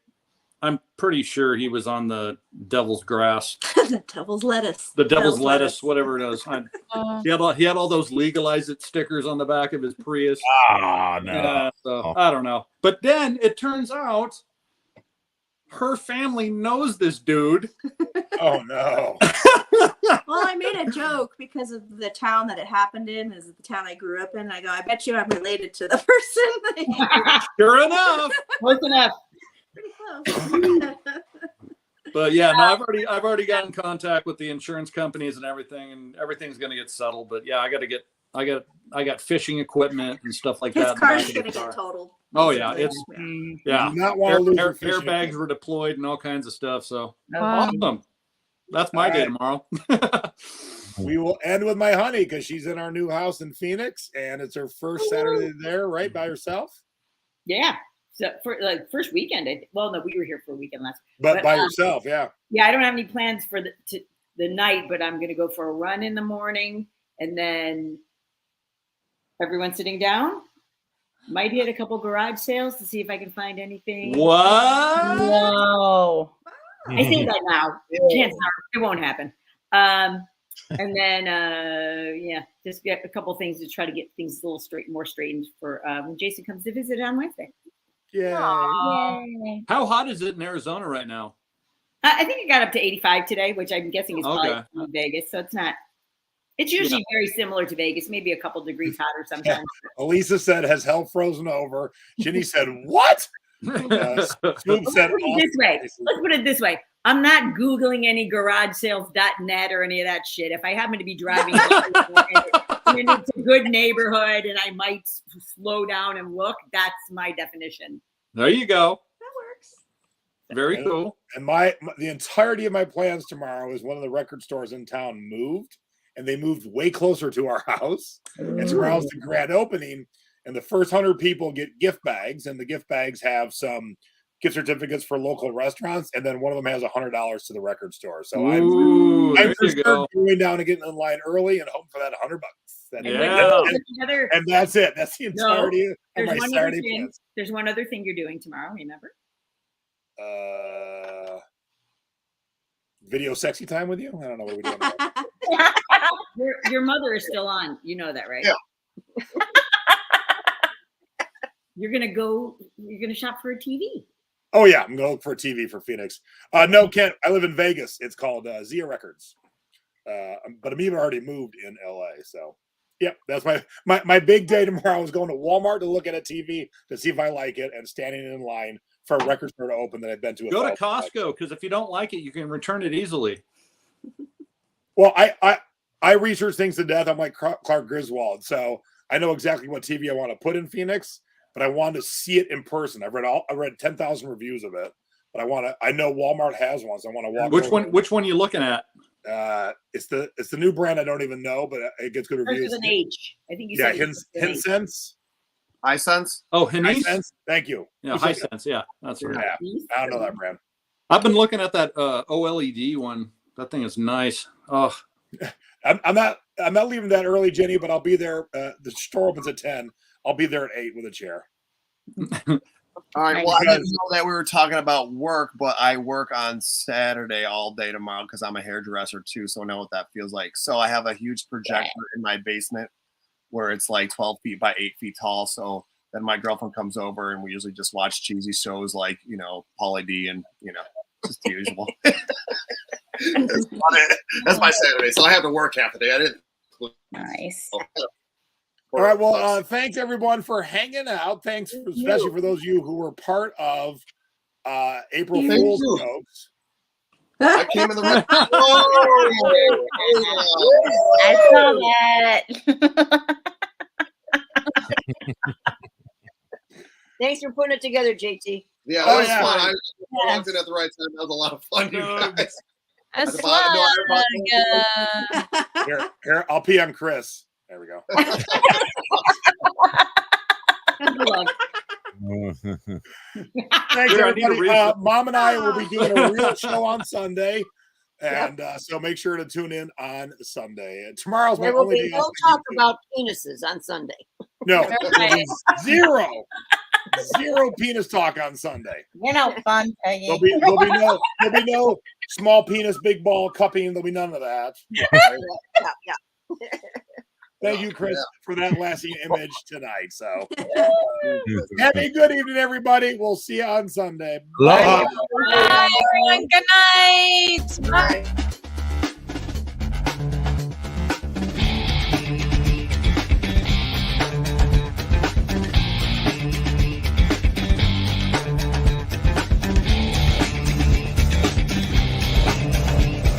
F: I'm pretty sure he was on the devil's grass.
E: The devil's lettuce.
F: The devil's lettuce, whatever it is. He had all those legalize it stickers on the back of his Prius.
C: Oh, no.
F: So I don't know. But then it turns out her family knows this dude.
A: Oh no.
E: Well, I made a joke because of the town that it happened in is the town I grew up in. I go, I bet you I'm related to the person.
F: Sure enough.
B: Close enough.
E: Pretty close.
F: But yeah, no, I've already got in contact with the insurance companies and everything's going to get settled. But yeah, I got fishing equipment and stuff like that.
E: His car's going to get totaled.
F: Oh yeah, it's
A: You do not want to lose your fishing
F: airbags were deployed and all kinds of stuff. So
D: Wow.
F: awesome. That's my day tomorrow.
A: We will end with my honey because she's in our new house in Phoenix, and it's her first Saturday there, right, by herself.
B: Yeah. So for like first weekend, well, no, we were here for a weekend last.
A: But by yourself, yeah.
B: Yeah, I don't have any plans for the night, but I'm going to go for a run in the morning, and then everyone sitting down. Might hit a couple garage sales to see if I can find anything.
F: What?
B: No. I say that now. Chances are it won't happen. And then, yeah, just get a couple things to try to get things a little more straightened for when Jason comes to visit on Wednesday.
A: Yeah.
F: How hot is it in Arizona right now?
B: I think it got up to 85 today, which I'm guessing is probably in Vegas. So it's not. It's usually very similar to Vegas, maybe a couple degrees hotter sometimes.
A: Elisa said, "Has hell frozen over?" Ginny said, "What?" Scoop said,
B: Let's put it this way. I'm not Googling any garagesales.net or any of that shit. If I happen to be driving and it's a good neighborhood and I might slow down and look, that's my definition.
F: There you go.
E: That works.
F: Very cool.
A: And the entirety of my plans tomorrow is one of the record stores in town moved, and they moved way closer to our house. And tomorrow's the grand opening, and the first 100 people get gift bags, and the gift bags have some gift certificates for local restaurants, and then one of them has $100 to the record store. So I'm for sure going down and getting in line early and hope for that $100. And that's it. That's the entirety of my Saturday plans.
B: There's one other thing you're doing tomorrow. Remember?
A: Video sexy time with you? I don't know what we're doing.
B: Your mother is still on. You know that, right?
L: Yeah.
B: You're gonna shop for a TV.
A: Oh yeah, I'm gonna look for a TV for Phoenix. No, Kent, I live in Vegas. It's called Zia Records. But Amoeba already moved in LA, so yeah, that's my big day tomorrow. I was going to Walmart to look at a TV to see if I like it, and standing in line for a record store to open that I've been to.
F: Go to Costco, because if you don't like it, you can return it easily.
A: Well, I research things to death. I'm like Clark Griswold, so I know exactly what TV I want to put in Phoenix, but I wanted to see it in person. I read 10,000 reviews of it, but I know Walmart has one, so I want to walk.
F: Which one are you looking at?
A: It's the new brand I don't even know, but it gets good reviews.
B: An H. I think you
A: said
B: Hisense.
L: Hisense.
F: Oh, Hisense.
A: Thank you.
F: Yeah, Hisense. Yeah, that's right.
A: Yeah, I don't know that brand.
F: I've been looking at that OLED one. That thing is nice. Oh,
A: I'm not leaving that early, Jenny, but I'll be there. The store opens at 10. I'll be there at 8 with a chair.
L: All right. Well, I didn't know that we were talking about work, but I work on Saturday all day tomorrow because I'm a hairdresser too. So I know what that feels like. So I have a huge projector in my basement where it's like 12 feet by 8 feet tall. So then my girlfriend comes over and we usually just watch cheesy shows like, Pauly D and, just the usual. That's my Saturday. So I have to work half the day. I didn't.
K: Nice.
A: All right. Well, thanks everyone for hanging out. Thanks, especially for those of you who were part of April Fool's jokes.
L: I came in the room.
K: I saw that.
H: Thanks for putting it together, JT.
L: Yeah, that was fun. I walked in at the right time. That was a lot of fun, you guys.
A: Here, I'll pee on Chris. There we go. Thanks, everybody. Mom and I will be doing a real show on Sunday. And so make sure to tune in on Sunday. And tomorrow's my only day.
H: We'll talk about penises on Sunday.
A: No, zero penis talk on Sunday.
K: You're no fun, Peggy.
A: There'll be no small penis, big ball cupping. There'll be none of that. Thank you, Chris, for that lasting image tonight. So have a good evening, everybody. We'll see you on Sunday.
D: Bye. Bye. Good night. Bye.